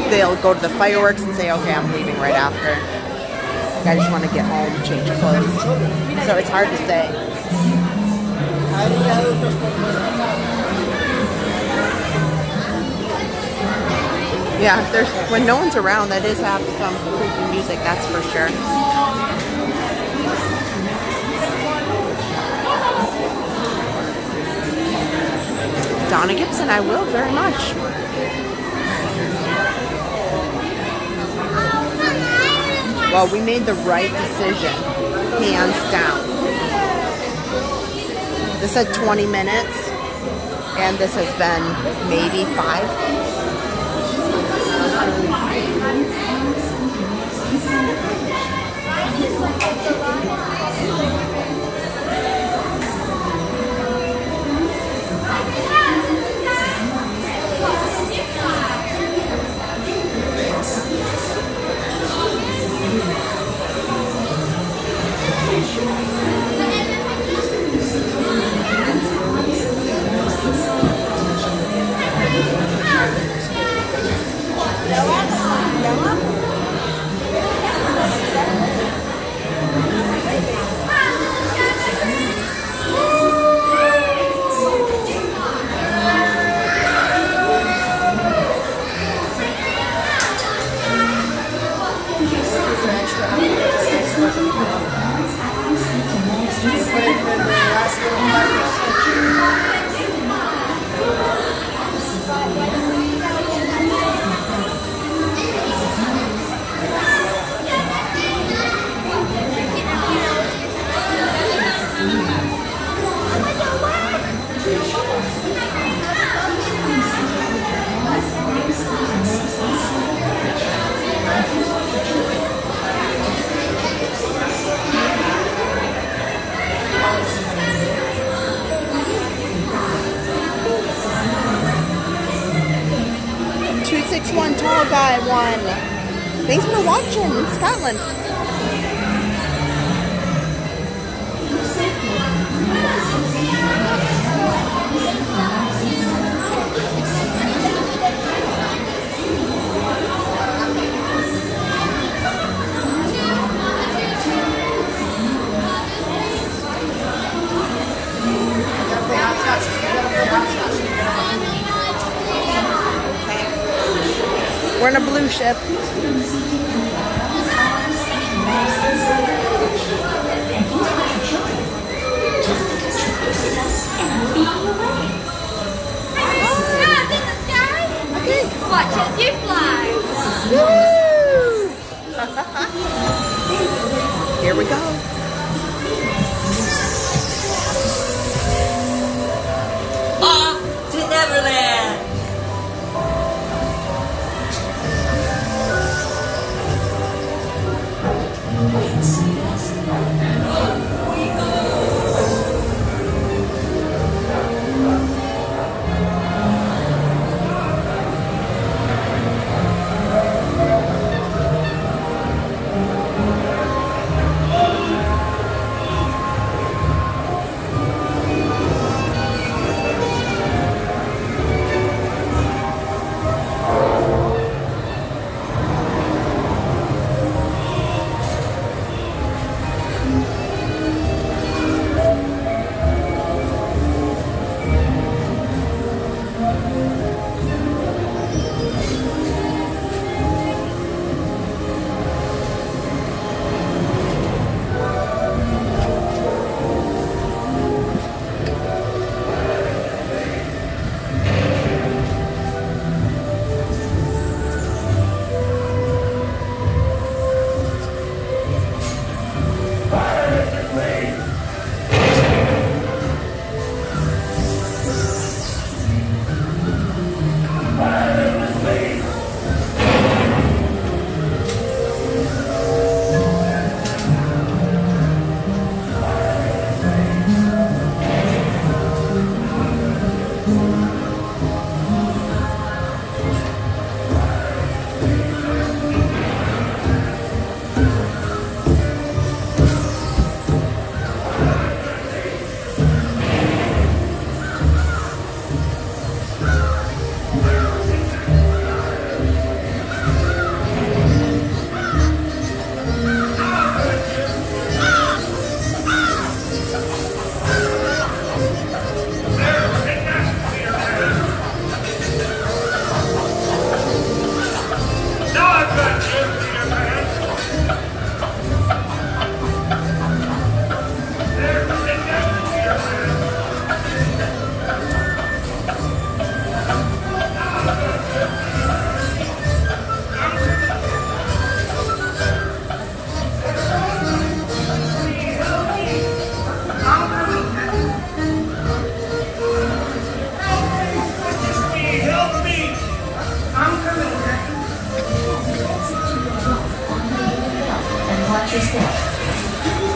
they'll go to the fireworks and say, okay, I'm leaving right after. I just want to get home, change clothes. So it's hard to say. Yeah, there's, when no one's around, that is have some creepy music, that's for sure. Donna Gibson, I will very much. Well, we made the right decision, hands down. This said 20 minutes, and this has been maybe 5. some tall guy won. Thanks for watching in Scotland. We're in a blue ship. Okay. Watch as you fly. Woo! Here we go. Off to Neverland.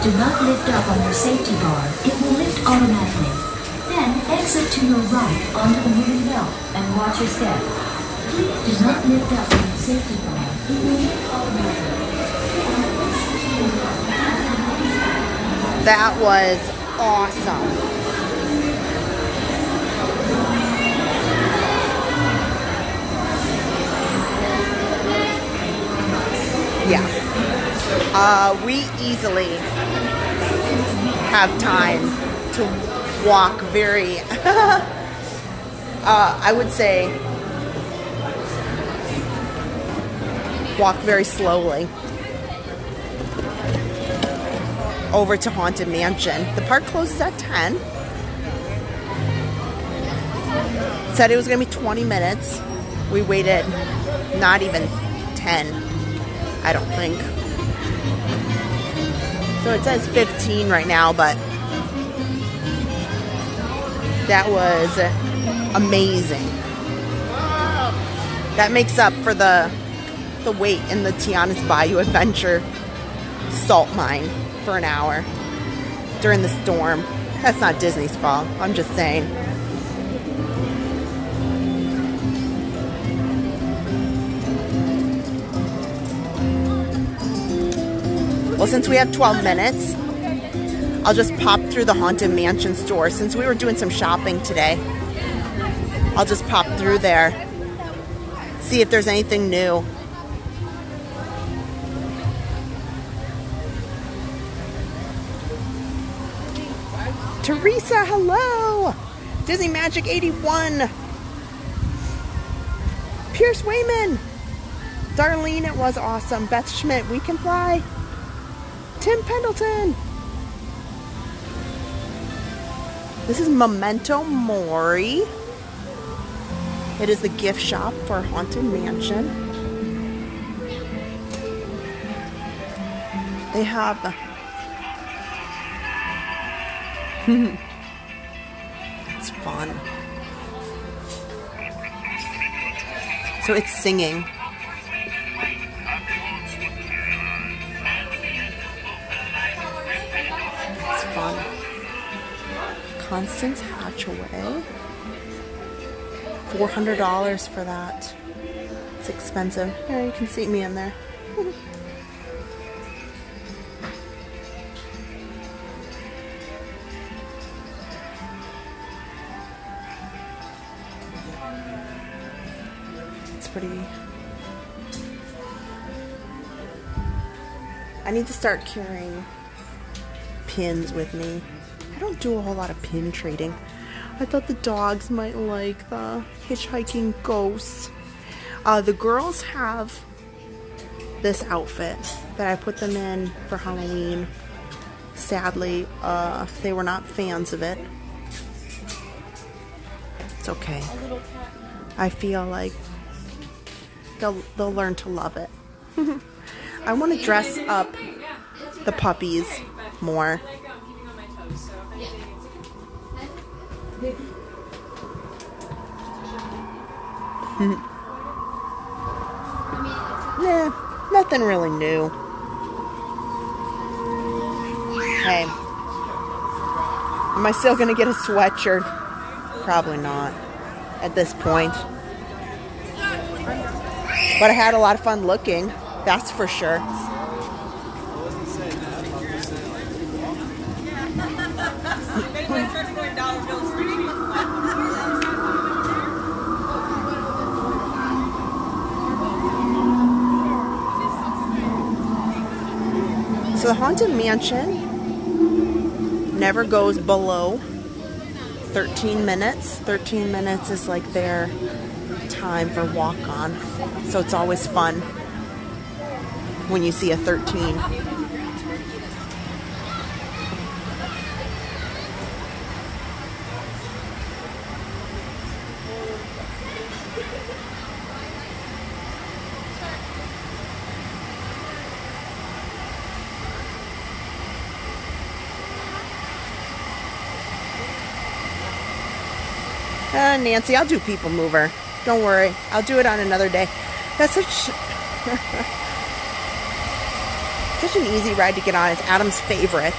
Do not lift up on your safety bar. It will lift automatically. Then exit to your right onto the moving belt and watch your step. Please do not lift up on your safety bar. It will lift automatically. That was awesome. Yeah. We easily have time to walk very, I would say, walk very slowly over to Haunted Mansion. The park closes at 10. Said it was going to be 20 minutes. We waited not even 10, I don't think. So it says 15 right now, but that was amazing. That makes up for the wait in the Tiana's Bayou Adventure salt mine for an hour during the storm. That's not Disney's fault. I'm just saying. Well, since we have 12 minutes, I'll just pop through the Haunted Mansion store. Since we were doing some shopping today, I'll just pop through there, see if there's anything new. Teresa, hello! Disney Magic 81. Pierce Wayman. Darlene, it was awesome. Beth Schmidt, we can fly. Tim Pendleton. This is Memento Mori. It is the gift shop for Haunted Mansion. They have the... It's fun. So it's singing. It's fun. Constance Hatchaway. $400 for that. It's expensive. Here, you can see me in there. It's pretty. I need to start carrying pins with me. I don't do a whole lot of pin trading. I thought the dogs might like the hitchhiking ghosts. The girls have this outfit that I put them in for Halloween. Sadly, they were not fans of it. It's okay. I feel like they'll learn to love it. I want to dress up the puppies more. Nah, nothing really new. Hey, am I still gonna get a sweatshirt? Probably not at this point. But I had a lot of fun looking, that's for sure. So the Haunted Mansion never goes below 13 minutes. 13 minutes is like their time for walk-on. So it's always fun when you see a 13. Nancy, I'll do People Mover. Don't worry. I'll do it on another day. That's such an easy ride to get on. It's Adam's favorite.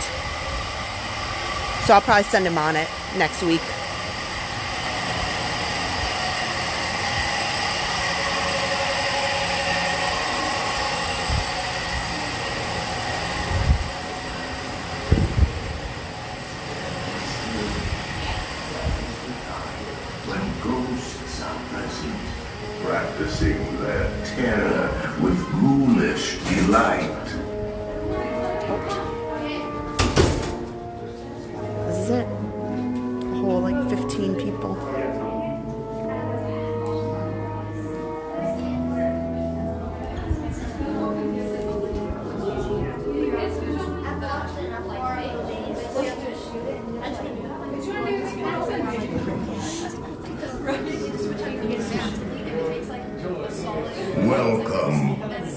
So I'll probably send him on it next week. Practicing their terror with ghoulish delight. This is it. A whole like 15 people. Welcome,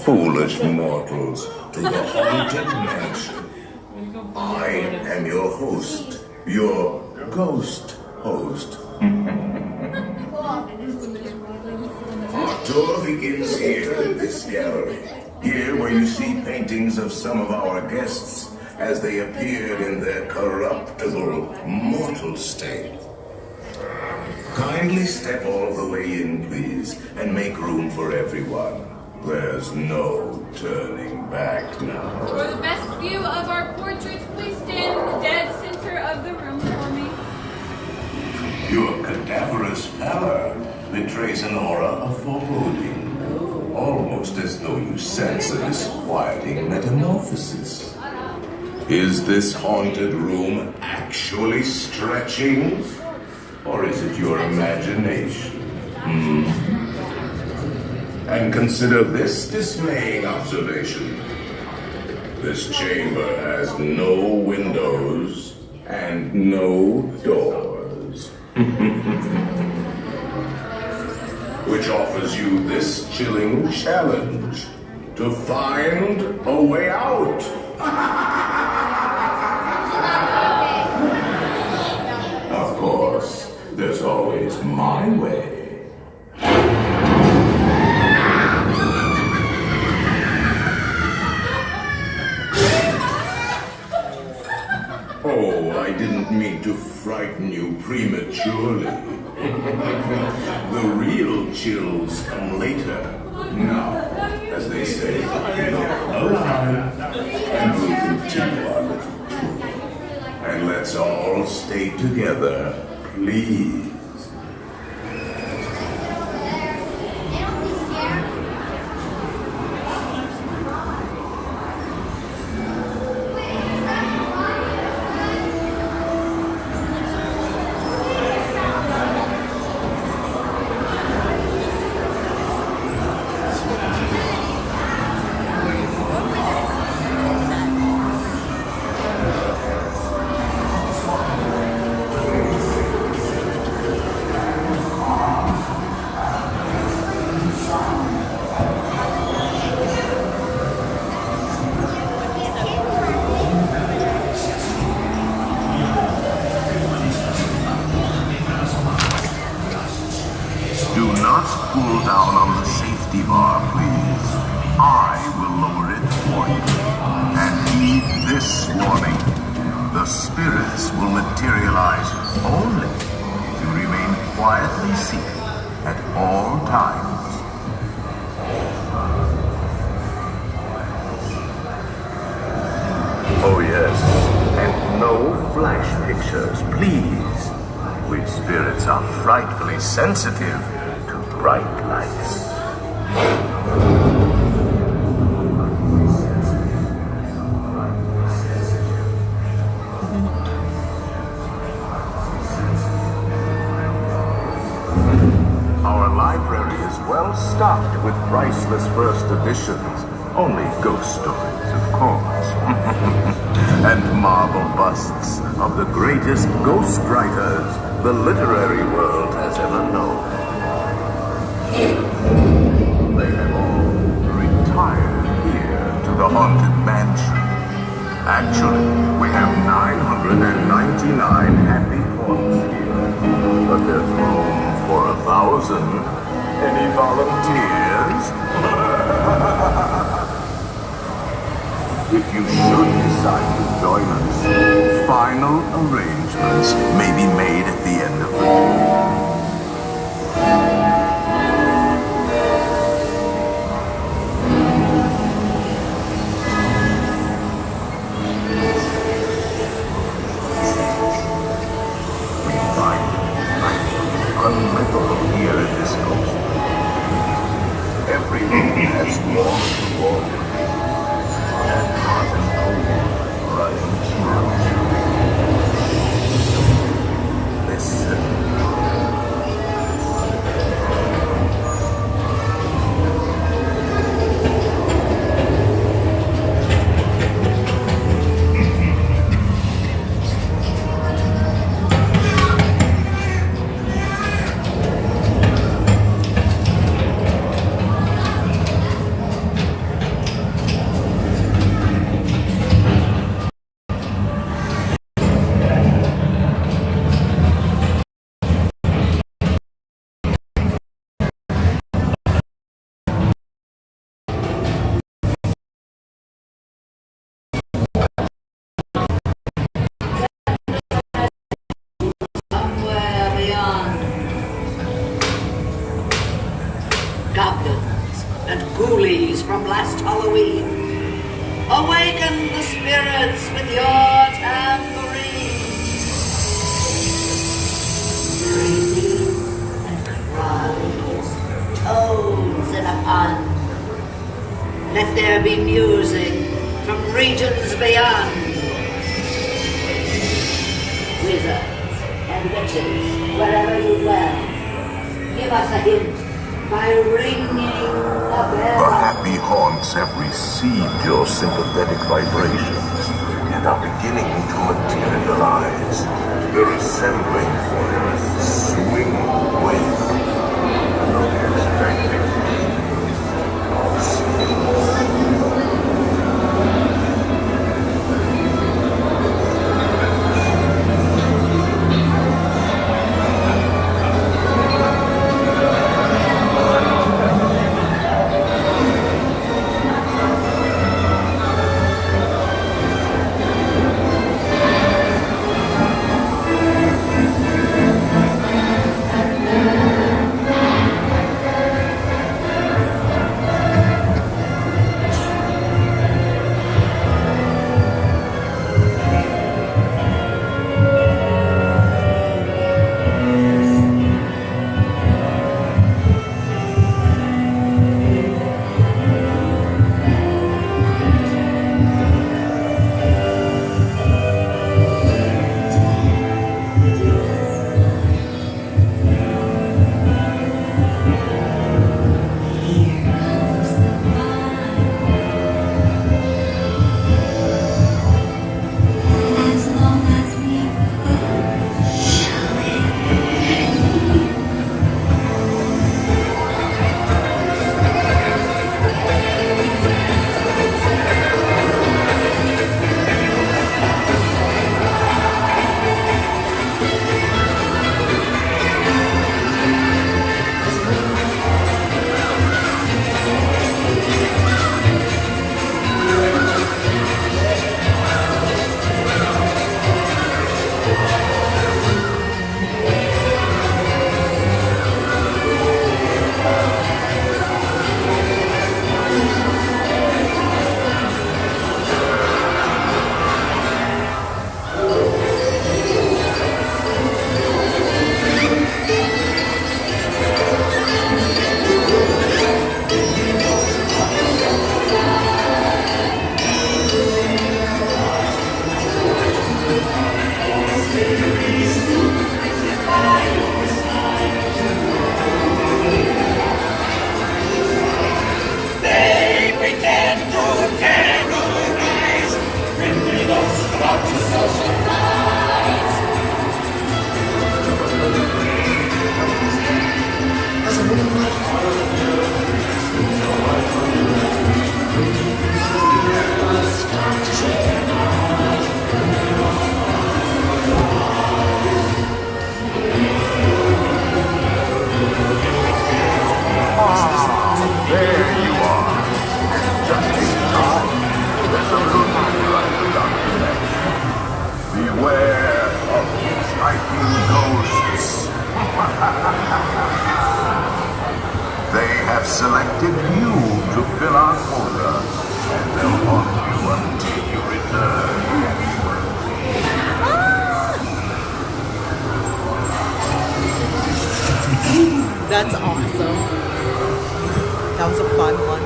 foolish mortals, to the Haunted Mansion. I am your host, your ghost host. Our tour begins here in this gallery. Here where you see paintings of some of our guests as they appeared in their corruptible, mortal state. Kindly step all the way in, please, and make room for everyone. There's no turning back now. For the best view of our portraits, please stand in the dead center of the room for me. Your cadaverous pallor betrays an aura of foreboding, almost as though you sense a disquieting metamorphosis. Is this haunted room actually stretching? Or is it your imagination? And consider this dismaying observation. This chamber has no windows and no doors. Which offers you this chilling challenge to find a way out. Of course, there's always my way. Oh, I didn't mean to frighten you prematurely. The real chills come later. Now, as they say, look alive, and we'll continue our little tour. And let's all stay together, please. Pull down on the safety bar, please. I will lower it for you. And heed this warning. The spirits will materialize only if you remain quietly seated at all times. Oh yes, and no flash pictures, please. We spirits are frightfully sensitive bright lights. Our library is well stocked with priceless first editions. Only ghost stories, of course. And marble busts of the greatest ghost writers the literary world has ever known. They have all retired here to the haunted mansion. Actually, we have 999 happy haunts here, but there's room for 1,000. Any volunteers? If you should decide to join us, final arrangements may be made at the end of the tour. Unlivable here in this coast. Everything has walked forward and hot and cold running through. Listen. from last Halloween. Awaken the spirits with your tambourine. Breathing and cries, toads in a pond. Let there be music from regions beyond. Wizards and witches, wherever you dwell, give us a hint by ringing the bell. The happy haunts have received your sympathetic vibrations and are beginning to materialize. They're assembling for a swing wave. Not expecting. Selected you to fill our quota, and they'll haunt you until you return. That's awesome. That was a fun one.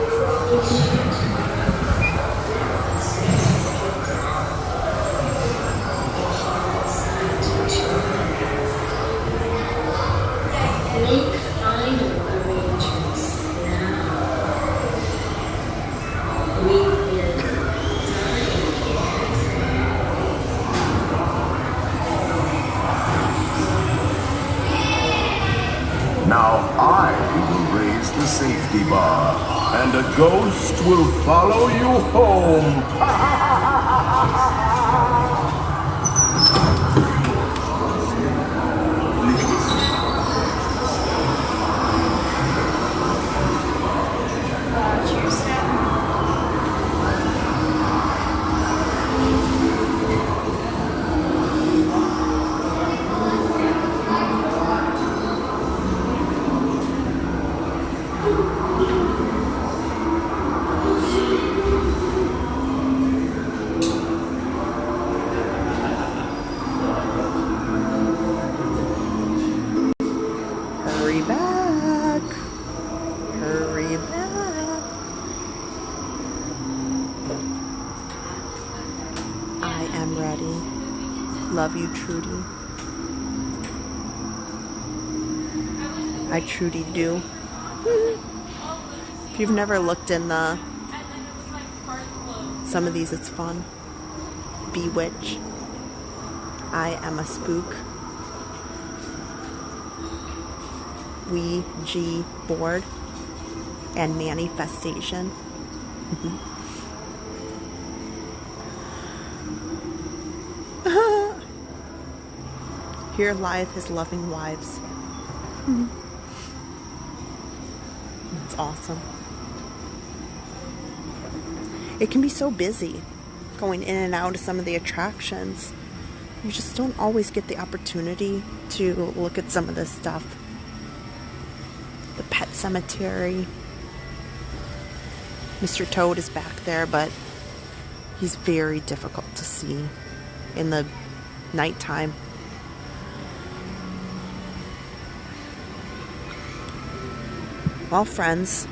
Make final arrangements now. We've been Now I will raise the safety bar, and a ghost will follow you home. Love you, Trudy. I Trudy do. If you've never looked in some of these, it's fun. Bewitch. I am a spook. Ouija board. And manifestation. Here lieth his loving wives. It's awesome. It can be so busy going in and out of some of the attractions. You just don't always get the opportunity to look at some of this stuff. The pet cemetery. Mr. Toad is back there, but he's very difficult to see in the nighttime. Well, friends,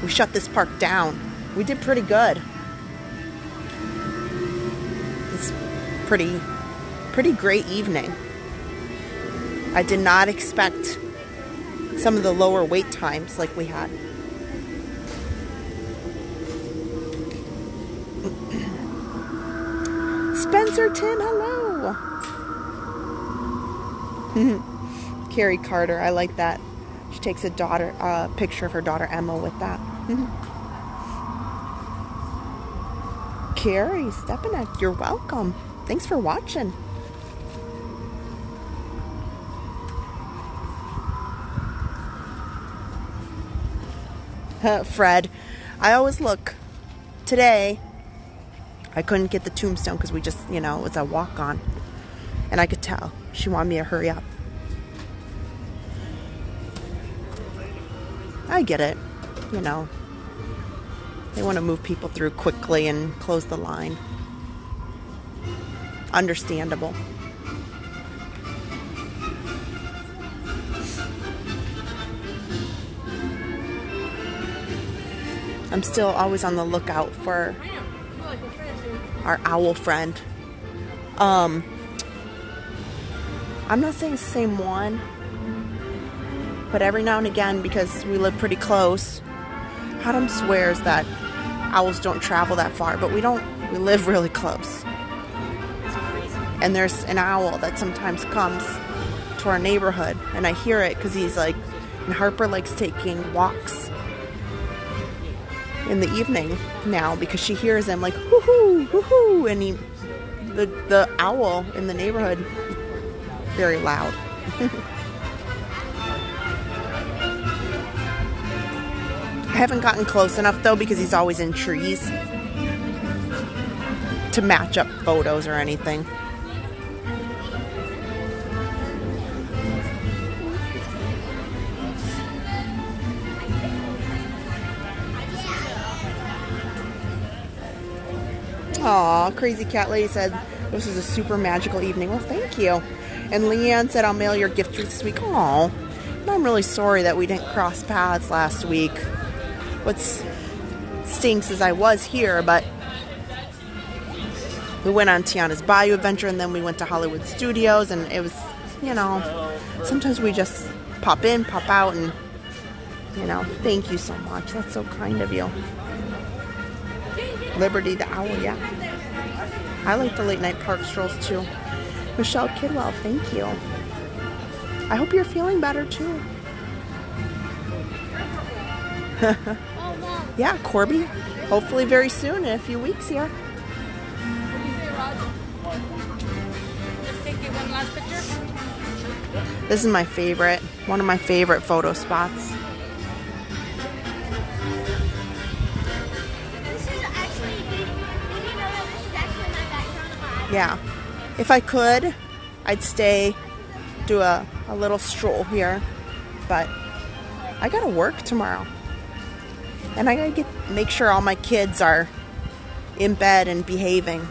we shut this park down. We did pretty good. It's pretty great evening. I did not expect some of the lower wait times like we had. Spencerton, hello. Carrie Carter, I like that. She takes a picture of her daughter Emma with that. Carrie Stepanek, you're welcome. Thanks for watching. Fred, I always look. Today, I couldn't get the tombstone because we just, it was a walk-on. And I could tell. She wanted me to hurry up. I get it. They want to move people through quickly and close the line. Understandable. I'm still always on the lookout for our owl friend. I'm not saying it's the same one, but every now and again, because we live pretty close, Adam swears that owls don't travel that far, but we don't. We live really close. And there's an owl that sometimes comes to our neighborhood, and I hear it because he's like, and Harper likes taking walks in the evening now because she hears him like whoo-hoo, whoo-hoo, and the owl in the neighborhood very loud. I haven't gotten close enough though because he's always in trees to match up photos or anything. Aw, Crazy Cat Lady said this was a super magical evening. Well, thank you. And Leanne said I'll mail your gift this week. Aw, and I'm really sorry that we didn't cross paths last week. What stinks is I was here, but we went on Tiana's Bayou Adventure and then we went to Hollywood Studios, and it was, sometimes we just pop in, pop out, and, thank you so much. That's so kind of you. Liberty the Owl, yeah. I like the late night park strolls too. Michelle Kidwell, thank you. I hope you're feeling better too. Yeah, Corby. Hopefully very soon, in a few weeks here. Let's take you one last picture. This is my favorite, one of my favorite photo spots. Yeah, if I could, I'd stay, do a little stroll here, but I gotta work tomorrow, and I gotta make sure all my kids are in bed and behaving.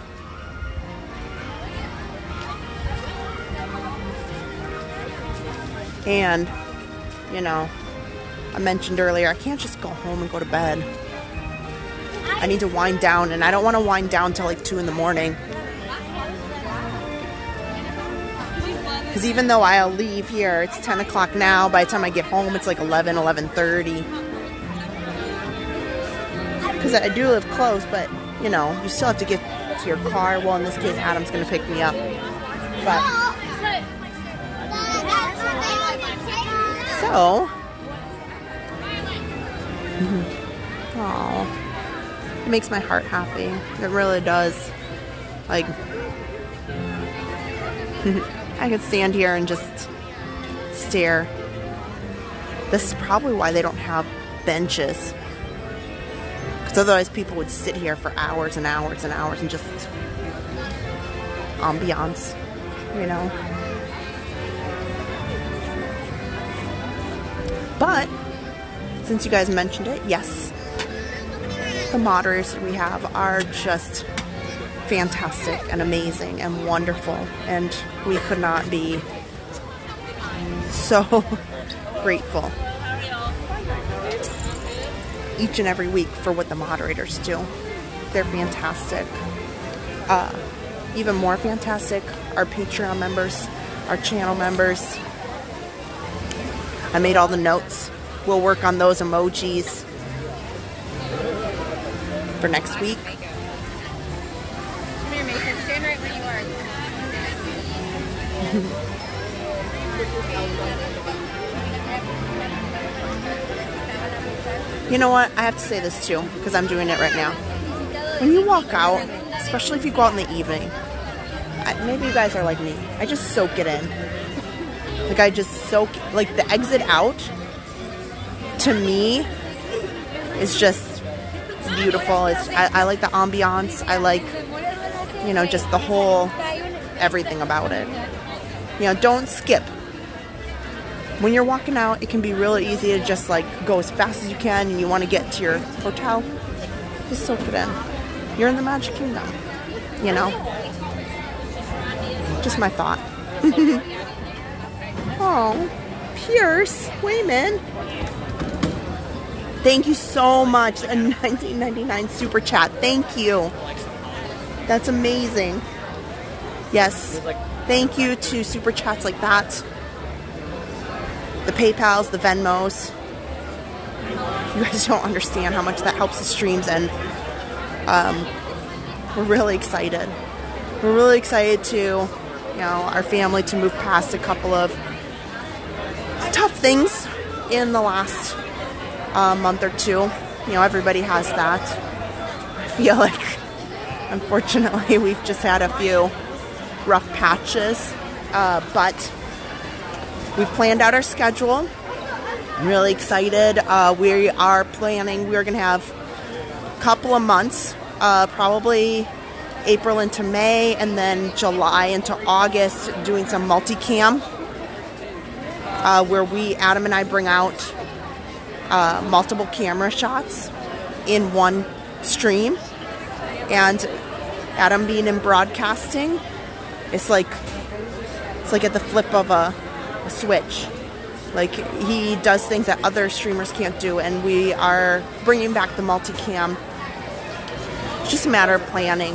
And, I mentioned earlier, I can't just go home and go to bed. I need to wind down, and I don't want to wind down till like 2 in the morning. Because even though I'll leave here, it's 10 o'clock now. By the time I get home, it's like 11, 11:30. Because I do live close, but, you know, you still have to get to your car. Well, in this case, Adam's going to pick me up. But, so, oh, it makes my heart happy. It really does. Like, I could stand here and just stare. This is probably why they don't have benches. Because otherwise people would sit here for hours and hours and hours and just ambiance, you know. But, since you guys mentioned it, yes, the moderators we have are just fantastic and amazing and wonderful, and we could not be so grateful each and every week for what the moderators do. They're fantastic. Even more fantastic, our Patreon members, our channel members. I made all the notes. We'll work on those emojis for next week. Come here, Mason. Stand right where you You know what? I have to say this too, because I'm doing it right now. When you walk out, especially if you go out in the evening, maybe you guys are like me, I just soak it in. Like I just soak, like the exit out, to me, is just beautiful. I like the ambiance. I like, you know, just the whole, everything about it. You know, don't skip. When you're walking out, it can be really easy to just like go as fast as you can and you want to get to your hotel. Just soak it in. You're in the Magic Kingdom, you know? Just my thought. Oh, Pierce Wayman. Thank you so much. A $19.99 super chat. Thank you. That's amazing. Yes. Thank you to super chats like that. The PayPals, the Venmos. You guys don't understand how much that helps the streams, and we're really excited. We're really excited to, you know, our family to move past a couple of tough things in the last month or two. You know, everybody has that. I feel like, unfortunately, we've just had a few rough patches, but we've planned out our schedule. I'm really excited. We are planning, we're going to have a couple of months, probably April into May, and then July into August, doing some multicam, where Adam and I bring out multiple camera shots in one stream. And Adam being in broadcasting, it's like at the flip of a switch. Like, he does things that other streamers can't do, and we are bringing back the multicam. It's just a matter of planning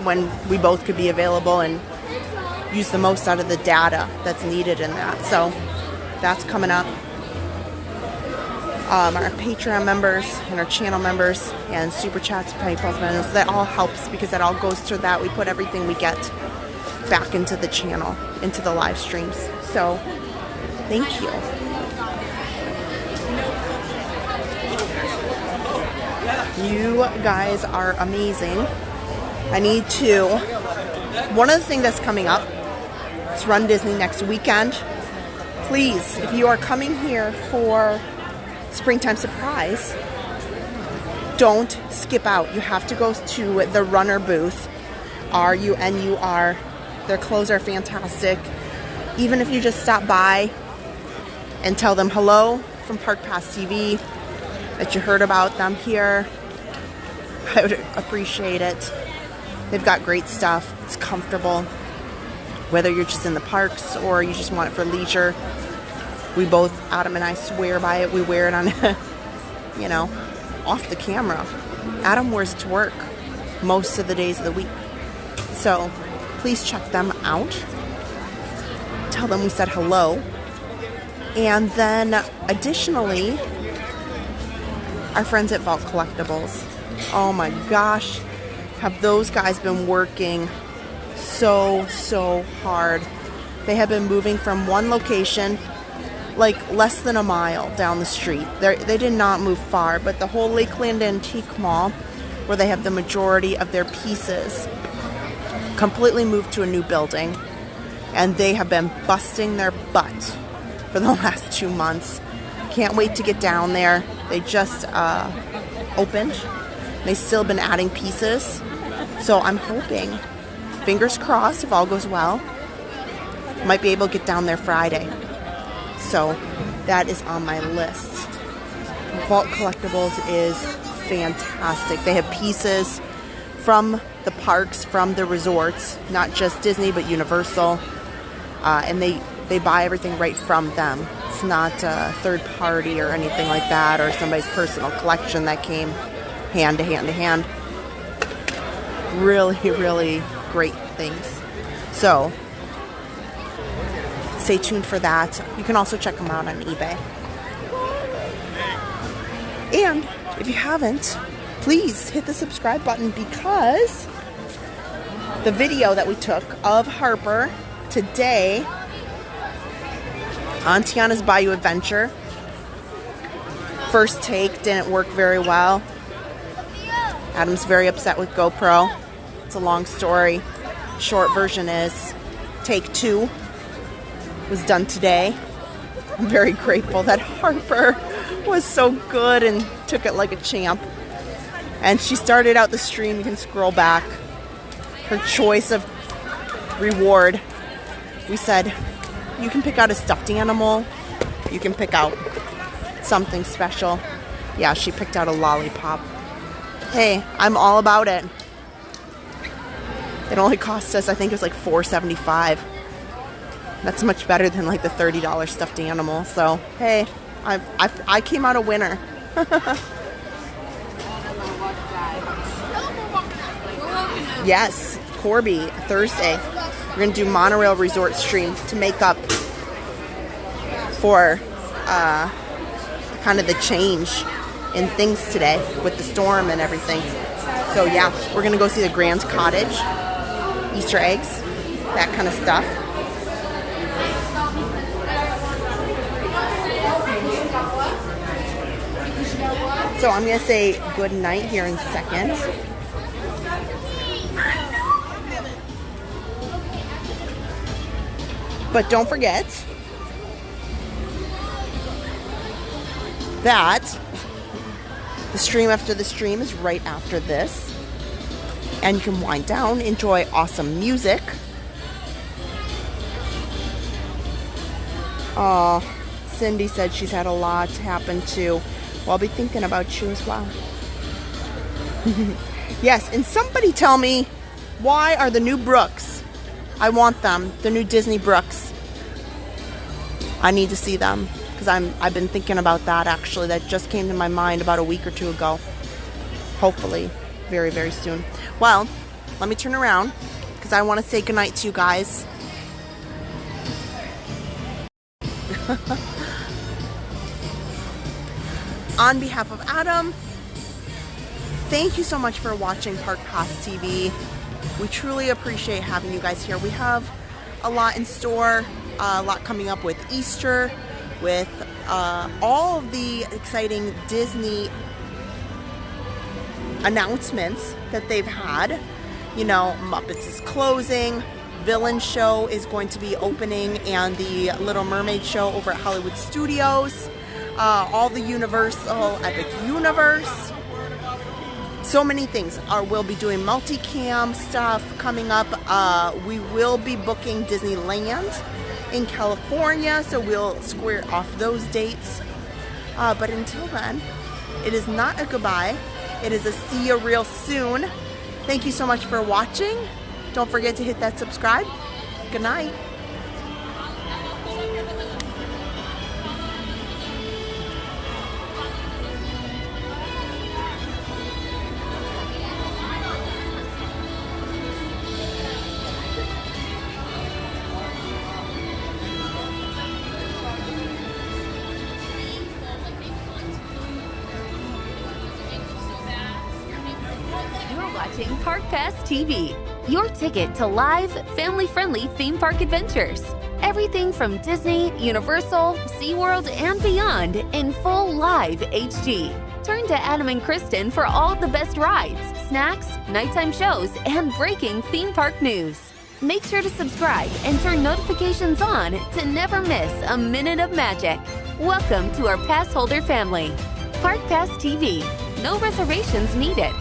when we both could be available and use the most out of the data that's needed in that. So that's coming up. Our Patreon members and our channel members and super chats, PayPal, that all helps, because that all goes to that. We put everything we get back into the channel, into the live streams. So thank you. You guys are amazing. I need to, one of the things that's coming up is Run Disney next weekend. Please, if you are coming here for Springtime Surprise, don't skip out. You have to go to the Runner booth, RUNUR. Their clothes are fantastic. Even if you just stop by and tell them hello from Park Pass TV, that you heard about them here, I would appreciate it. They've got great stuff. It's comfortable. Whether you're just in the parks or you just want it for leisure, we both, Adam and I, swear by it. We wear it on, you know, off the camera. Adam wears it to work most of the days of the week. So please check them out. Tell tell them we said hello. And then additionally, our friends at Vault Collectibles. Oh my gosh, have those guys been working so hard. They have been moving from one location, like less than a mile down the street. They did not move far, but the whole Lakeland Antique Mall, where they have the majority of their pieces, completely moved to a new building. And they have been busting their butt for the last 2 months. Can't wait to get down there. They just opened. They've still been adding pieces. So I'm hoping, fingers crossed, if all goes well, might be able to get down there Friday. So that is on my list. Vault Collectibles is fantastic. They have pieces from the parks, from the resorts, not just Disney, but Universal. And they buy everything right from them. It's not a third party or anything like that, or somebody's personal collection that came hand to hand to hand. Really, really great things. So stay tuned for that. You can also check them out on eBay. And if you haven't, please hit the subscribe button, because the video that we took of Harper today on Tiana's Bayou Adventure, first take didn't work very well. Adam's very upset with GoPro. It's a long story. Short version is take 2 was done today. I'm very grateful that Harper was so good and took it like a champ. And she started out the stream. You can scroll back. Her choice of reward. We said, you can pick out a stuffed animal. You can pick out something special. Yeah, she picked out a lollipop. Hey, I'm all about it. It only cost us, I think it was like $4.75. That's much better than like the $30 stuffed animal. So, hey, I came out a winner. Yes, Corby, Thursday. We're going to do monorail resort stream to make up for kind of the change in things today with the storm and everything. So yeah, we're going to go see the Grand Cottage, Easter eggs, that kind of stuff. So I'm going to say good night here in a second. But don't forget that the stream after the stream is right after this. And you can wind down, enjoy awesome music. Oh, Cindy said she's had a lot happen too. Well, I'll be thinking about you as well. Yes, and somebody tell me, why are the new Brooks? I want them, the new Disney Brooks. I need to see them, because I've been thinking about that actually. That just came to my mind about a week or two ago. Hopefully, very, very soon. Well, let me turn around, because I want to say goodnight to you guys. On behalf of Adam, thank you so much for watching Park Pass TV. We truly appreciate having you guys here. We have a lot in store, a lot coming up with Easter, with all of the exciting Disney announcements that they've had. You know, Muppets is closing, Villain Show is going to be opening, and the Little Mermaid show over at Hollywood Studios. All the Universal Epic Universe. So many things. We'll be doing multicam stuff coming up. We will be booking Disneyland in California, so we'll square off those dates. But until then, it is not a goodbye. It is a see you real soon. Thank you so much for watching. Don't forget to hit that subscribe. Good night. watching Park Pass TV, your ticket to live, family-friendly theme park adventures. Everything from Disney, Universal, SeaWorld, and beyond in full live HD. Turn to Adam and Kristen for all the best rides, snacks, nighttime shows, and breaking theme park news. Make sure to subscribe and turn notifications on to never miss a minute of magic. Welcome to our Passholder family. Park Pass TV. No reservations needed.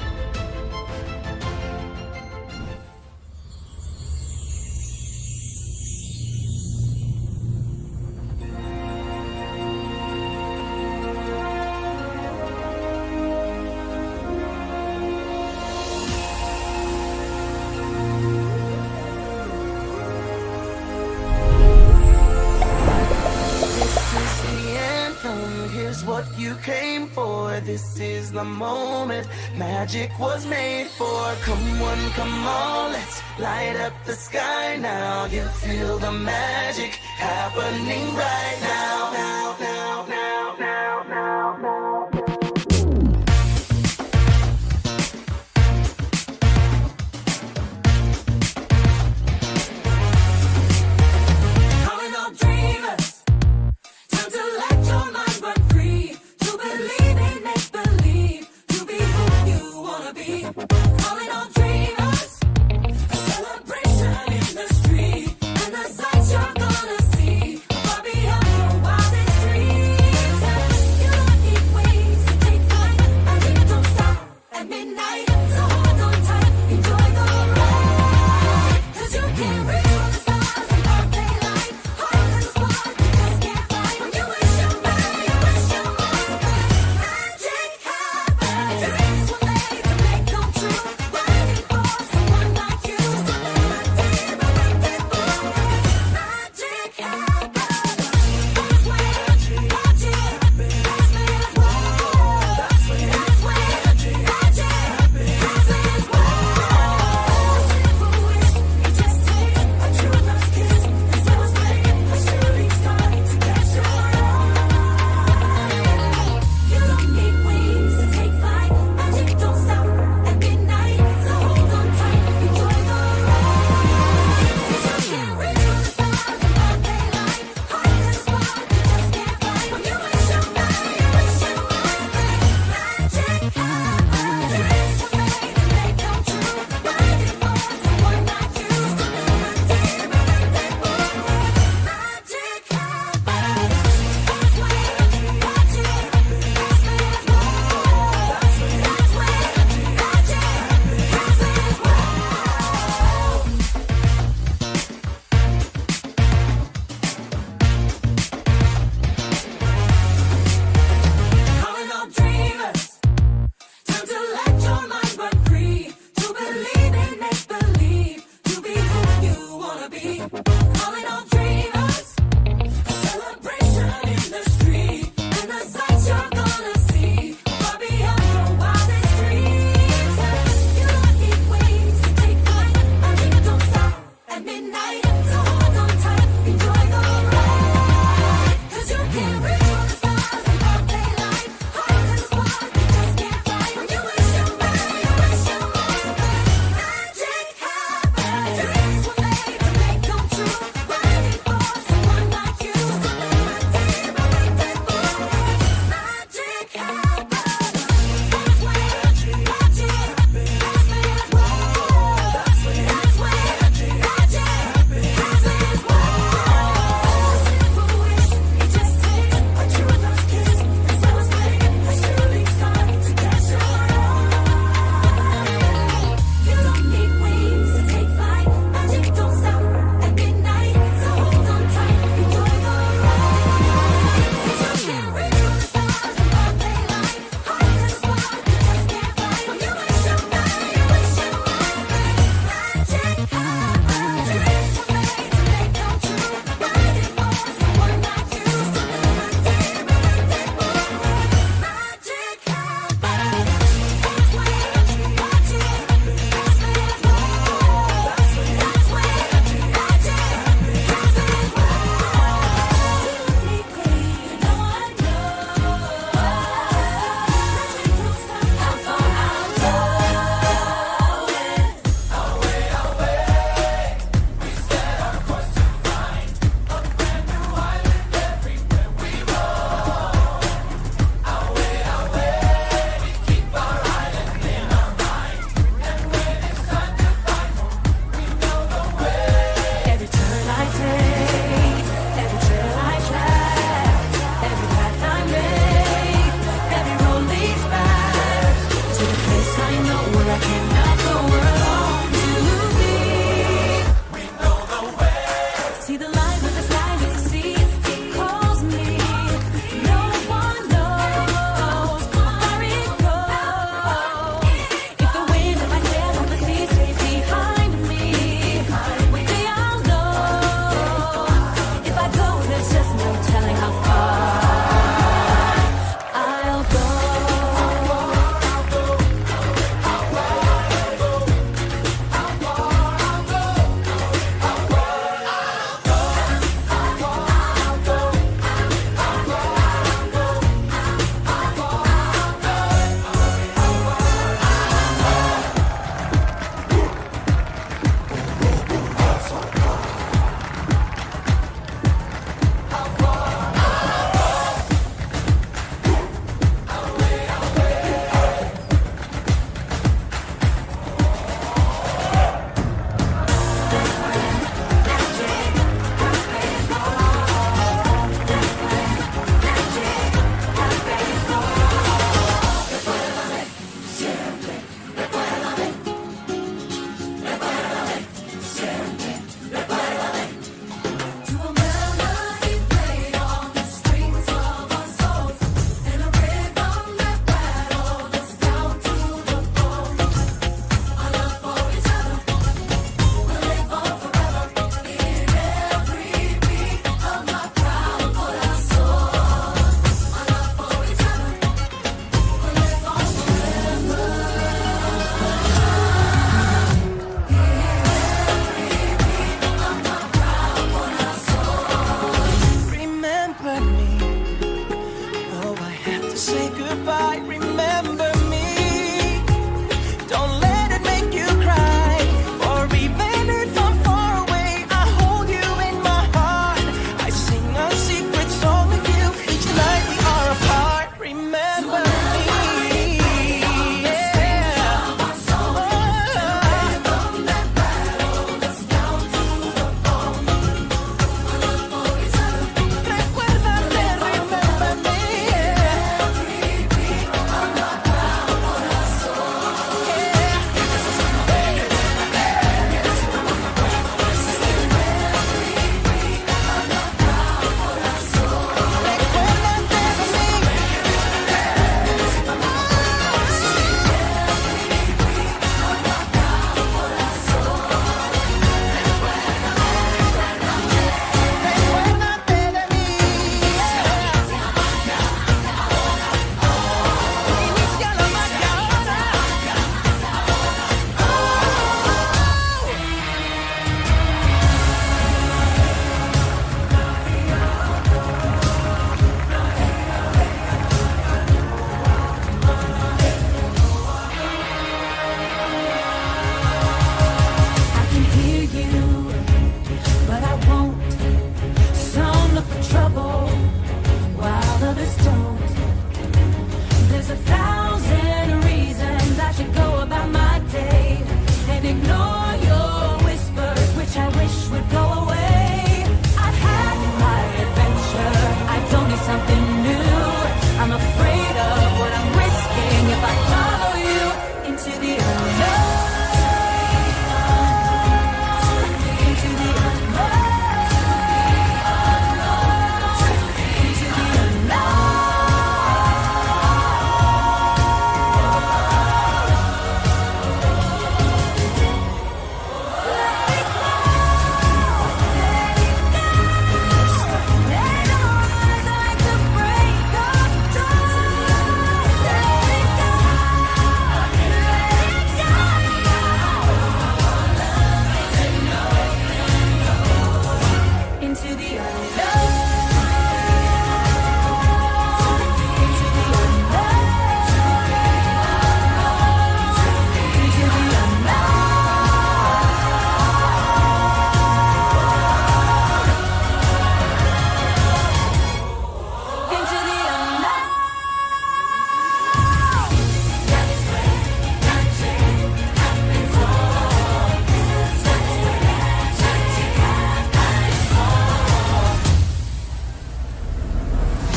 What you came for, this is the moment magic was made for. Come on, come on, let's light up the sky now. You feel the magic happening right now. Now, now, now, now, now, now. Calling all dreamers, time to let your mind run free. Believe in make believe to be who you wanna be. Calling all dreamers, a celebration in the street, and the sights you're gonna see far beyond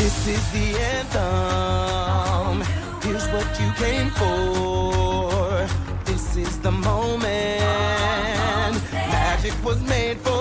This is the anthem. Here's what you came for. This is the moment magic was made for.